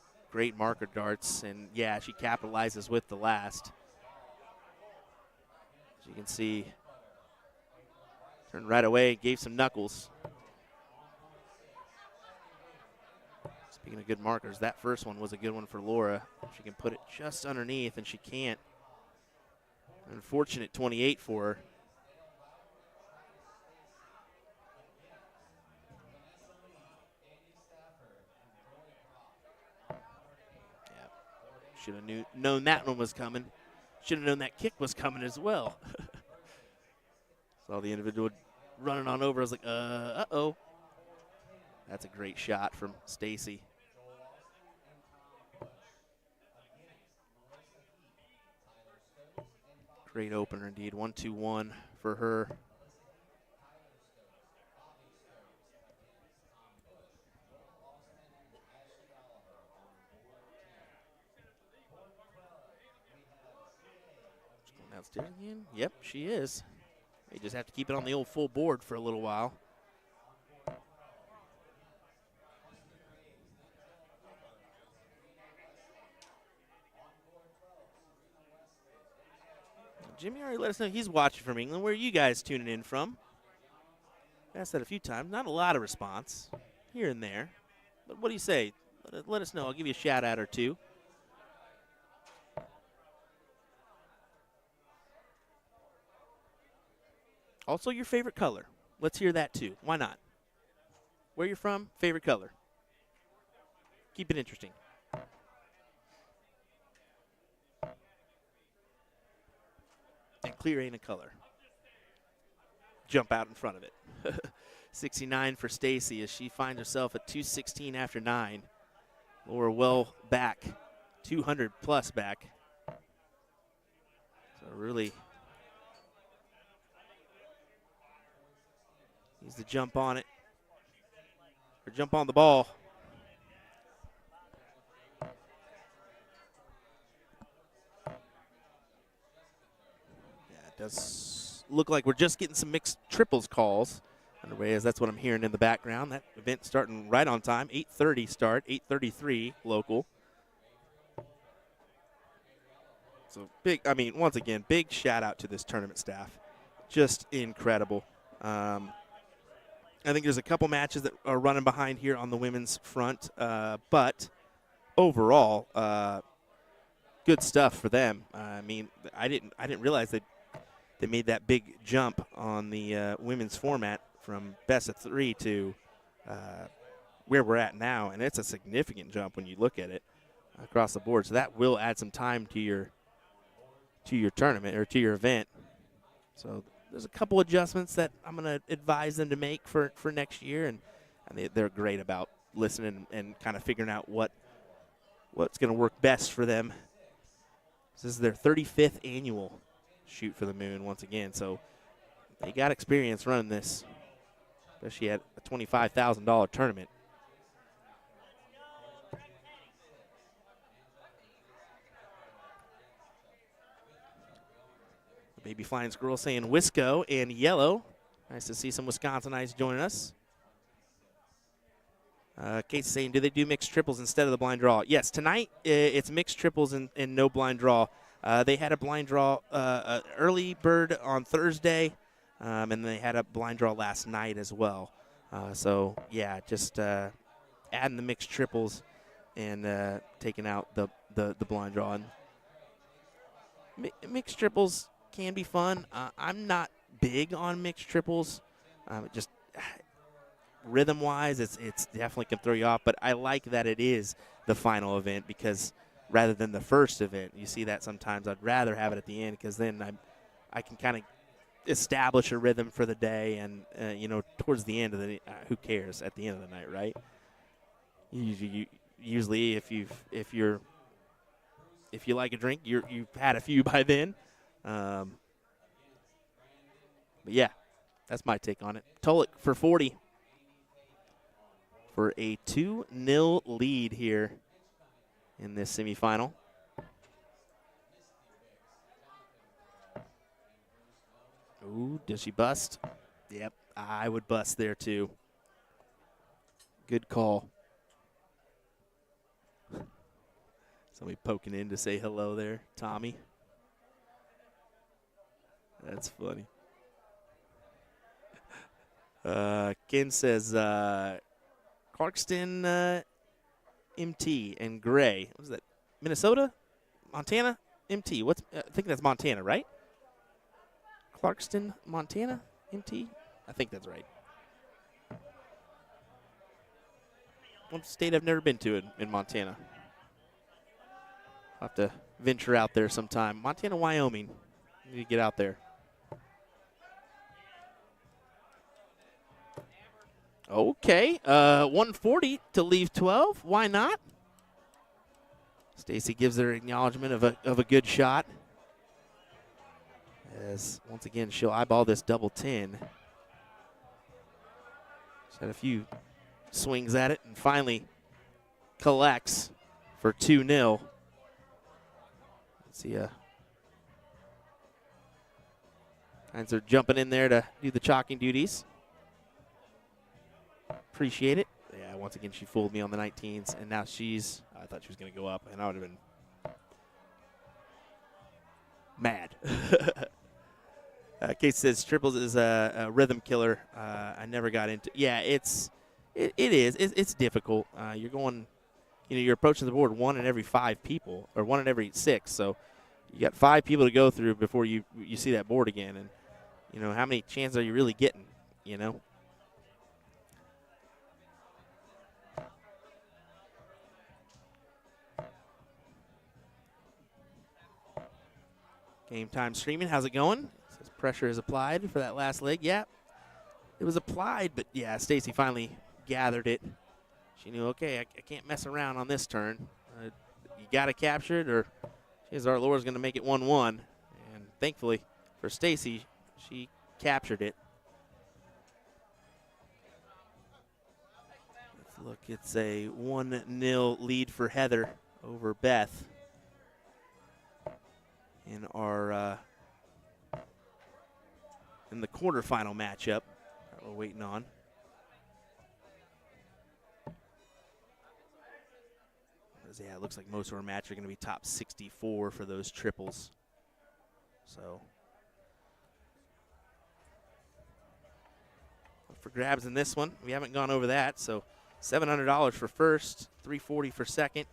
marker darts, and yeah, she capitalizes with the last. As you can see, turned right away, gave some knuckles. Speaking of good markers, that first one was a good one for Laura. She can put it just underneath, and she can't. Unfortunate 28 for her. Yeah, should have known that one was coming. Should have known that kick was coming as well. Saw the individual running on over. I was like, uh-oh. That's a great shot from Stacy. Great opener indeed. 1-2-1 for her. Going downstairs again. Yep, she is. They just have to keep it on the old full board for a little while. Jimmy already let us know he's watching from England. Where are you guys tuning in from? I asked that a few times. Not a lot of response here and there. But what do you say? Let us know. I'll give you a shout out or two. Also, your favorite color. Let's hear that too. Why not? Where you're from, favorite color. Keep it interesting. And clear ain't a color. Jump out in front of it. 69 for Stacy as she finds herself at 216 after 9. Laura well back, 200 plus back. So really needs to jump on it, or jump on the ball. Does look like we're just getting some mixed triples calls underway, as that's what I'm hearing in the background. That event starting right on time, 8:30 start, 8:33 local. So big, once again, big shout out to this tournament staff. Just incredible. I think there's a couple matches that are running behind here on the women's front, but overall, good stuff for them. I didn't realize that they made that big jump on the women's format from best of 3 to where we're at now, and it's a significant jump when you look at it across the board. So that will add some time to your tournament or to your event. So there's a couple adjustments that I'm going to advise them to make for next year, and they're great about listening and kind of figuring out what what's going to work best for them. This is their 35th annual Shoot for the Moon once again, so they got experience running this, especially at a $25,000 tournament. The baby flying squirrel saying Wisco and yellow. Nice to see some Wisconsinites joining us. Kate's saying, do they do mixed triples instead of the blind draw? Yes, tonight it's mixed triples and no blind draw. They had a blind draw early bird on Thursday, and they had a blind draw last night as well. So, yeah, just adding the mixed triples and taking out the blind draw. And mixed triples can be fun. I'm not big on mixed triples. Just rhythm-wise, it's definitely can throw you off, but I like that it is the final event because rather than the first event, you see that sometimes. I'd rather have it at the end because then I can kind of establish a rhythm for the day, and towards the end of the who cares at the end of the night, right? Usually, if you like a drink, you've had a few by then. But yeah, that's my take on it. Tolik for 40 for a 2-0 lead here in this semifinal. Ooh, does she bust? Yep, I would bust there too. Good call. Somebody poking in to say hello there, Tommy. That's funny. Ken says Clarkston MT and Gray. What was that? Minnesota? Montana? MT. I think that's Montana, right? Clarkston, Montana? MT? I think that's right. One state I've never been to in Montana. I'll have to venture out there sometime. Montana, Wyoming. Need to get out there. Okay, 140 to leave 12. Why not? Stacy gives her acknowledgement of a good shot. As once again she'll eyeball this double 10. She's had a few swings at it and finally collects for 2-0. Let's see. Hines are jumping in there to do the chalking duties. Appreciate it. Yeah, once again, she fooled me on the 19s, and now I thought she was going to go up, and I would have been mad. Kate says triples is a rhythm killer. I never got into. Yeah, it is. It's difficult. You're going, you're approaching the board 1 in every 5 people, or 1 in every 6. So you got 5 people to go through before you see that board again, and how many chances are you really getting? Game time streaming. How's it going? Says pressure is applied for that last leg. Yeah, it was applied, but yeah, Stacy finally gathered it. She knew, okay, I can't mess around on this turn. You got to capture it, or our Laura's going to make it 1-1. And thankfully for Stacy, she captured it. Let's look. It's a 1-0 lead for Heather over Beth in the quarterfinal matchup that we're waiting on. Yeah, it looks like most of our matches are going to be top 64 for those triples. So, for grabs in this one, we haven't gone over that. So, $700 for first, $340 for second.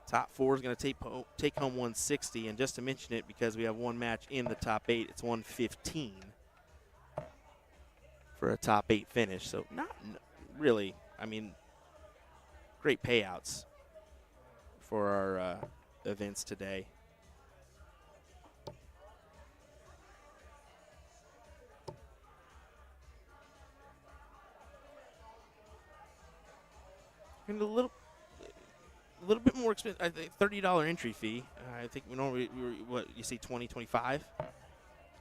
Top 4 is going to take home 160, and just to mention it, because we have one match in the top 8, it's 115 for a top 8 finish. So not really, great payouts for our events today. And a little bit more expensive. I think $30 entry fee. I think we normally what you see 20, 25.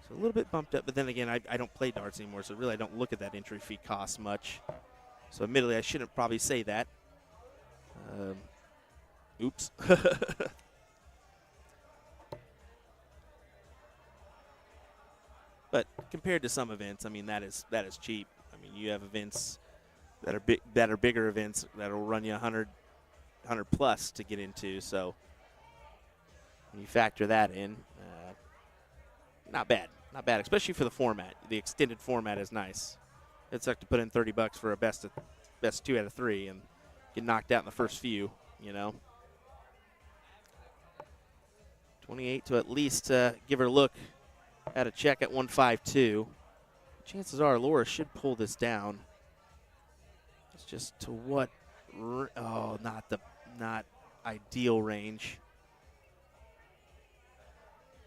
So a little bit bumped up, but then again, I don't play darts anymore, so really I don't look at that entry fee cost much. So admittedly, I shouldn't probably say that. Oops. But compared to some events, I mean that is cheap. I mean you have events that are bigger events that'll run you 100 plus to get into. So when you factor that in, not bad, especially for the format. The extended format is nice. It's like to put in $30 for a best 2 out of 3 and get knocked out in the first few. 28 to at least give her a look at a check at 152. Chances are Laura should pull this down. It's just to what? Oh, not ideal range.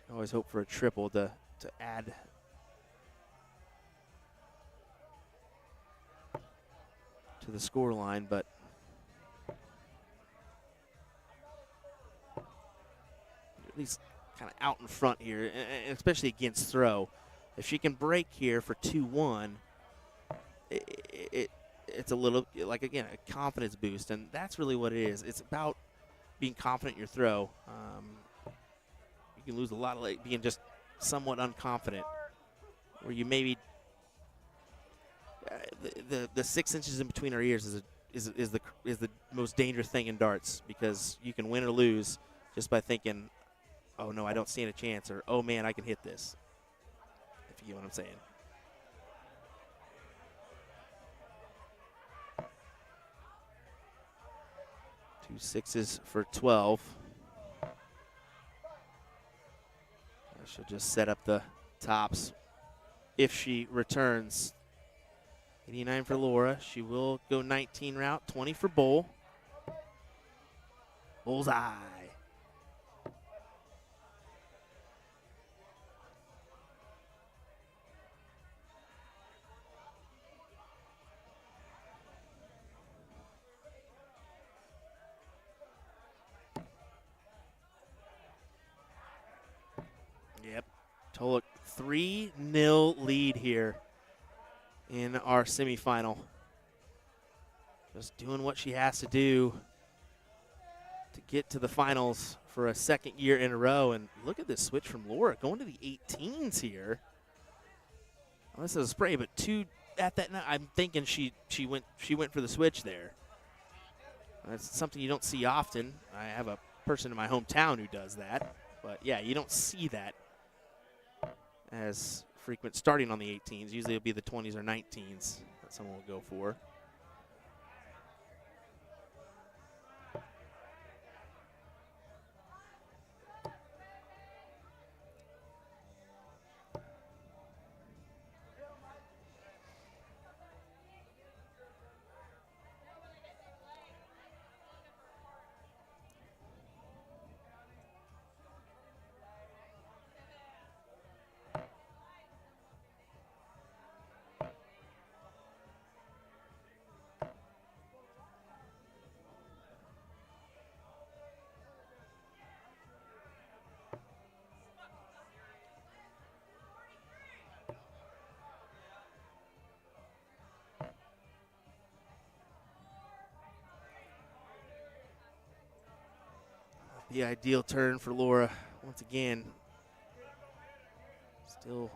I always hope for a triple to add to the score line, but at least kind of out in front here, and especially against throw. If she can break here for 2-1, it's a little, like, again, a confidence boost, and that's really what it is. It's about being confident in your throw. You can lose a lot of being just somewhat unconfident, where you maybe the 6 inches in between our ears is the most dangerous thing in darts, because you can win or lose just by thinking, oh no, I don't stand a chance, or oh man, I can hit this. If you get what I'm saying. Two sixes for 12. She'll just set up the tops if she returns. 89 for Laura. She will go 19 route, 20 for Bull. Bullseye. Yep. Tolek 3-0 lead here in our semifinal. Just doing what she has to do to get to the finals for a second year in a row. And look at this switch from Laura going to the 18s here. Well, this is a spray, but 2 at that. I'm thinking she went for the switch there. That's something you don't see often. I have a person in my hometown who does that, but yeah, you don't see that as frequent starting on the 18s. Usually it'll be the 20s or 19s that someone will go for. The ideal turn for Laura. Once again, still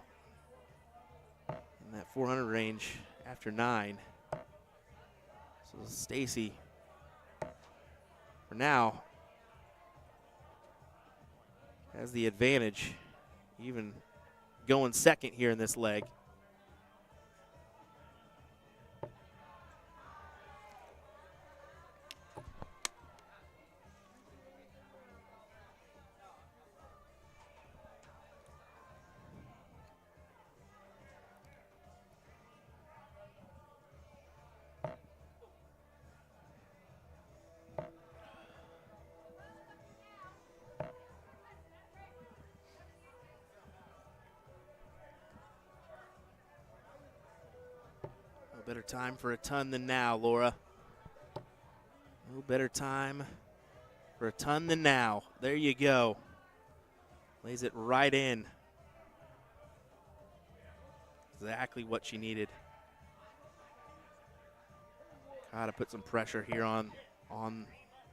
in that 400 range after 9. So Stacy, for now, has the advantage, even going second here in this leg. No better time for a ton than now, Laura. No better time for a ton than now. There you go. Lays it right in. Exactly what she needed. Gotta put some pressure here on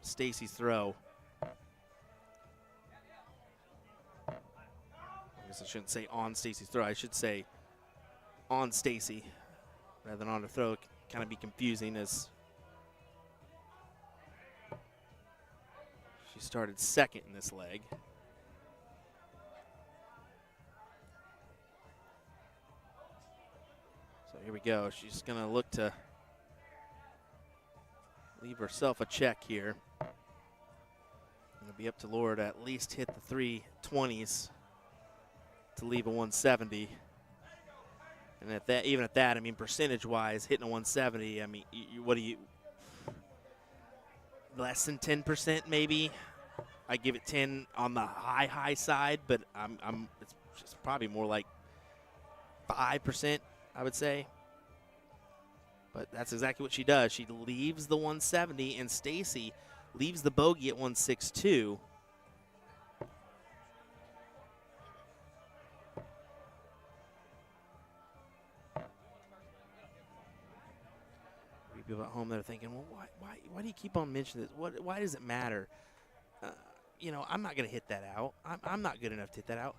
Stacy's throw. I guess I shouldn't say on Stacy's throw. I should say on Stacy rather than on her throw. It can kind of be confusing as she started second in this leg. So here we go. She's going to look to leave herself a check here. It'll be up to Laura to at least hit the 320s to leave a 170. And at that, even at that, I mean, percentage-wise, hitting a 170, I mean, what do you, less than 10% maybe? I give it 10 on the high side, but it's just probably more like 5%, I would say. But that's exactly what she does. She leaves the 170, and Stacy leaves the bogey at 162. People at home that are thinking, well, why do you keep on mentioning this? Why does it matter? You know, I'm not going to hit that out. I'm not good enough to hit that out.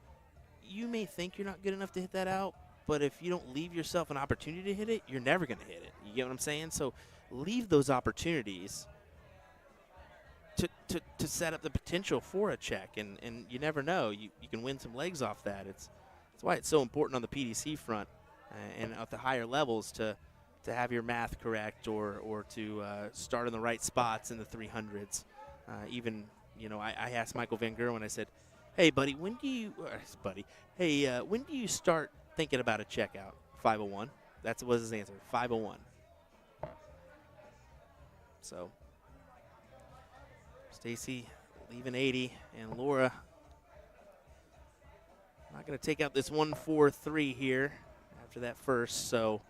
You may think you're not good enough to hit that out, but if you don't leave yourself an opportunity to hit it, you're never going to hit it. You get what I'm saying? So leave those opportunities to set up the potential for a check, and you never know. You can win some legs off that. That's why it's so important on the PDC front and at the higher levels to have your math correct or to start in the right spots in the 300s. Even, you know, I asked Michael Van Gerwen, I said, hey, buddy, when do you start thinking about a checkout? 501. That was his answer, 501. So Stacy leaving 80, and Laura not going to take out this 1-4-3 here after that first. So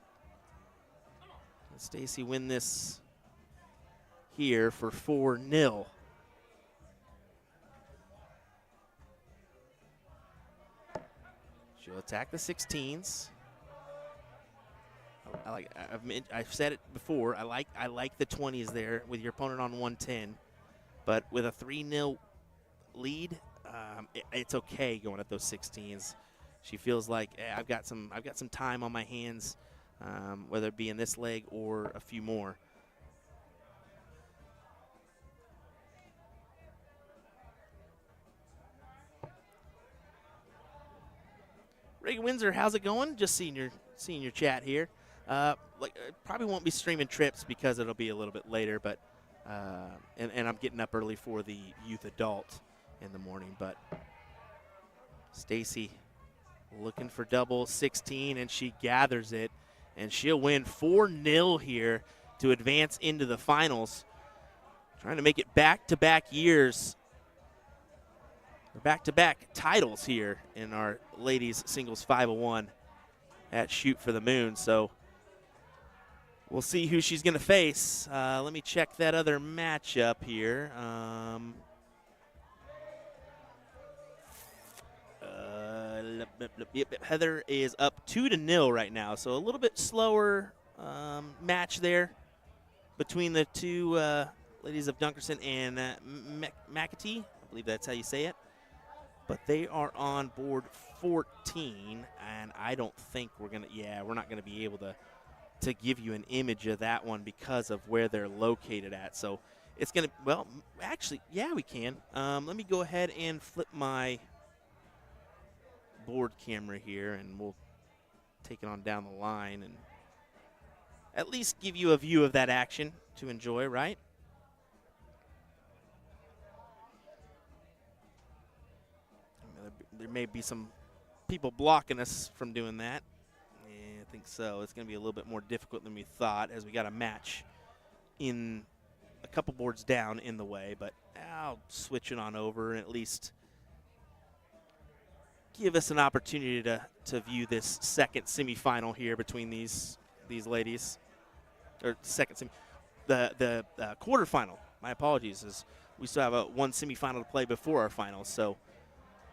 Stacy win this here for 4-0. She'll attack the 16s. I've said it before. I like the 20s there with your opponent on 110, but with a 3-0 lead, it's okay going at those 16s. She feels like I've got some time on my hands, whether it be in this leg or a few more. Reagan Windsor, how's it going? Just seeing your chat here. Probably won't be streaming trips because it'll be a little bit later, but and I'm getting up early for the youth adult in the morning. But Stacy looking for double 16, and she gathers it, and she'll win 4-0 here to advance into the finals. Trying to make it back-to-back years, back-to-back titles here in our ladies singles 501 at Shoot for the Moon. So we'll see who she's going to face. Let me check that other matchup here. Heather is up 2-0 right now, so a little bit slower match there between the two ladies of Dunkerson and McAtee. I believe that's how you say it. But they are on board 14, and I don't think we're not gonna be able to give you an image of that one because of where they're located at. So it's gonna, well, actually, yeah, we can. Let me go ahead and flip my board camera here, and we'll take it on down the line and at least give you a view of that action to enjoy, right? There may be some people blocking us from doing that. Yeah, I think so. It's going to be a little bit more difficult than we thought, as we got a match in a couple boards down in the way, but I'll switch it on over and at least give us an opportunity to view this second semifinal here between these ladies, or second the quarterfinal. My apologies, as we still have one semifinal to play before our finals, so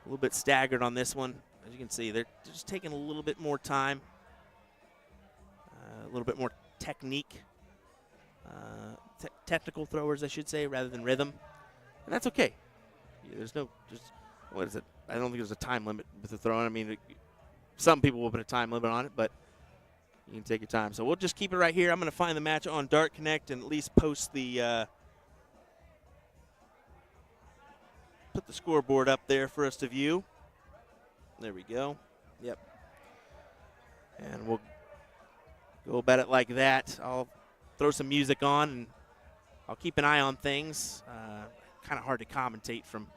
a little bit staggered on this one. As you can see, they're just taking a little bit more time, a little bit more technique, technical throwers, I should say, rather than rhythm, and that's okay. There's no, what is it? I don't think there's a time limit with the throwing. I mean, some people will put a time limit on it, but you can take your time. So we'll just keep it right here. I'm going to find the match on Dart Connect and at least post the put the scoreboard up there for us to view. There we go. Yep. And we'll go about it like that. I'll throw some music on, and I'll keep an eye on things. Kind of hard to commentate from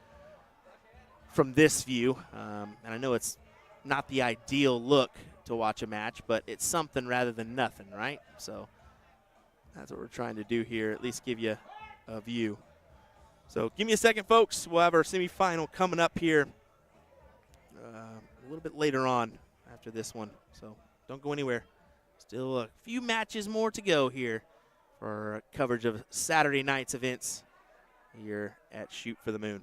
this view, and I know it's not the ideal look to watch a match, but it's something rather than nothing, right? So that's what we're trying to do here, at least give you a view. So give me a second, folks. We'll have our semifinal coming up here a little bit later on after this one. So don't go anywhere. Still a few matches more to go here for coverage of Saturday night's events here at Shoot for the Moon.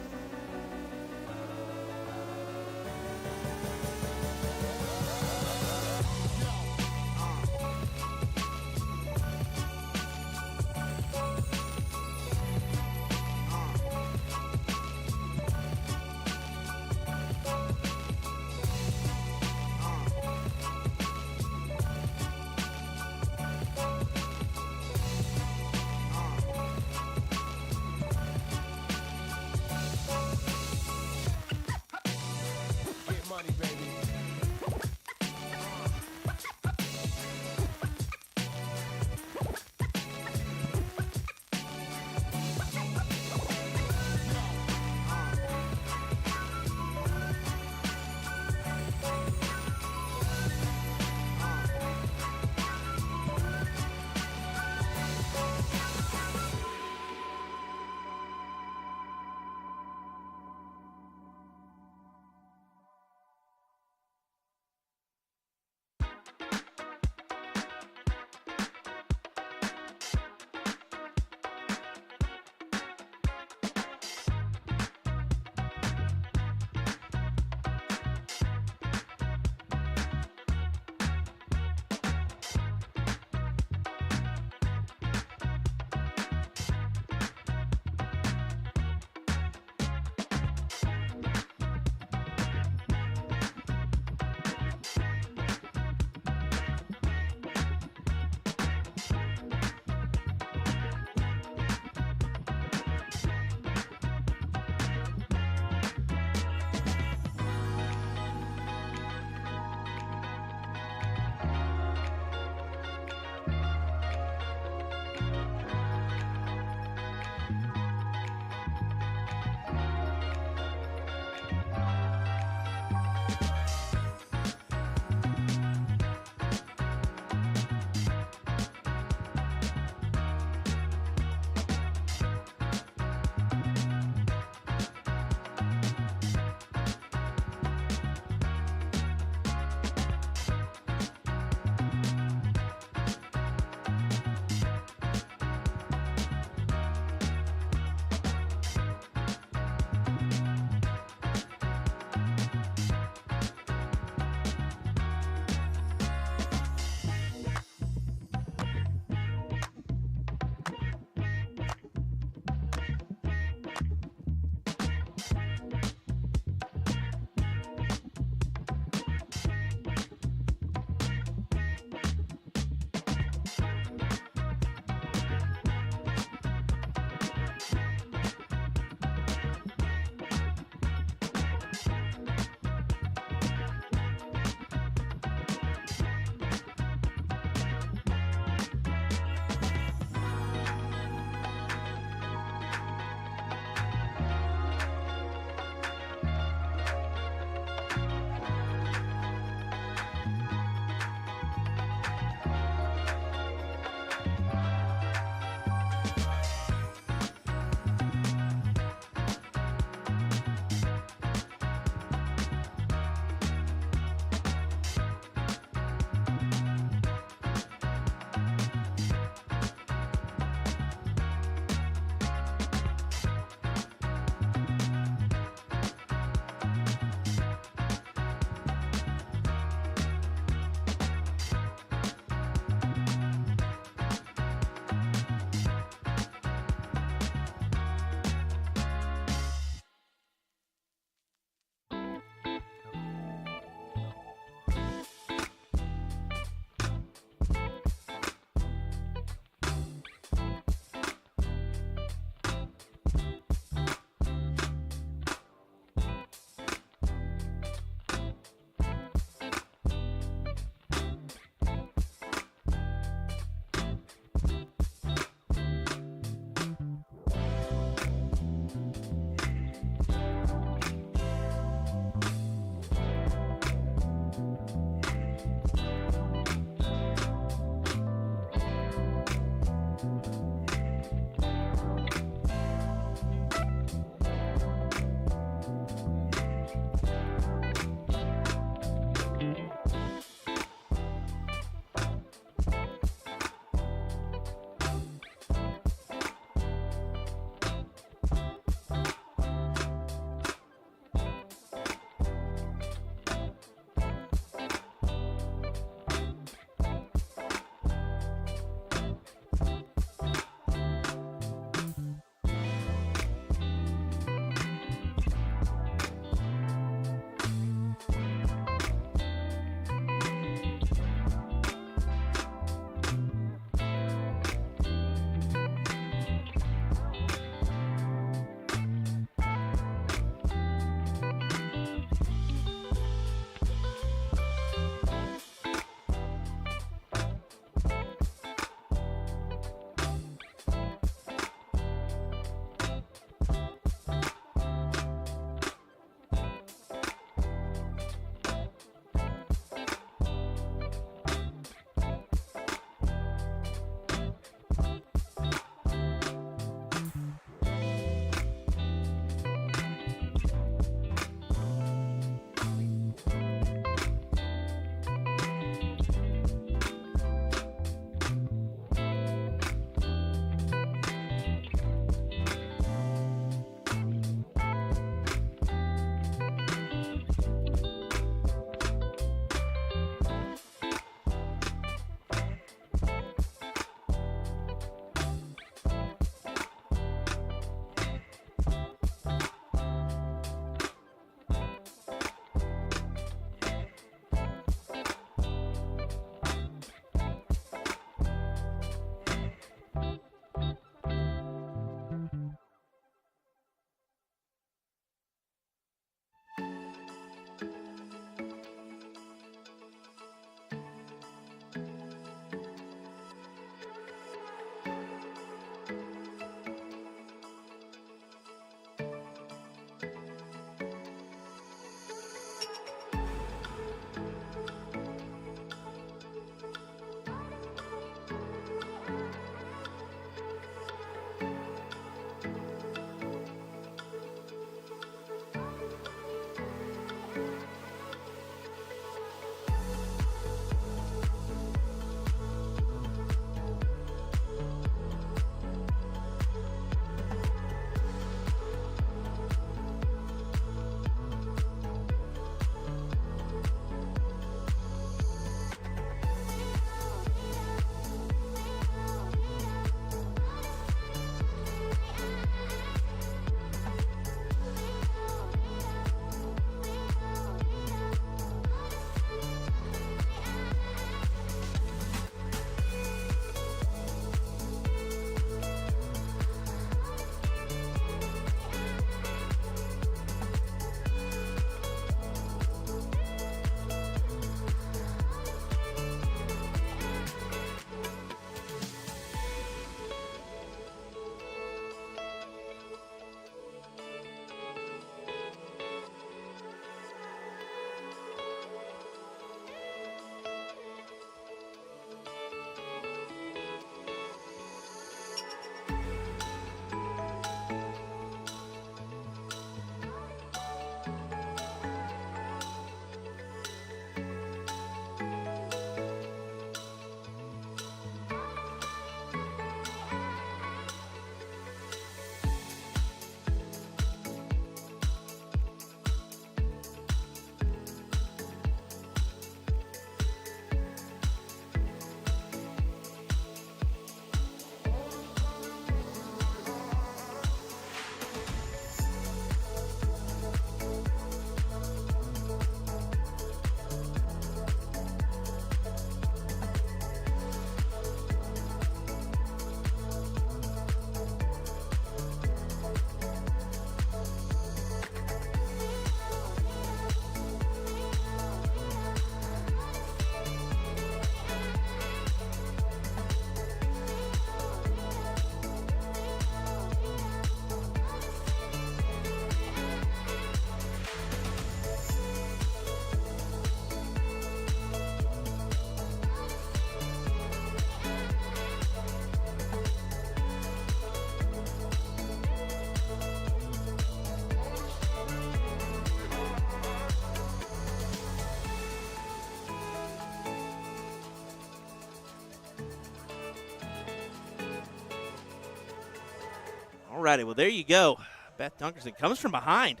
righty, well, there you go. Beth Dunkerson comes from behind.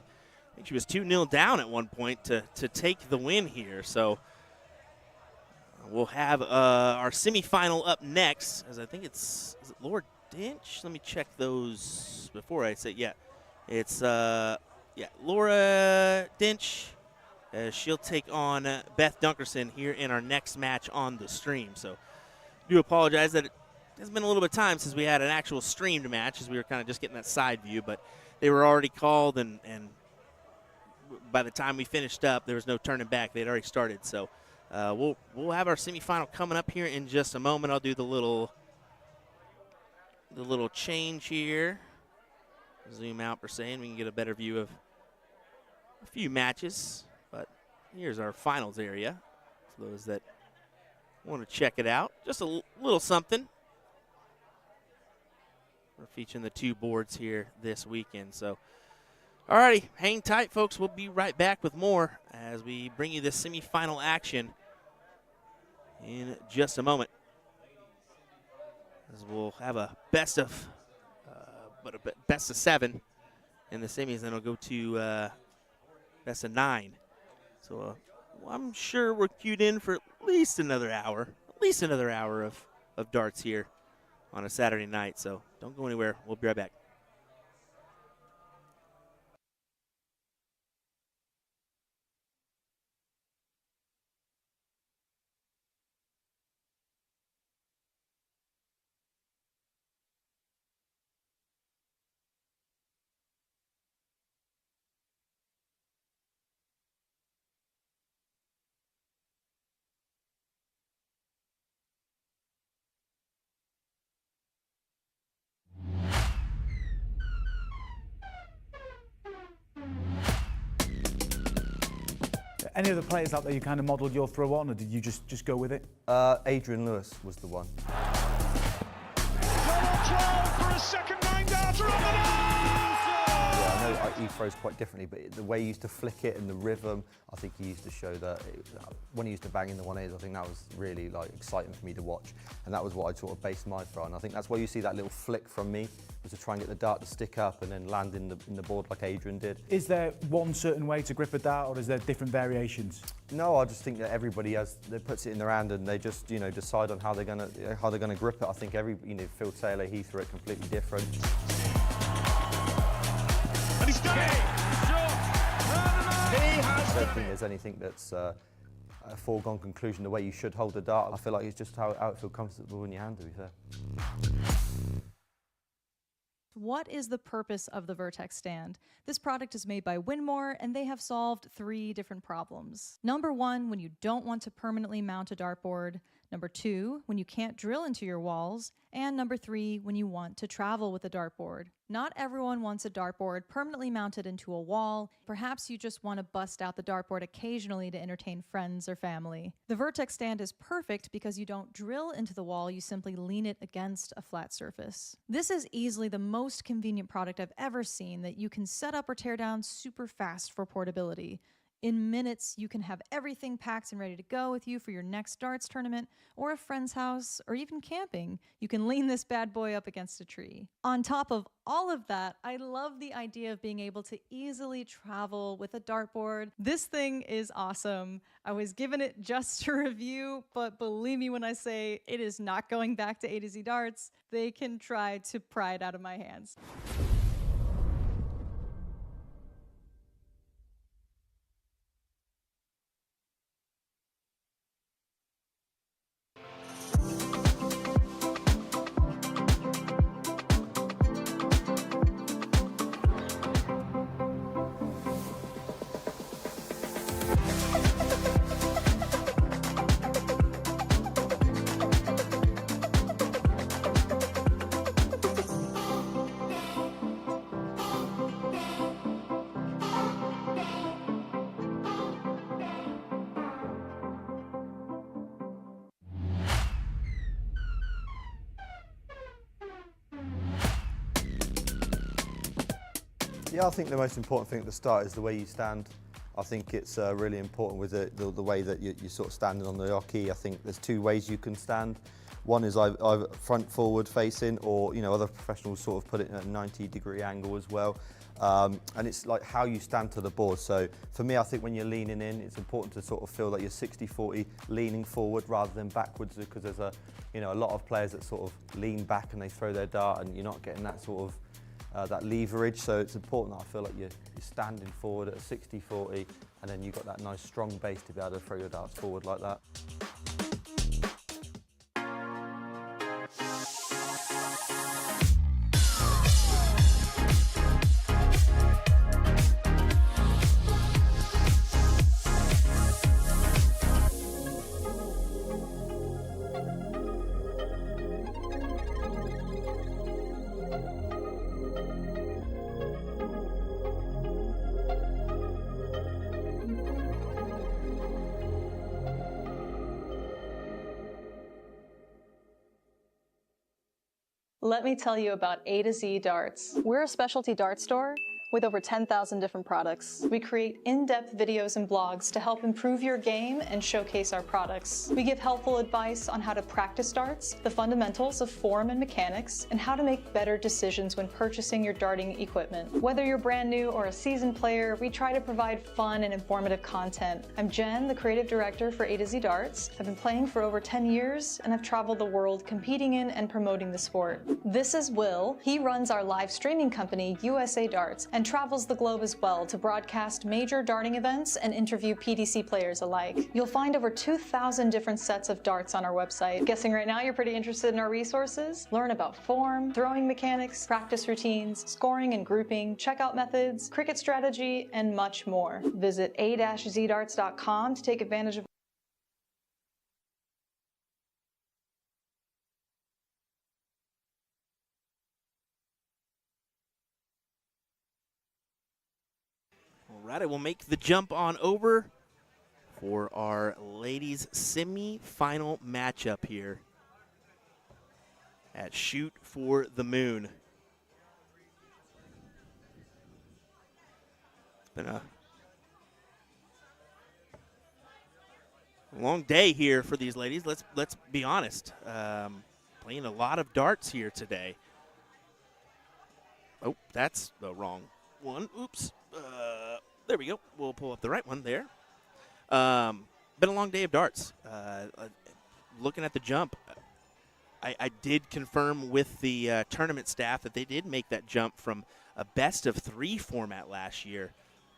I think she was 2-0 down at one point to take the win here. So we'll have our semifinal up next, as I think is it Laura Dinch? Let me check those before I say, yeah. It's, Laura Dinch. She'll take on Beth Dunkerson here in our next match on the stream. So do apologize that it has been a little bit of time since we had an actual streamed match, as we were kind of just getting that side view, but they were already called, and by the time we finished up, there was no turning back. They'd already started. So we'll have our semifinal coming up here in just a moment. I'll do the little change here. Zoom out per se, and we can get a better view of a few matches. But here's our finals area for those that want to check it out. Just a little something. We're featuring the two boards here this weekend. So, alrighty, hang tight, folks. We'll be right back with more as we bring you this semifinal action in just a moment. As we'll have a best of 7 in the semis, then it'll go to best of 9. So I'm sure we're queued in for at least another hour of darts here on a Saturday night. So don't go anywhere. We'll be right back. Any other players out there you kind of modelled your throw on, or did you just go with it? Adrian Lewis was the one. 12 for a second 9-darter on the nose! Yeah, I know he throws quite differently, but the way he used to flick it and the rhythm, I think he used to show that when he used to bang in the 1As, I think that was really exciting for me to watch, and that was what I sort of based my throw on. I think that's why you see that little flick from me, was to try and get the dart to stick up and then land in the board like Adrian did. Is there one certain way to grip a dart, or is there different variations? No, I just think that everybody puts it in their hand, and they just decide on how they're gonna grip it. I think Phil Taylor, he threw it completely different. And he's done it! He has I don't think there's anything that's a foregone conclusion the way you should hold the dart. I feel like it's just how it feels comfortable in your hand, to be fair. What is the purpose of the Vertex stand? This product is made by Winmore, and they have solved 3 different problems. Number 1, when you don't want to permanently mount a dartboard. Number 2, when you can't drill into your walls. And number 3, when you want to travel with a dartboard. Not everyone wants a dartboard permanently mounted into a wall. Perhaps you just want to bust out the dartboard occasionally to entertain friends or family. The Vertex stand is perfect because you don't drill into the wall, you simply lean it against a flat surface. This is easily the most convenient product I've ever seen that you can set up or tear down super fast for portability. In minutes, you can have everything packed and ready to go with you for your next darts tournament or a friend's house or even camping. You can lean this bad boy up against a tree. On top of all of that, I love the idea of being able to easily travel with a dartboard. This thing is awesome. I was given it just to review, but believe me when I say it is not going back to A to Z Darts. They can try to pry it out of my hands. Yeah, I think the most important thing at the start is the way you stand. I think it's really important with the way that you're sort of standing on the hockey. I think there's 2 ways you can stand. One is either front forward facing, or other professionals sort of put it in a 90-degree angle as well. And it's like how you stand to the board. So for me, I think when you're leaning in, it's important to sort of feel like you're 60-40 leaning forward rather than backwards, because there's a lot of players that sort of lean back and they throw their dart, and you're not getting that sort of that leverage. So it's important that I feel like you're standing forward at a 60-40, and then you've got that nice strong base to be able to throw your darts forward like that. Let me tell you about A to Z Darts. We're a specialty dart store with over 10,000 different products. We create in-depth videos and blogs to help improve your game and showcase our products. We give helpful advice on how to practice darts, the fundamentals of form and mechanics, and how to make better decisions when purchasing your darting equipment. Whether you're brand new or a seasoned player, we try to provide fun and informative content. I'm Jen, the creative director for A to Z Darts. I've been playing for over 10 years, and I've traveled the world competing in and promoting the sport. This is Will. He runs our live streaming company, USA Darts, and travels the globe as well to broadcast major darting events and interview PDC players alike. You'll find over 2,000 different sets of darts on our website. Guessing right now you're pretty interested in our resources? Learn about form, throwing mechanics, practice routines, scoring and grouping, checkout methods, cricket strategy, and much more. Visit a-zdarts.com to take advantage of All right, I will make the jump on over for our ladies semi-final matchup here at Shoot for the Moon. It's been a long day here for these ladies. Let's be honest. Playing a lot of darts here today. Oh, that's the wrong one. Oops. There we go. We'll pull up the right one there. Been a long day of darts. Looking at the jump, I did confirm with the tournament staff that they did make that jump from a best of 3 format last year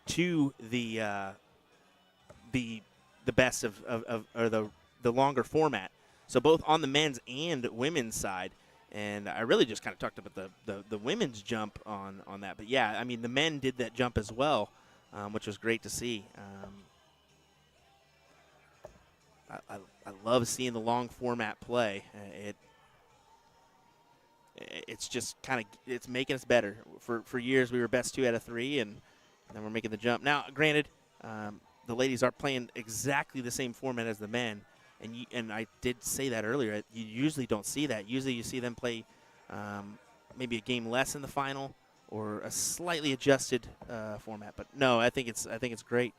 to the best of or the longer format. So both on the men's and women's side. And I really just kind of talked about the women's jump on that. But yeah, I mean, the men did that jump as well, which was great to see. I love seeing the long format play. It's just kind of it's making us better. For years we were best 2 out of 3, and then we're making the jump. Now, granted, the ladies aren't playing exactly the same format as the men, and I did say that earlier. You usually don't see that. Usually you see them play maybe a game less in the final or a slightly adjusted format. But no, I think it's great.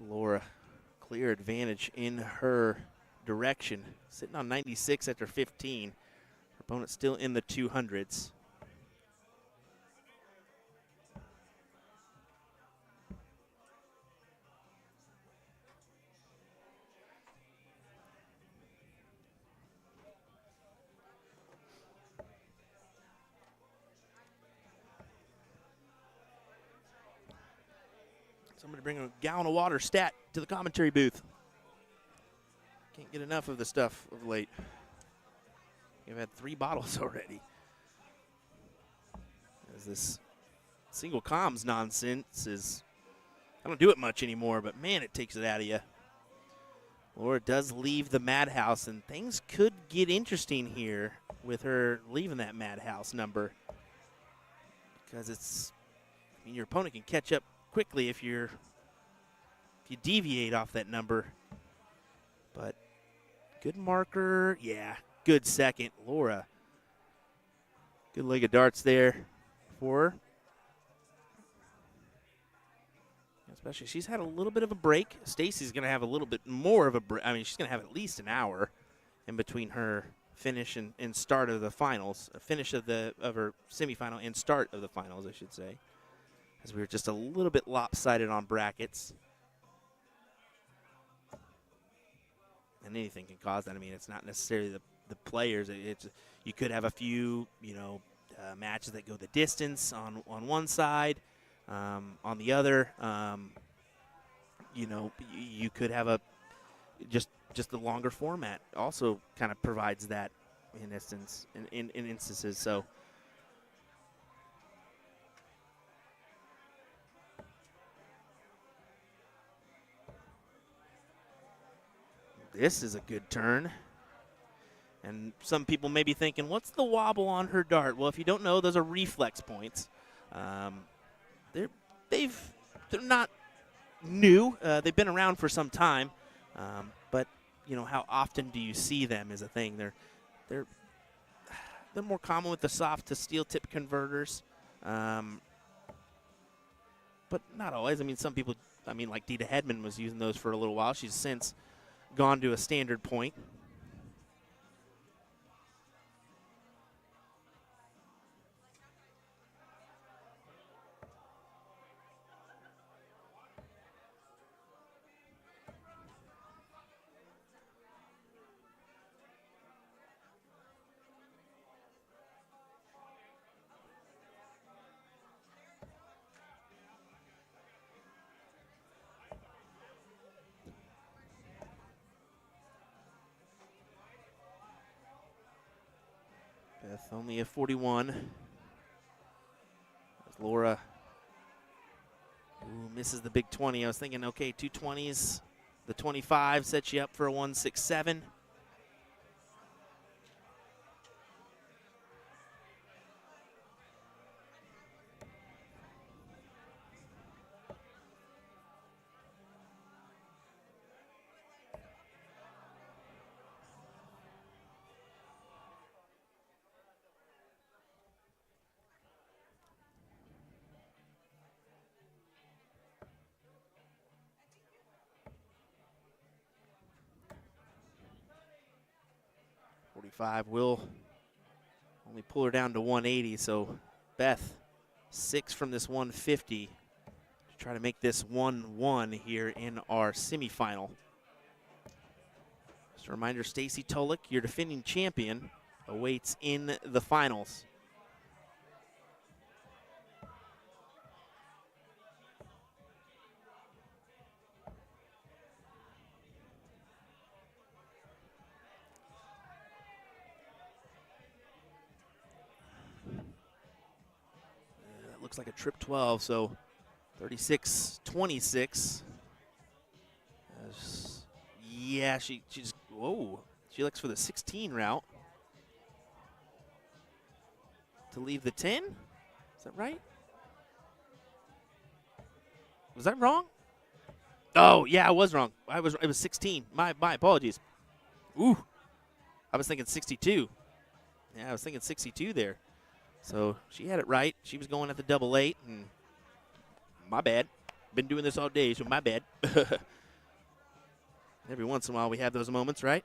Laura, clear advantage in her direction. Sitting on 96 after 15. Her opponent still in the 200s. Somebody bring a gallon of water stat to the commentary booth. Can't get enough of the stuff of late. We've had 3 bottles already. As this single comms nonsense is, I don't do it much anymore, but man, it takes it out of you. Laura does leave the madhouse, and things could get interesting here with her leaving that madhouse number. Because it's, I mean, your opponent can catch up quickly if you deviate off that number. But good marker, yeah, good second. Laura, good leg of darts there for her. Especially, she's had a little bit of a break. Stacy's going to have a little bit more of a break. I mean, she's going to have at least an hour in between her finish and start of the finals, finish of her semifinal and start of the finals, I should say, as we were just a little bit lopsided on brackets. And anything can cause that. I mean, it's not necessarily the players. It's you could have a few, matches that go the distance on one side. On the other, you could have just the longer format also kind of provides that in instances. So this is a good turn. And some people may be thinking, what's the wobble on her dart? Well, if you don't know, those are reflex points. They're not new. They've been around for some time, but how often do you see them is a thing. They're more common with the soft to steel tip converters, but not always. I mean, some people. I mean, like Dita Hedman was using those for a little while. She's since gone to a standard point. Beth only a 41. As Laura misses the big 20. I was thinking, okay, 220s. The 25 sets you up for a 167. Will only pull her down to 180, so Beth 6 from this 150 to try to make this 1-1 here in our semifinal. Just a reminder, Stacy Tolik, your defending champion, awaits in the finals. Looks like a trip 12, so 36-26. Yeah, she just, whoa. She looks for the 16 route to leave the 10. Is that right? Was that wrong? Oh, yeah, I was wrong. It was 16. My apologies. Ooh. I was thinking 62. Yeah, I was thinking 62 there. So she had it right. She was going at the 88, and my bad. Been doing this all day, so my bad. Every once in a while we have those moments, right?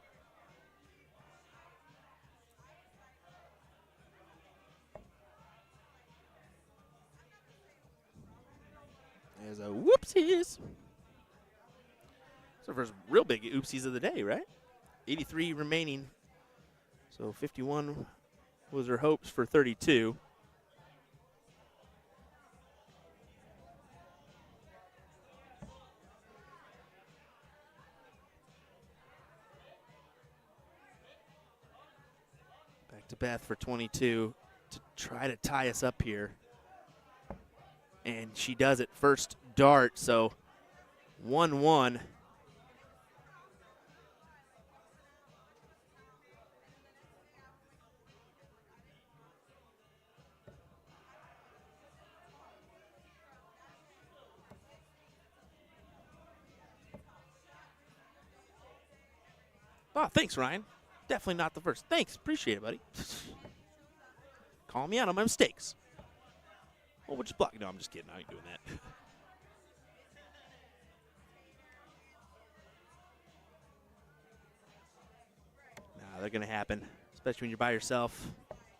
There's a whoopsies. So first real big oopsies of the day, right? 83 remaining. So 51 was her hopes for 32. to Beth for 22 to try to tie us up here. And she does it first dart, so 1-1. Oh, thanks, Ryan. Definitely not the first. Thanks. Appreciate it, buddy. Call me out on my mistakes. Oh, we'll just block. No, I'm just kidding. I ain't doing that. Nah, they're going to happen, especially when you're by yourself.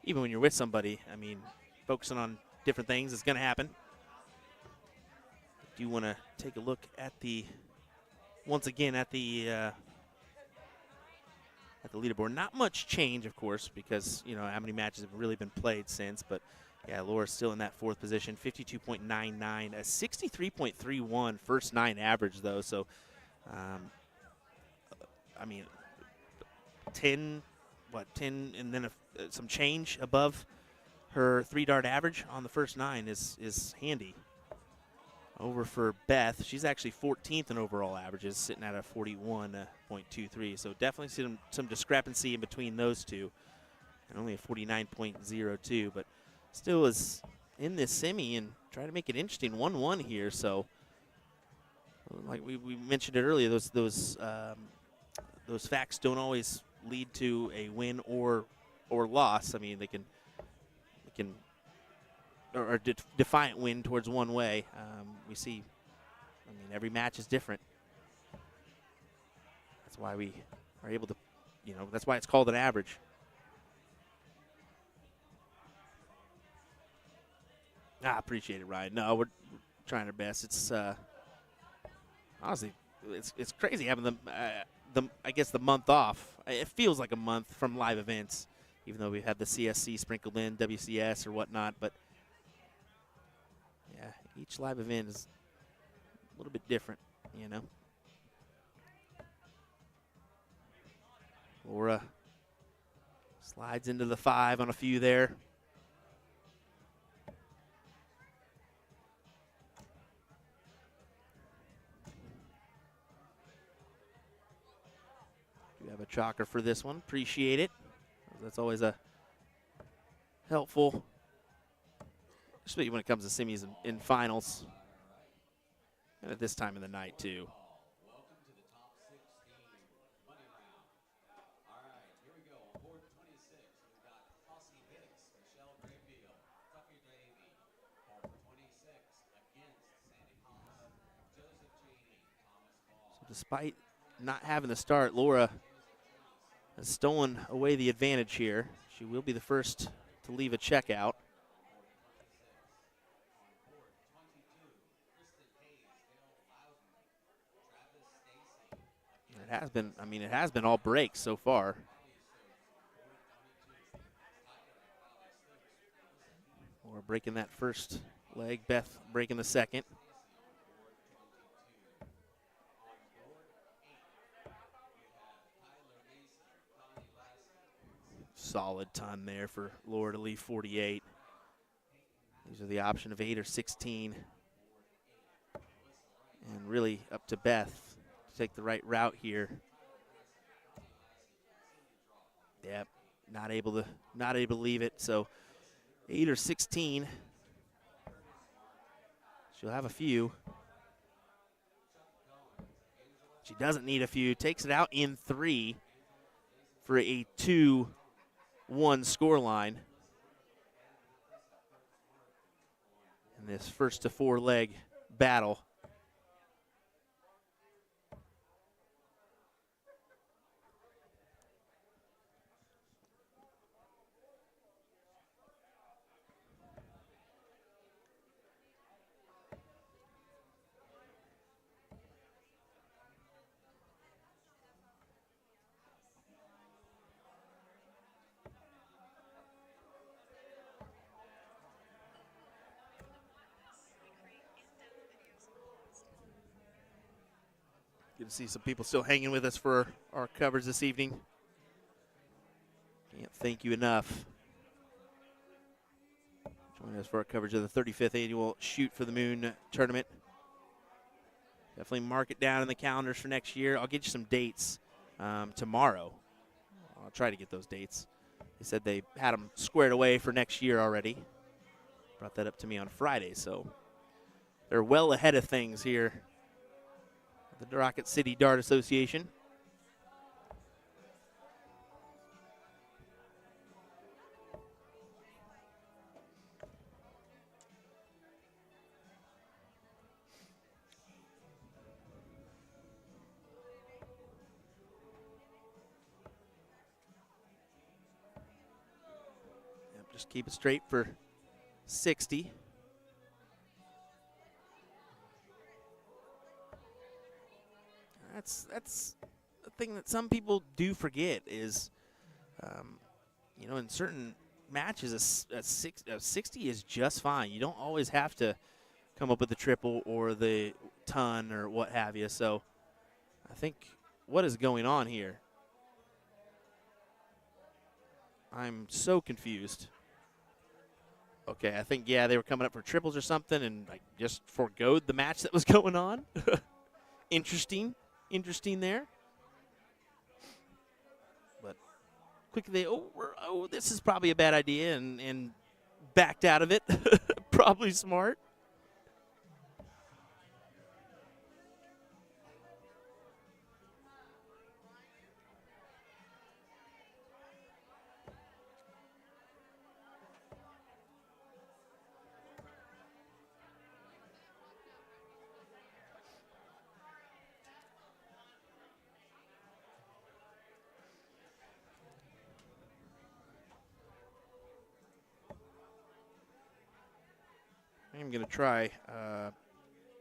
Even when you're with somebody, I mean, focusing on different things is going to happen. Do you want to take a look at the, once again, at the leaderboard? Not much change, of course, because, you know, how many matches have really been played since, but yeah, Laura's still in that 4th position, 52.99, a 63.31 first 9 average, though. So, I mean, 10 and then some change above her 3-dart average on the first 9 is handy. Over for Beth, she's actually 14th in overall averages, sitting at a 41.23. So definitely some discrepancy in between those two, and only a 49.02. But still is in this semi and try to make it interesting. 1-1 here. So like we mentioned it earlier, those facts don't always lead to a win or loss. I mean, they can or defiant win towards one way. We see, I mean, every match is different. That's why we are able to, you know, that's why it's called an average. I appreciate it, Ryan. No, we're trying our best. It's honestly, it's crazy having I guess the month off. It feels like a month from live events, even though we have the CSC sprinkled in, WCS or whatnot. But yeah, each live event is a little bit different, you know. Laura slides into the 5 on a few there. We have a chalker for this one. Appreciate it. That's always a helpful, especially when it comes to semis and finals, and at this time of the night too. So despite not having the start, Laura has stolen away the advantage here. She will be the first to leave a checkout. It has been, I mean, it has been all breaks so far. Laura breaking that first leg, Beth breaking the second. Solid ton there for Laura to leave 48. These are the option of 8 or 16. And really up to Beth to take the right route here. Yep, not able to leave it. So 8 or 16. She'll have a few. She doesn't need a few. Takes it out in 3 for a 2-1 scoreline. In this first to 4 leg battle. Good to see some people still hanging with us for our coverage this evening. Can't thank you enough. Join us for our coverage of the 35th annual Shoot for the Moon tournament. Definitely mark it down in the calendars for next year. I'll get you some dates tomorrow. I'll try to get those dates. They said they had them squared away for next year already. Brought that up to me on Friday, so they're well ahead of things here at the Rocket City Dart Association. Yep, just keep it straight for 60. That's the thing that some people do forget is, you know, in certain matches, a 60 is just fine. You don't always have to come up with the triple or the ton or what have you. So I think what is going on here? I'm so confused. Okay, I think, yeah, they were coming up for triples or something and like just forgoed the match that was going on. Interesting there. But quickly, this is probably a bad idea and backed out of it. Probably smart. I'm going to try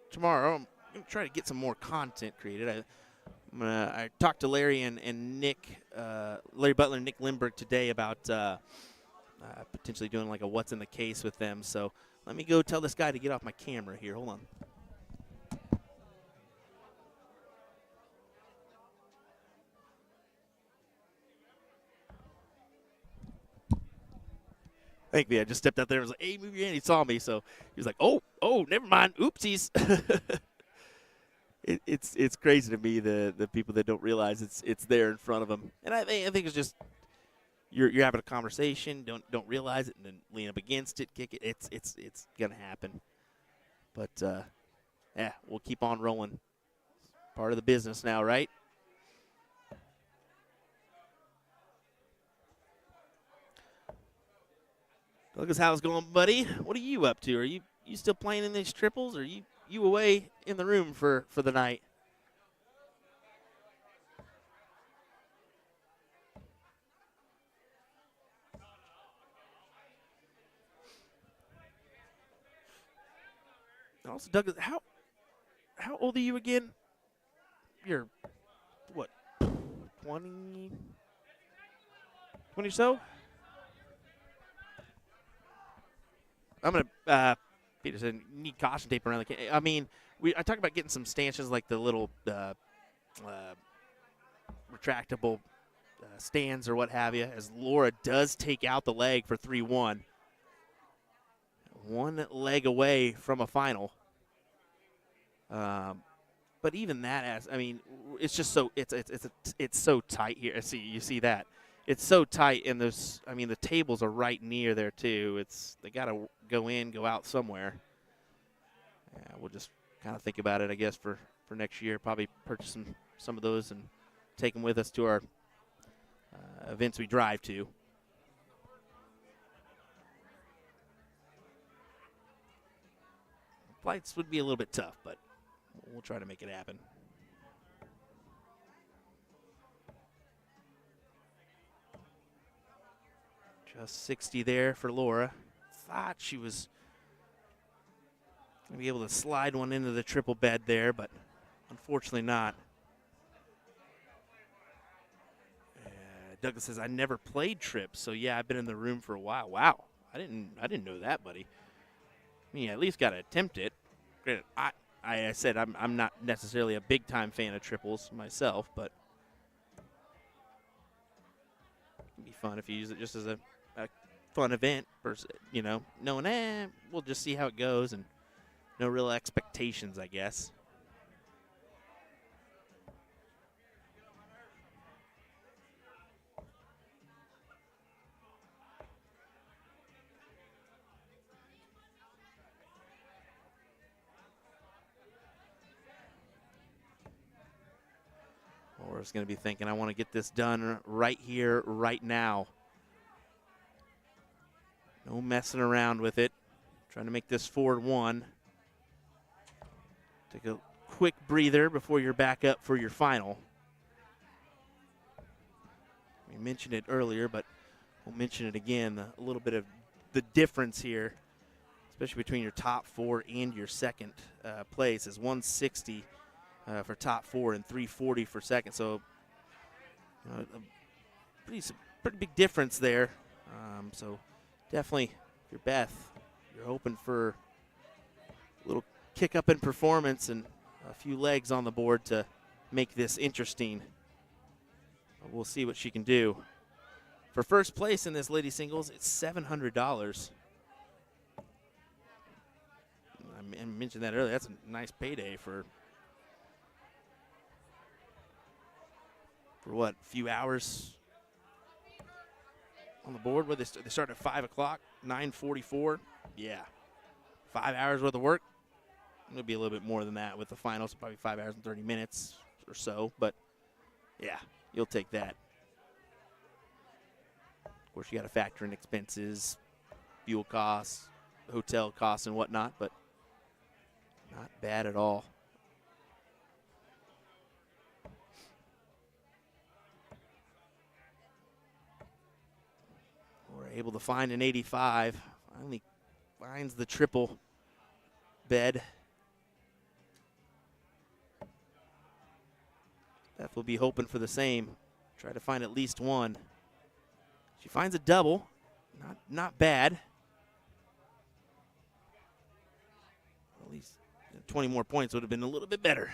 tomorrow. I'm going to try to get some more content created. I talked to Larry and Nick, Larry Butler and Nick Lindbergh today about potentially doing like a what's in the case with them. So let me go tell this guy to get off my camera here. Hold on. Thankfully, I just stepped out there and was like, hey, move your hand. He saw me, so he was like, oh, never mind. Oopsies. It's crazy to me, the people that don't realize it's there in front of them. And I think it's just you're having a conversation, don't realize it, and then lean up against it, kick it. It's going to happen. But, yeah, we'll keep on rolling. Part of the business now, right? Douglas, how's it going, buddy? What are you up to? Are you still playing in these triples, or you away in the room for the night? Also, Douglas, how old are you again? You're what, 20 or so? I'm gonna Peterson need caution tape around the. I mean, I talked about getting some stanchions like the little retractable stands or what have you. As Laura does take out the leg for 3-1, one leg away from a final. But even that, it's just so it's so tight here. You see that. It's so tight, and the tables are right near there too. They got to go out somewhere. Yeah, we'll just kind of think about it, I guess, for next year. Probably purchase some of those and take them with us to our events we drive to. Flights would be a little bit tough, but we'll try to make it happen. Just 60 there for Laura. Thought she was going to be able to slide one into the triple bed there, but unfortunately not. Douglas says, I never played trips, so yeah, I've been in the room for a while. Wow, I didn't know that, buddy. I mean, you at least got to attempt it. Granted, I said I'm not necessarily a big-time fan of triples myself, but it can be fun if you use it just as a fun event, knowing, we'll just see how it goes and no real expectations, I guess. Laura's going to be thinking, I want to get this done right here, right now. No messing around with it. Trying to make this 4-1. Take a quick breather before you're back up for your final. We mentioned it earlier, but we'll mention it again. A little bit of the difference here, especially between your top 4 and your second place, is 160 for top 4 and 340 for second. So, a pretty big difference there. So, definitely, if you're Beth, you're hoping for a little kick up in performance and a few legs on the board to make this interesting. We'll see what she can do. For first place in this lady singles, it's $700. I mentioned that earlier. That's a nice payday for what, a few hours on the board. Where they start at 5 o'clock, 9:44. Yeah, 5 hours worth of work. It'll be a little bit more than that with the finals, probably 5 hours and 30 minutes or so. But yeah, you'll take that. Of course, you got to factor in expenses, fuel costs, hotel costs, and whatnot. But not bad at all. We're able to find an 85. Finally finds the triple bed. Beth will be hoping for the same. Try to find at least one. She finds a double. Not bad. At least 20 more points would have been a little bit better.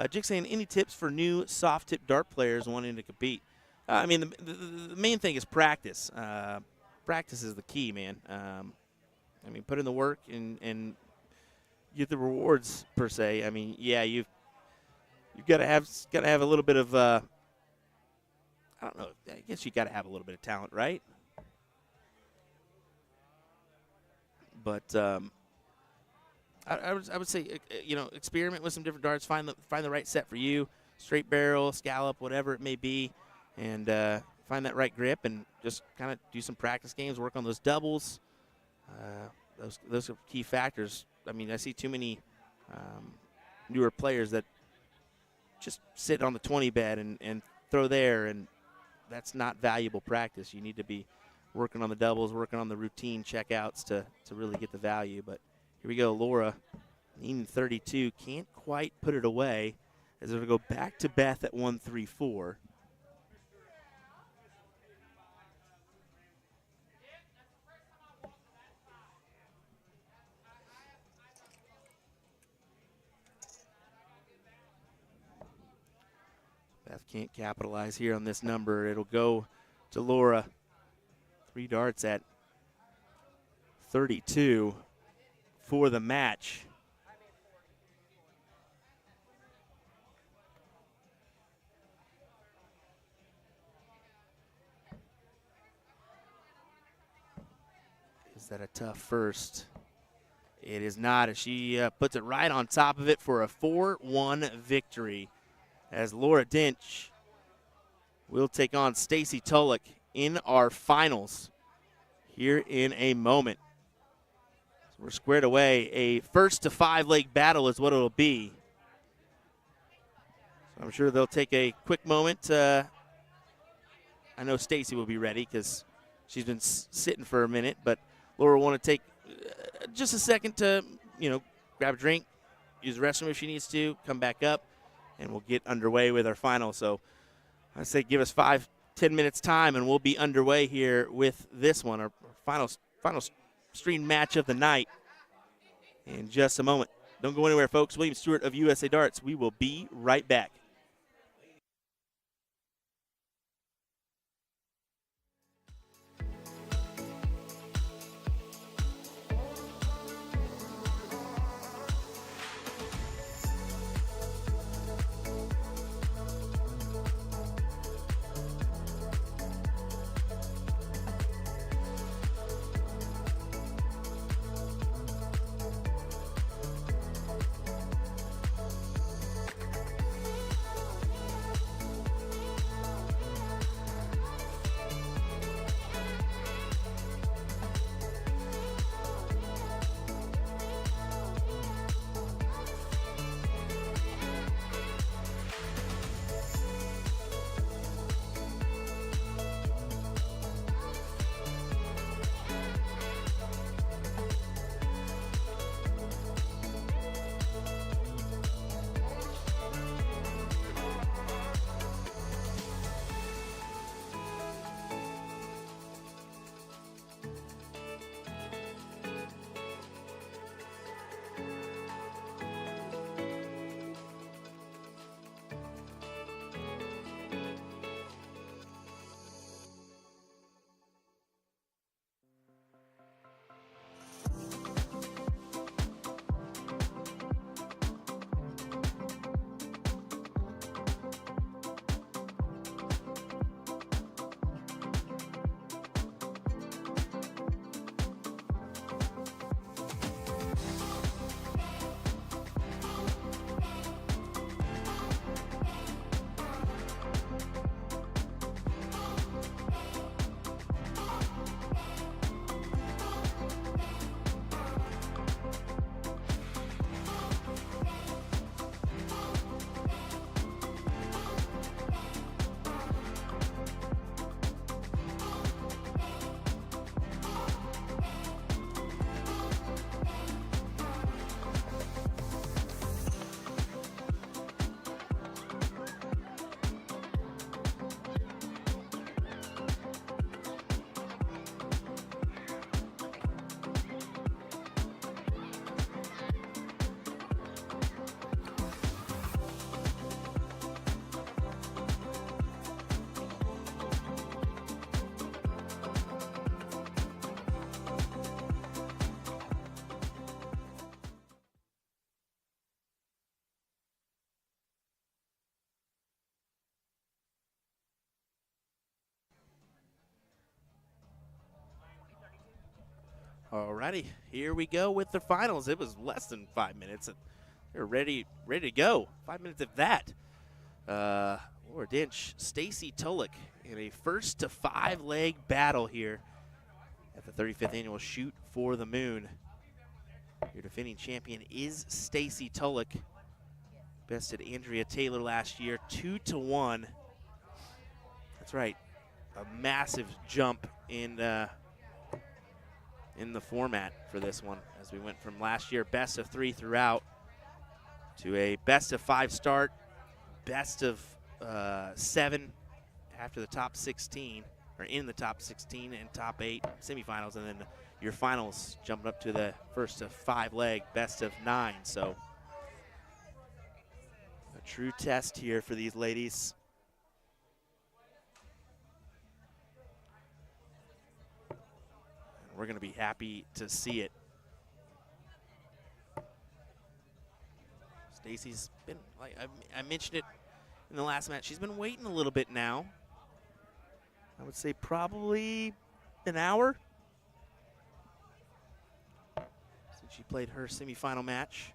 Jake saying, any tips for new soft tip dart players wanting to compete? I mean, the main thing is practice. Practice is the key, man. I mean, put in the work and get the rewards per se. I mean, yeah, you've got to have a little bit of I don't know. I guess you got to have a little bit of talent, right? But I would say experiment with some different darts. Find the right set for you. Straight barrel, scallop, whatever it may be, and find that right grip and just kind of do some practice games. Work on those doubles. Those are key factors. I mean, I see too many newer players that just sit on the 20 bed and throw there, and that's not valuable practice. You need to be working on the doubles, working on the routine checkouts to really get the value. But here we go, Laura, needing 32, can't quite put it away as it'll go back to Beth at 134. Beth can't capitalize here on this number. It'll go to Laura. 3 darts at 32 for the match. Is that a tough first? It is not, as she puts it right on top of it for a 4-1 victory. As Laura Dinch will take on Stacy Tulloch in our finals here in a moment. So we're squared away. A first to 5 leg battle is what it'll be. So I'm sure they'll take a quick moment. I know Stacy will be ready because she's been sitting for a minute, but Laura will want to take just a second to, grab a drink, use the restroom if she needs to, come back up, and we'll get underway with our final. So I say give us 5-10 minutes time, and we'll be underway here with this one, our final stream match of the night in just a moment. Don't go anywhere, folks. William Stewart of USA Darts. We will be right back. Alrighty, here we go with the finals. It was less than 5 minutes. And they're ready to go. 5 minutes of that. Laura Dinch, Stacy Tulloch in a first to 5 leg battle here at the 35th annual Shoot for the Moon. Your defending champion is Stacy Tulloch. Bested Andrea Taylor last year, 2-1. That's right, a massive jump in the format for this one, as we went from last year best of 3 throughout to a best of 5 start, best of 7 after the top 16, or in the top 16 and top 8 semifinals, and then your finals jumping up to the first of 5 leg best of 9. So a true test here for these ladies. We're going to be happy to see it. Stacy's been, like I mentioned it in the last match, she's been waiting a little bit now. I would say probably an hour since she played her semifinal match.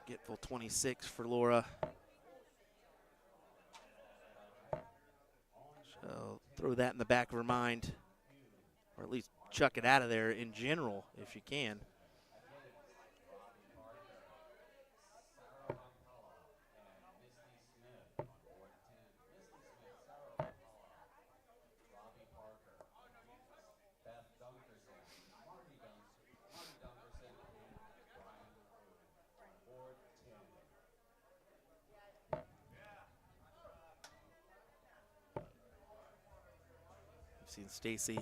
Forgetful 26 for Laura. So throw that in the back of her mind, or at least chuck it out of there in general if you can. Seeing Stacy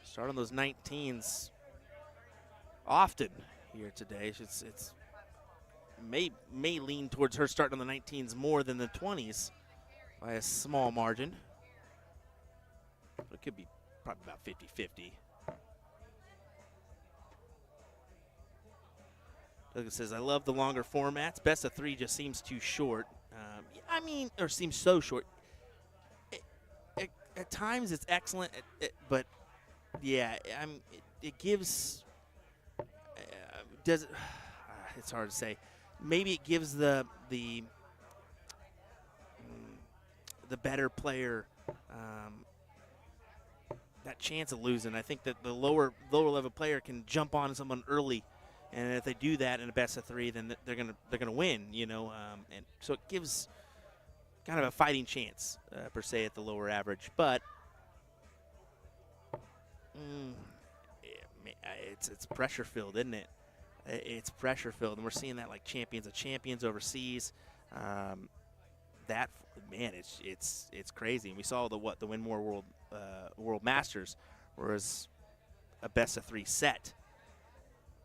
start on those 19s often here today. It's may lean towards her starting on the 19s more than the 20s by a small margin. But it could be probably about 50-50. Douglas says, I love the longer formats. Best of 3 just seems too short. Or seems so short. At times it's excellent, but yeah, it gives. It's hard to say. Maybe it gives the better player that chance of losing. I think that the lower level player can jump on someone early, and if they do that in a best of 3, then they're gonna win. And so it gives kind of a fighting chance per se at the lower average, but it's pressure filled, isn't it? It's pressure filled, and we're seeing that like Champions of Champions overseas. That man, it's crazy. And we saw the Win More World Masters, whereas a best of 3 set.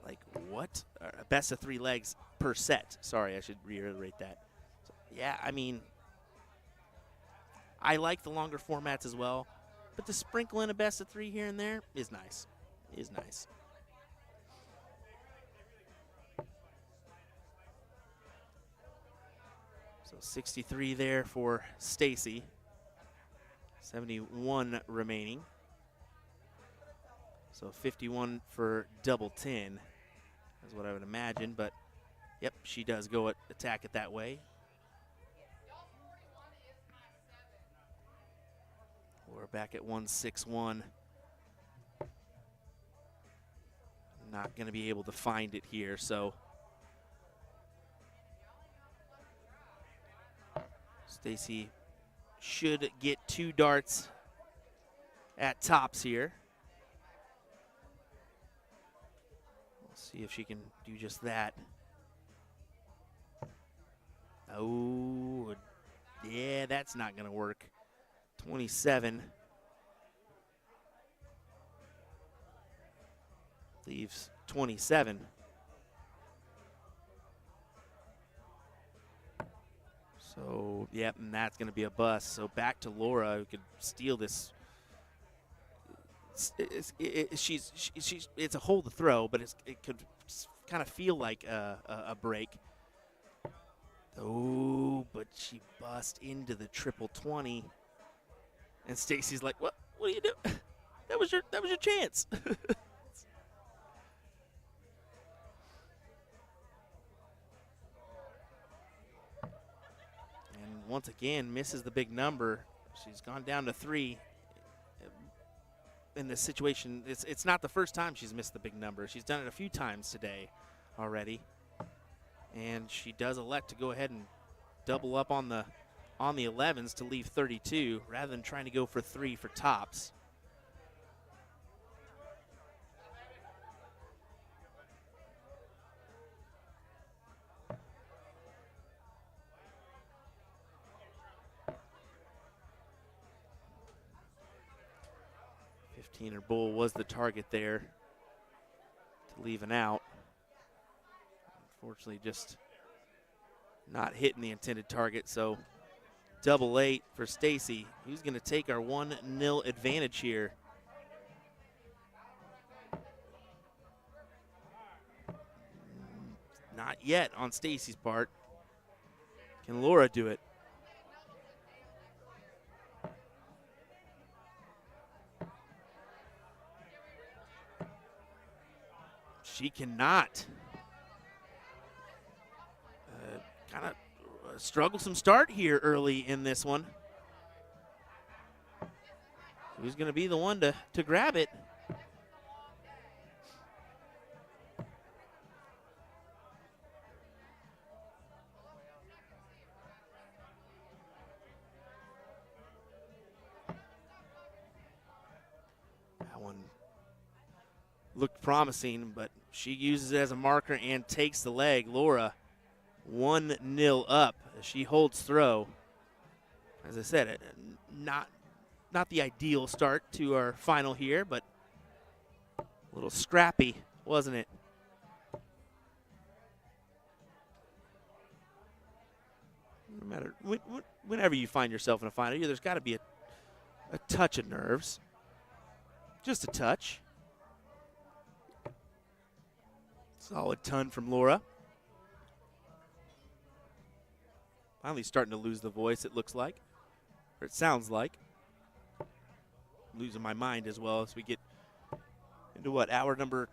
Like what? A best of 3 legs per set. Sorry, I should reiterate that. So, yeah, I mean, I like the longer formats as well, but to sprinkle in a best of 3 here and there is nice. So 63 there for Stacy. 71 remaining. So 51 for double 10 is what I would imagine, but yep, she does go attack it that way. We're back at 161. Not going to be able to find it here, so Stacy should get 2 darts at tops here. We'll see if she can do just that. Oh, yeah, that's not going to work. 27. Leaves 27. So, yep, and that's going to be a bust. So back to Laura, who could steal this. It's a hole to throw, but it could kind of feel like a break. Oh, but she bust into the triple 20. And Stacy's like, what are you doing? That was your chance. And once again, misses the big number. She's gone down to 3. In this situation, it's not the first time she's missed the big number. She's done it a few times today already. And she does elect to go ahead and double up on the 11s to leave 32 rather than trying to go for 3 for tops. Or bull was the target there to leave an out. Unfortunately, just not hitting the intended target. So double 8 for Stacy. Who's going to take our 1-0 advantage here? Not yet on Stacy's part. Can Laura do it? She cannot. Kind of strugglesome start here early in this one. Who's going to be the one to grab it? That one looked promising, but she uses it as a marker and takes the leg. Laura 1-0 up as she holds throw. As I said, not not the ideal start to our final here, but a little scrappy, wasn't it? No matter whenever you find yourself in a final, there's got to be a touch of nerves, just a touch. Solid ton from Laura. Finally starting to lose the voice, it looks like, or it sounds like. Losing my mind as well as we get into what, hour number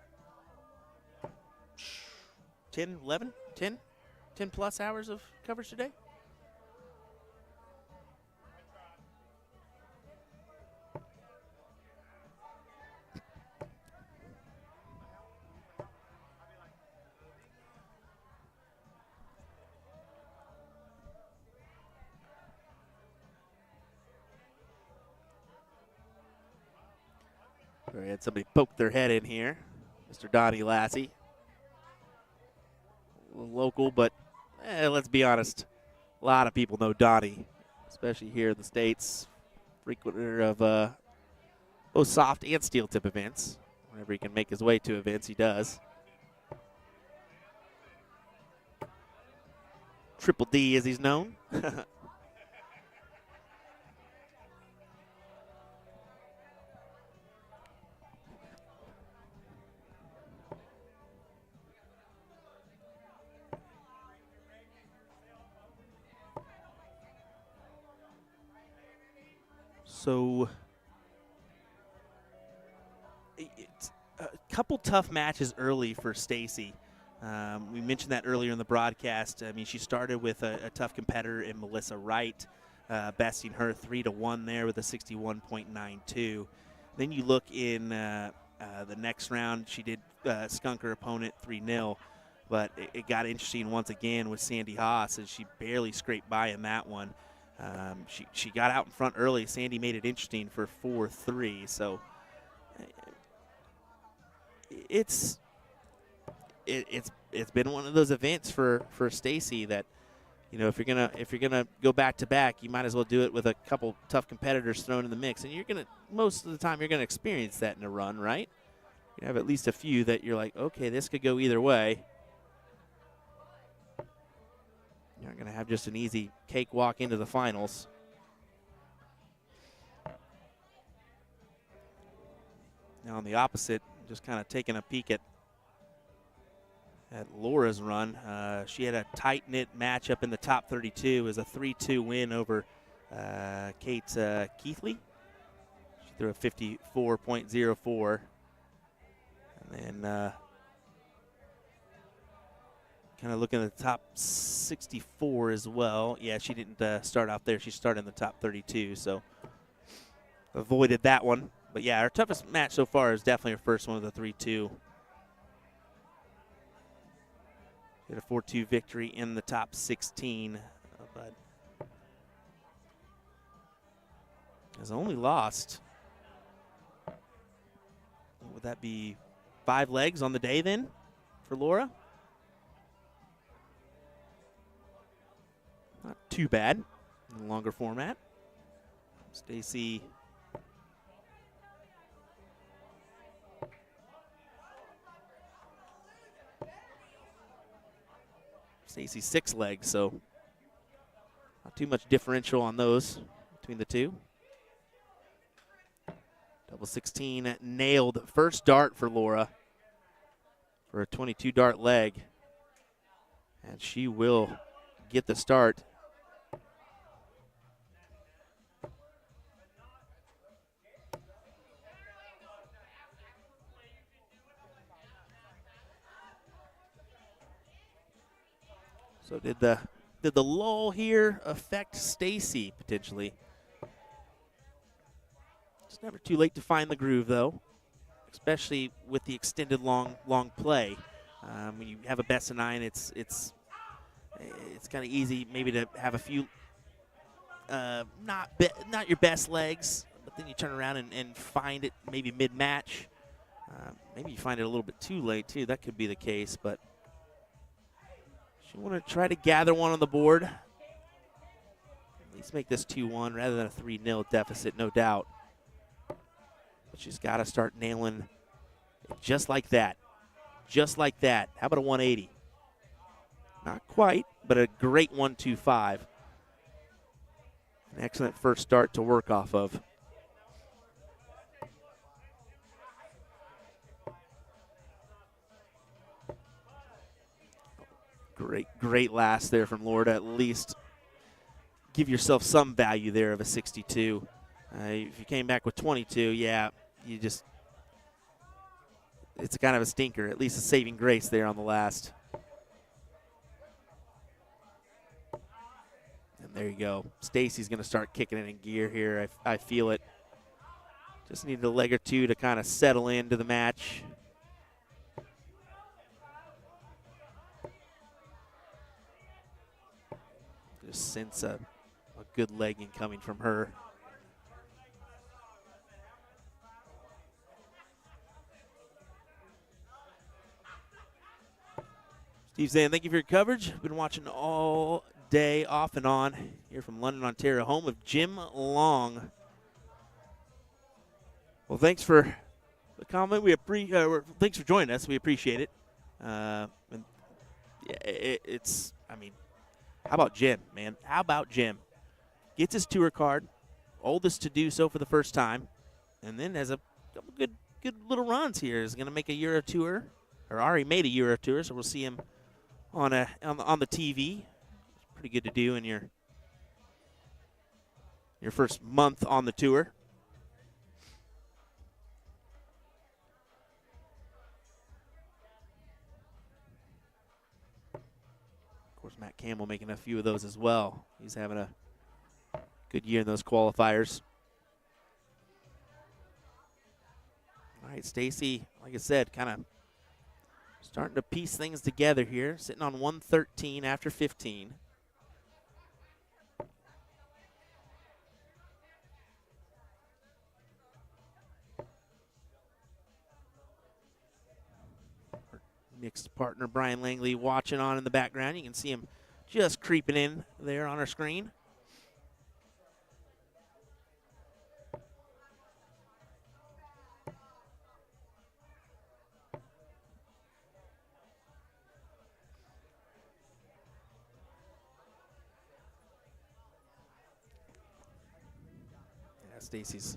10, 11, 10 plus hours of coverage today? We had somebody poke their head in here. Mr. Donnie Lassie. A little local, but let's be honest. A lot of people know Donnie, especially here in the States. Frequenter of both soft and steel tip events. Whenever he can make his way to events, he does. Triple D, as he's known. So it's a couple tough matches early for Stacy. We mentioned that earlier in the broadcast. I mean, she started with a tough competitor in Melissa Wright, besting her 3-1 there with a 61.92. Then you look in the next round, she did skunk her opponent 3-0, but it got interesting once again with Sandy Haas, as she barely scraped by in that one. She got out in front early. Sandy made it interesting for 4-3. So it's been one of those events for Stacy that, if you're gonna go back to back, you might as well do it with a couple tough competitors thrown in the mix, and most of the time you're gonna experience that in a run, right? You have at least a few that you're like, okay, this could go either way. You're not going to have just an easy cakewalk into the finals. Now on the opposite, just kind of taking a peek at Laura's run. She had a tight-knit matchup in the top 32 as a 3-2 win over Kate Keithley. She threw a 54.04. And then kind of looking at the top 64 as well. Yeah, she didn't start out there. She started in the top 32, so avoided that one. But yeah, our toughest match so far is definitely her first one of the 3-2. She had a 4-2 victory in the top 16, but has only lost. What would that be? 5 legs on the day then for Laura? Not too bad in the longer format. Stacy Stacy's 6 legs, so not too much differential on those between the two. Double 16 nailed. First dart for Laura for a 22 dart leg. And she will get the start. So did the lull here affect Stacy potentially? It's never too late to find the groove, though, especially with the extended long play. When you have a best of 9, it's kind of easy maybe to have a few not your best legs, but then you turn around and find it maybe mid-match. Maybe you find it a little bit too late too. That could be the case, but she want to try to gather one on the board. At Let's make this 2-1 rather than a 3-0 deficit, no doubt. But she's got to start nailing it just like that. Just like that. How about a 180? Not quite, but a great 125. An excellent first start to work off of. Great last there from Laura to at least give yourself some value there of a 62. If you came back with 22, yeah, it's kind of a stinker. At least a saving grace there on the last. And there you go. Stacy's going to start kicking it in gear here. I feel it. Just needed a leg or two to kind of settle into the match. Just sense a good legging coming from her. Steve saying thank you for your coverage. Been watching all day off and on here from London, Ontario, home of Jim Long. Well, thanks for the comment. Thanks for joining us. We appreciate it. And yeah, I mean, how about Jim, man? How about Jim? Gets his tour card, oldest to do so for the first time, and then has a couple good little runs here. Is going to make a Euro Tour, or already made a Euro Tour, so we'll see him on the TV. It's pretty good to do in your first month on the tour. Of course, Matt Campbell making a few of those as well. He's having a good year in those qualifiers. All right, Stacy, like I said, kind of starting to piece things together here. Sitting on 113 after 15. Mixed partner Brian Langley watching on in the background. You can see him just creeping in there on our screen. Yeah, Stacy's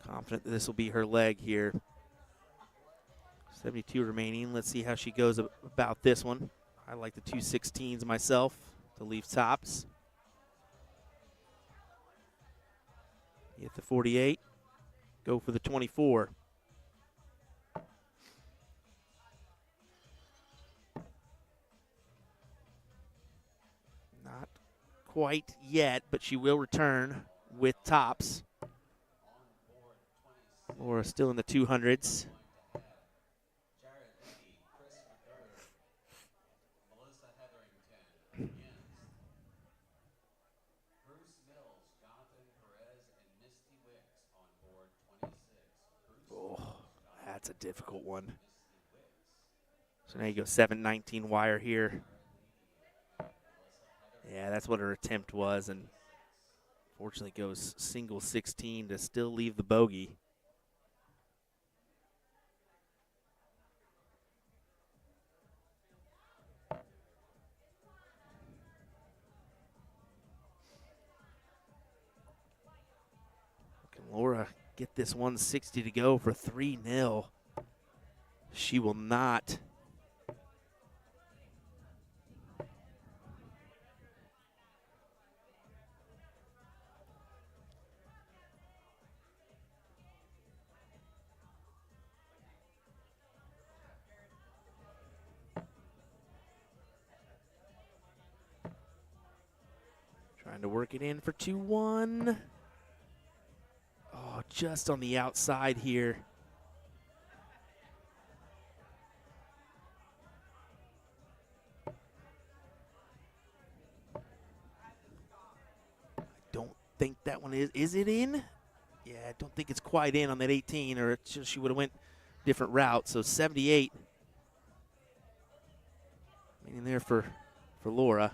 confident that this will be her leg here. 72 remaining. Let's see how she goes about this one. I like the 216s myself to leave tops. Hit the 48. Go for the 24. Not quite yet, but she will return with tops. Laura still in the 200s. That's a difficult one. So now you go 719 wire here. Yeah, that's what her attempt was, and fortunately goes single 16 to still leave the bogey. Can Laura get this 160 to go for 3-0? She will not. Trying to work it in for 2-1. Oh, just on the outside here. I don't think that one is it in? Yeah, I don't think it's quite in on that 18, or she would have went different route. So 78. In there for Laura.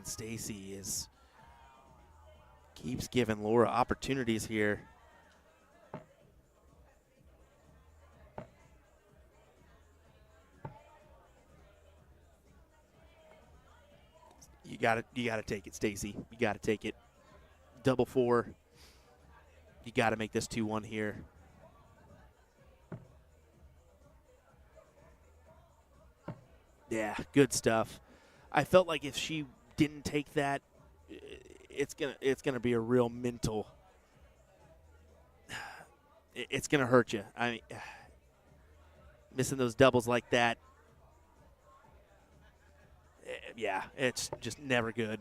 man, Stacy keeps giving Laura opportunities here. You gotta take it, Stacy. You gotta take it. Double 4. You gotta make this 2-1 here. Yeah, good stuff. I felt like if she didn't take that, it's gonna be a real mental. It's gonna hurt you. I mean, missing those doubles like that. Yeah, it's just never good.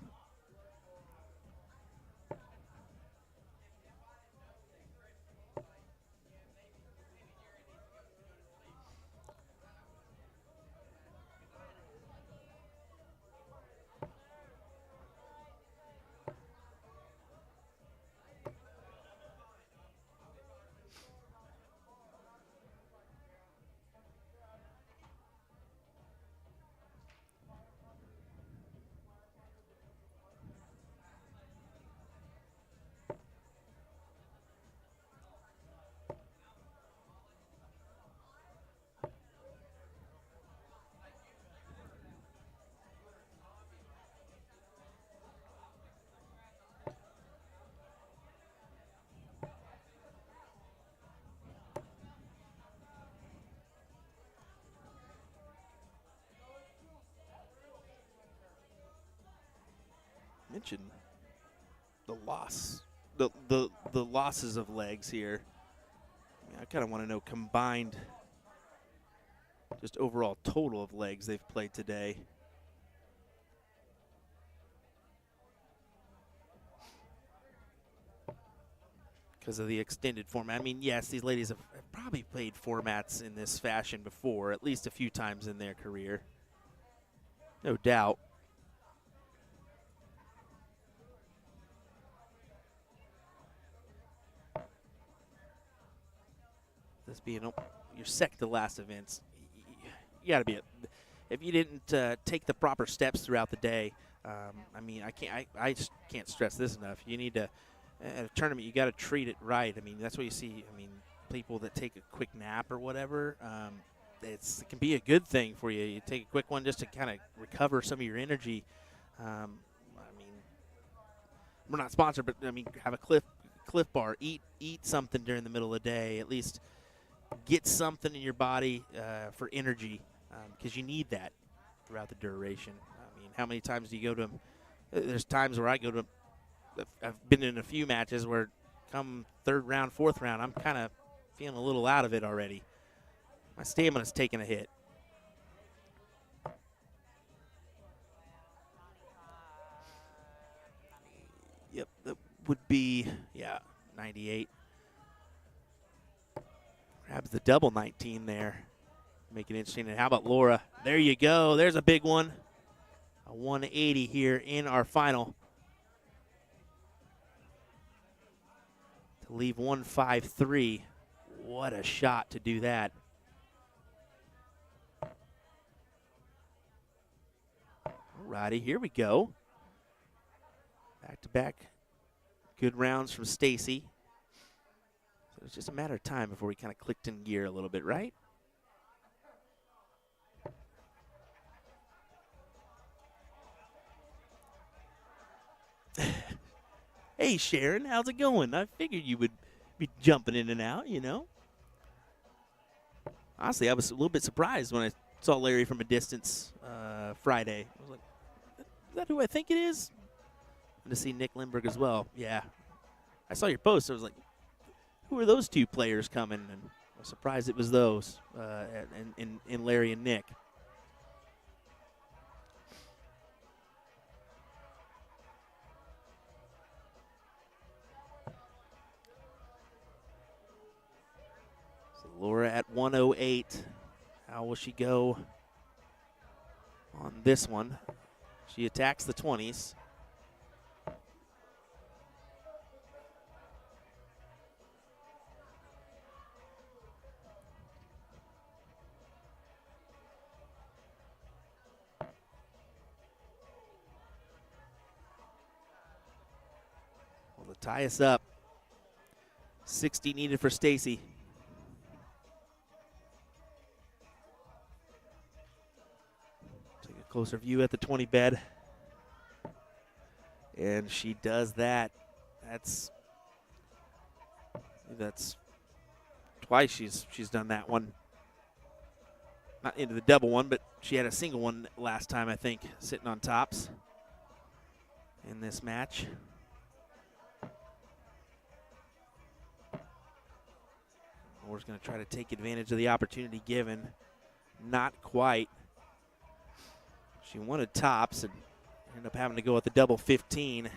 Mention the loss, the losses of legs here. I kind of want to know combined, just overall total of legs they've played today. Because of the extended format. I mean, yes, these ladies have probably played formats in this fashion before, at least a few times in their career. No doubt. This being your second to last events, you got to be if you didn't take the proper steps throughout the day. I mean, I just can't stress this enough. You need to at a tournament, you got to treat it right. I mean, that's what you see. I mean, people that take a quick nap or whatever, it can be a good thing for you. You take a quick one just to kind of recover some of your energy. I mean, we're not sponsored, but I mean, have a Cliff Bar. Eat something during the middle of the day. At least get something in your body for energy, because you need that throughout the duration. I mean, how many times do you go to them? There's times where I go to, I've been in a few matches where come third round, fourth round, I'm kind of feeling a little out of it already. My stamina's taking a hit. Yep, that would be, 98. Grabs the double 19 there. Make it interesting. And how about Laura? There you go. There's a big one. A 180 here in our final. To leave 153. What a shot to do that. Alrighty, here we go. Back-to-back good rounds from Stacy. So it's just a matter of time before we kind of clicked in gear a little bit, right? Hey, Sharon, how's it going? I figured you would be jumping in and out, you know. Honestly, I was a little bit surprised when I saw Larry from a distance Friday. I was like, is that who I think it is? And to see Nick Lindbergh as well. Yeah. I saw your post. I was like, who are those two players coming? And I was surprised it was those in Larry and Nick. Laura at 108. How will she go on this one? She attacks the 20s. Well, to tie us up. 60 needed for Stacy. Take a closer view at the 20 bed. And she does that. That's twice she's done that one. Not into the double one, but she had a single one last time, I think, sitting on tops in this match. Laura's going to try to take advantage of the opportunity given. Not quite. She wanted tops and ended up having to go with the double 15.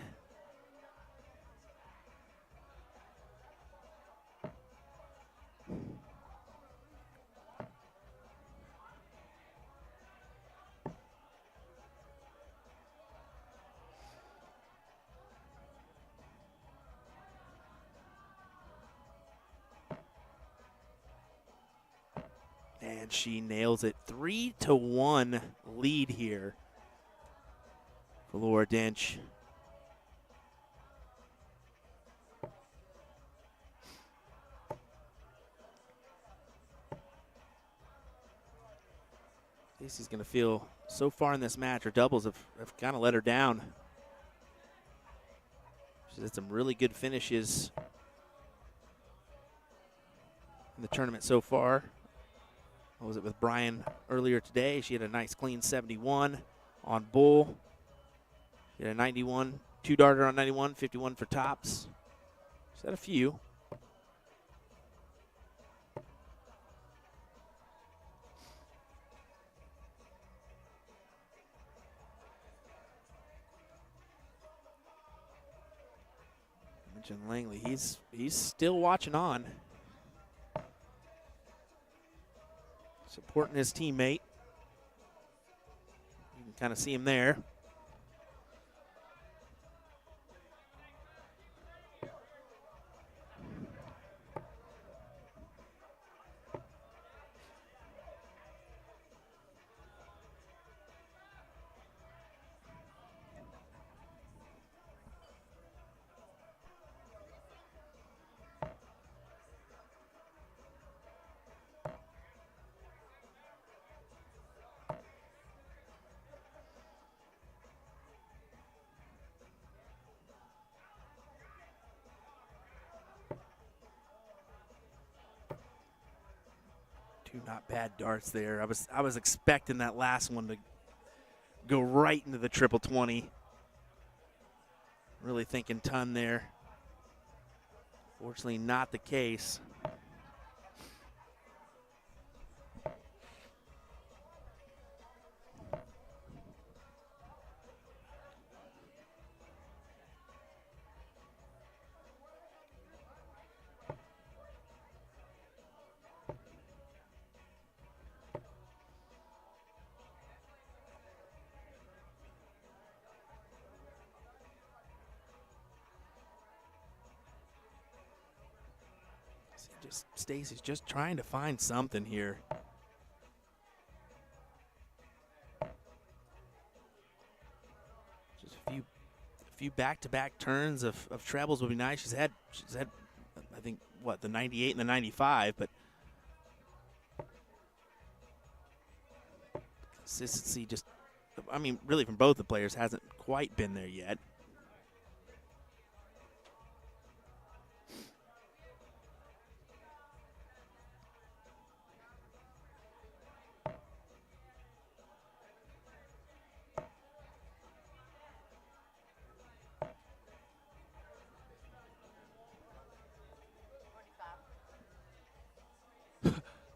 And she nails it. 3-1 lead here for Laura Dench. Stacey's going to feel so far in this match, her doubles have kind of let her down. She's had some really good finishes in the tournament so far. What was it with Brian earlier today? She had a nice clean 71 on bull. She had a 91, two-darter on 91, 51 for tops. She's had a few. I mentioned Langley, he's still watching on. Supporting his teammate. You can kind of see him there. Two not bad darts there. I was expecting that last one to go right into the triple 20. Really thinking ton there. Fortunately not the case. Stacy's just trying to find something here. Just a few back-to-back turns of trebles would be nice. She's had I think what, the 98 and the 95, but consistency just, I mean, really from both the players hasn't quite been there yet.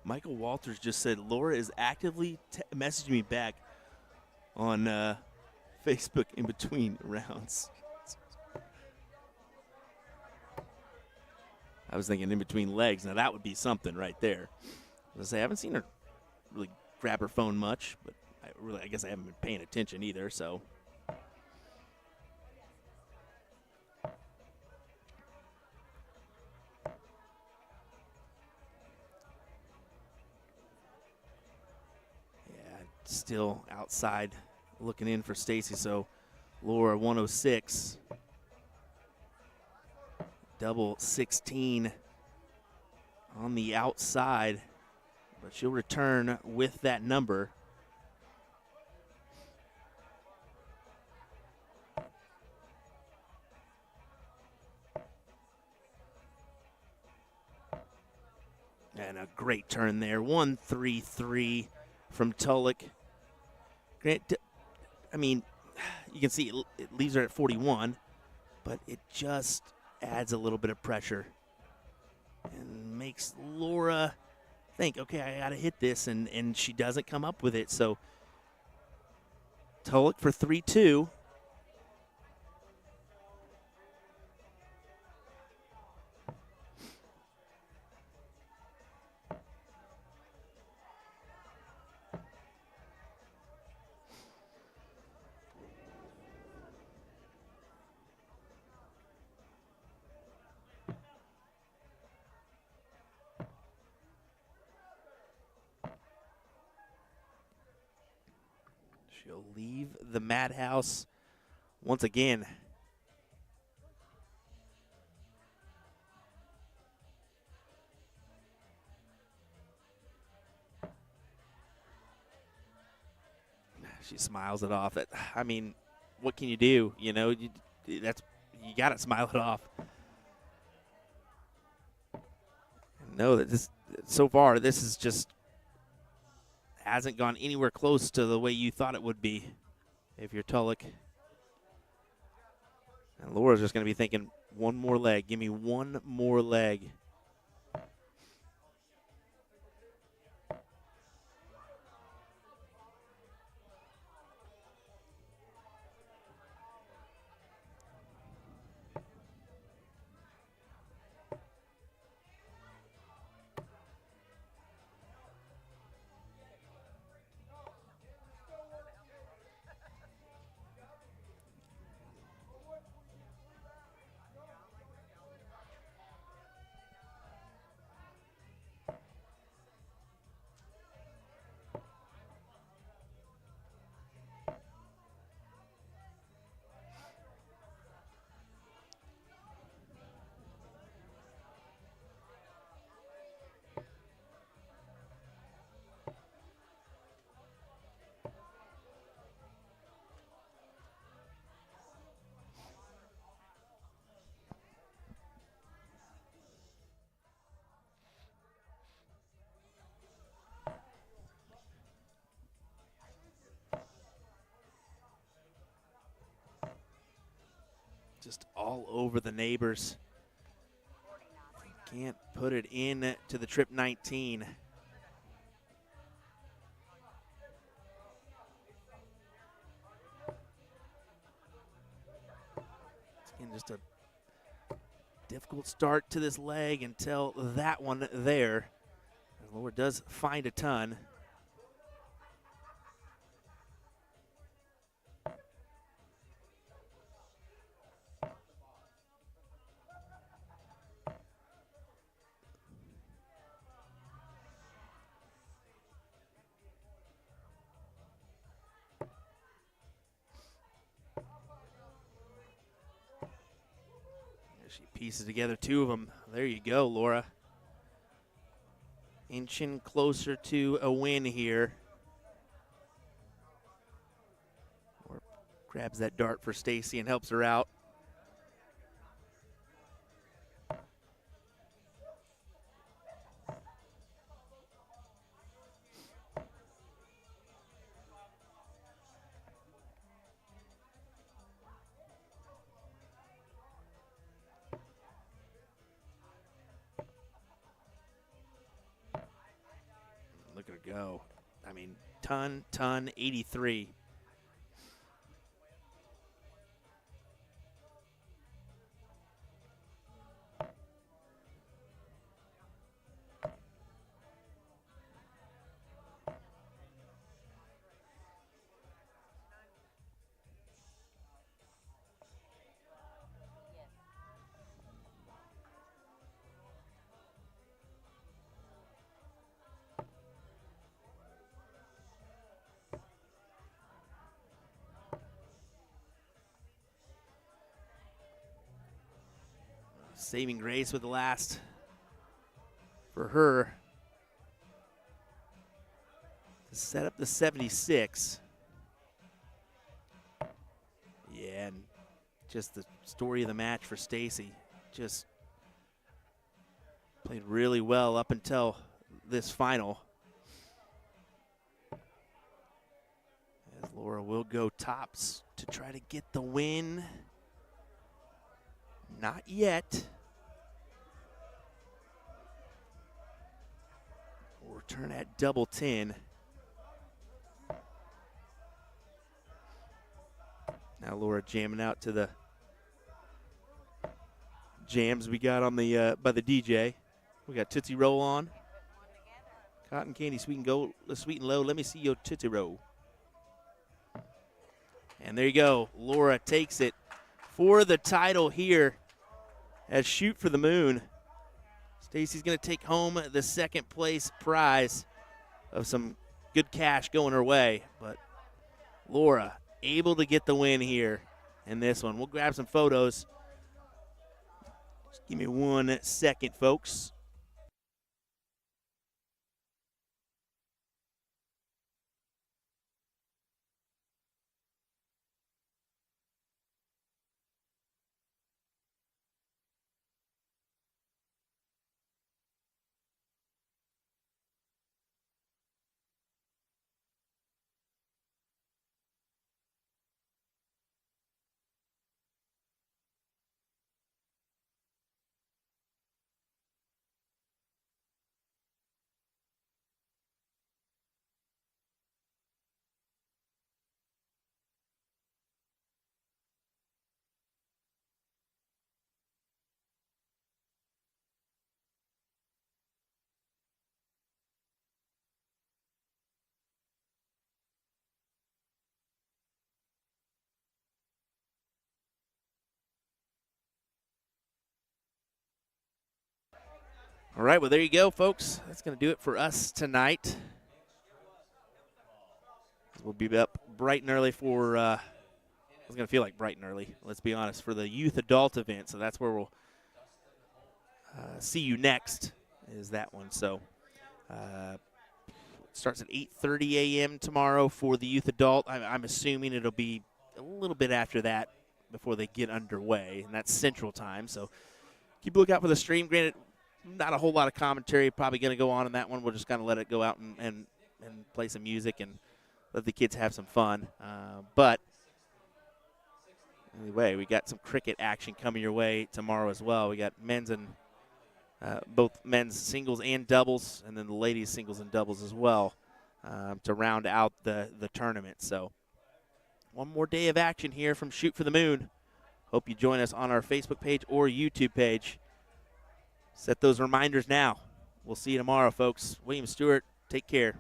Michael Walters just said Laura is actively messaging me back on Facebook in between rounds. I was thinking in between legs. Now that would be something right there. As I say, I haven't seen her really grab her phone much, but I guess I haven't been paying attention either. So. Still outside looking in for Stacy, so Laura 106. double 16 on the outside, but she'll return with that number. And a great turn there. 1-3-3 from Tulloch. Grant, I mean, you can see it leaves her at 41, but it just adds a little bit of pressure and makes Laura think, okay, I got to hit this, and she doesn't come up with it. So Tulloch for 3-2. She'll leave the madhouse once again. She smiles it off. I mean, what can you do? You know, you got to smile it off. Know that this so far this is just hasn't gone anywhere close to the way you thought it would be if you're Tulloch. And Laura's just going to be thinking, one more leg. Give me one more leg. Just all over the neighbors. Can't put it in to the trip 19. Again, just a difficult start to this leg until that one there. And Laura does find a ton. She pieces together two of them. There you go, Laura. Inching closer to a win here. Or grabs that dart for Stacy and helps her out. Look at her go. I mean, ton, 83. saving grace with the last for her to set up the 76. Yeah, and just the story of the match for Stacy. Just played really well up until this final. As Laura will go tops to try to get the win. Not yet. We'll return at double 10. Now Laura jamming out to the jams we got on the by the DJ. We got Tootsie Roll on. Cotton candy, sweet and low. Let me see your Tootsie Roll. And there you go. Laura takes it for the title here as Shoot for the Moon. Stacy's going to take home the second place prize of some good cash going her way. But Laura able to get the win here in this one. We'll grab some photos. Just give me 1 second, folks. All right, well, there you go, folks. That's going to do it for us tonight. We'll be up bright and early for, it's going to feel like bright and early, let's be honest, for the youth adult event. So that's where we'll see you next, is that one. So it starts at 8:30 a.m. tomorrow for the youth adult. I'm assuming it'll be a little bit after that before they get underway, and that's Central Time. So keep a lookout for the stream. Granted, not a whole lot of commentary probably going to go on in that one. We'll just kind of let it go out and play some music and let the kids have some fun. But anyway, we got some cricket action coming your way tomorrow as well. We got men's and both men's singles and doubles, and then the ladies singles and doubles as well to round out the tournament. So one more day of action here from Shoot for the Moon. Hope you join us on our Facebook page or YouTube page. Set those reminders now. We'll see you tomorrow, folks. William Stewart, take care.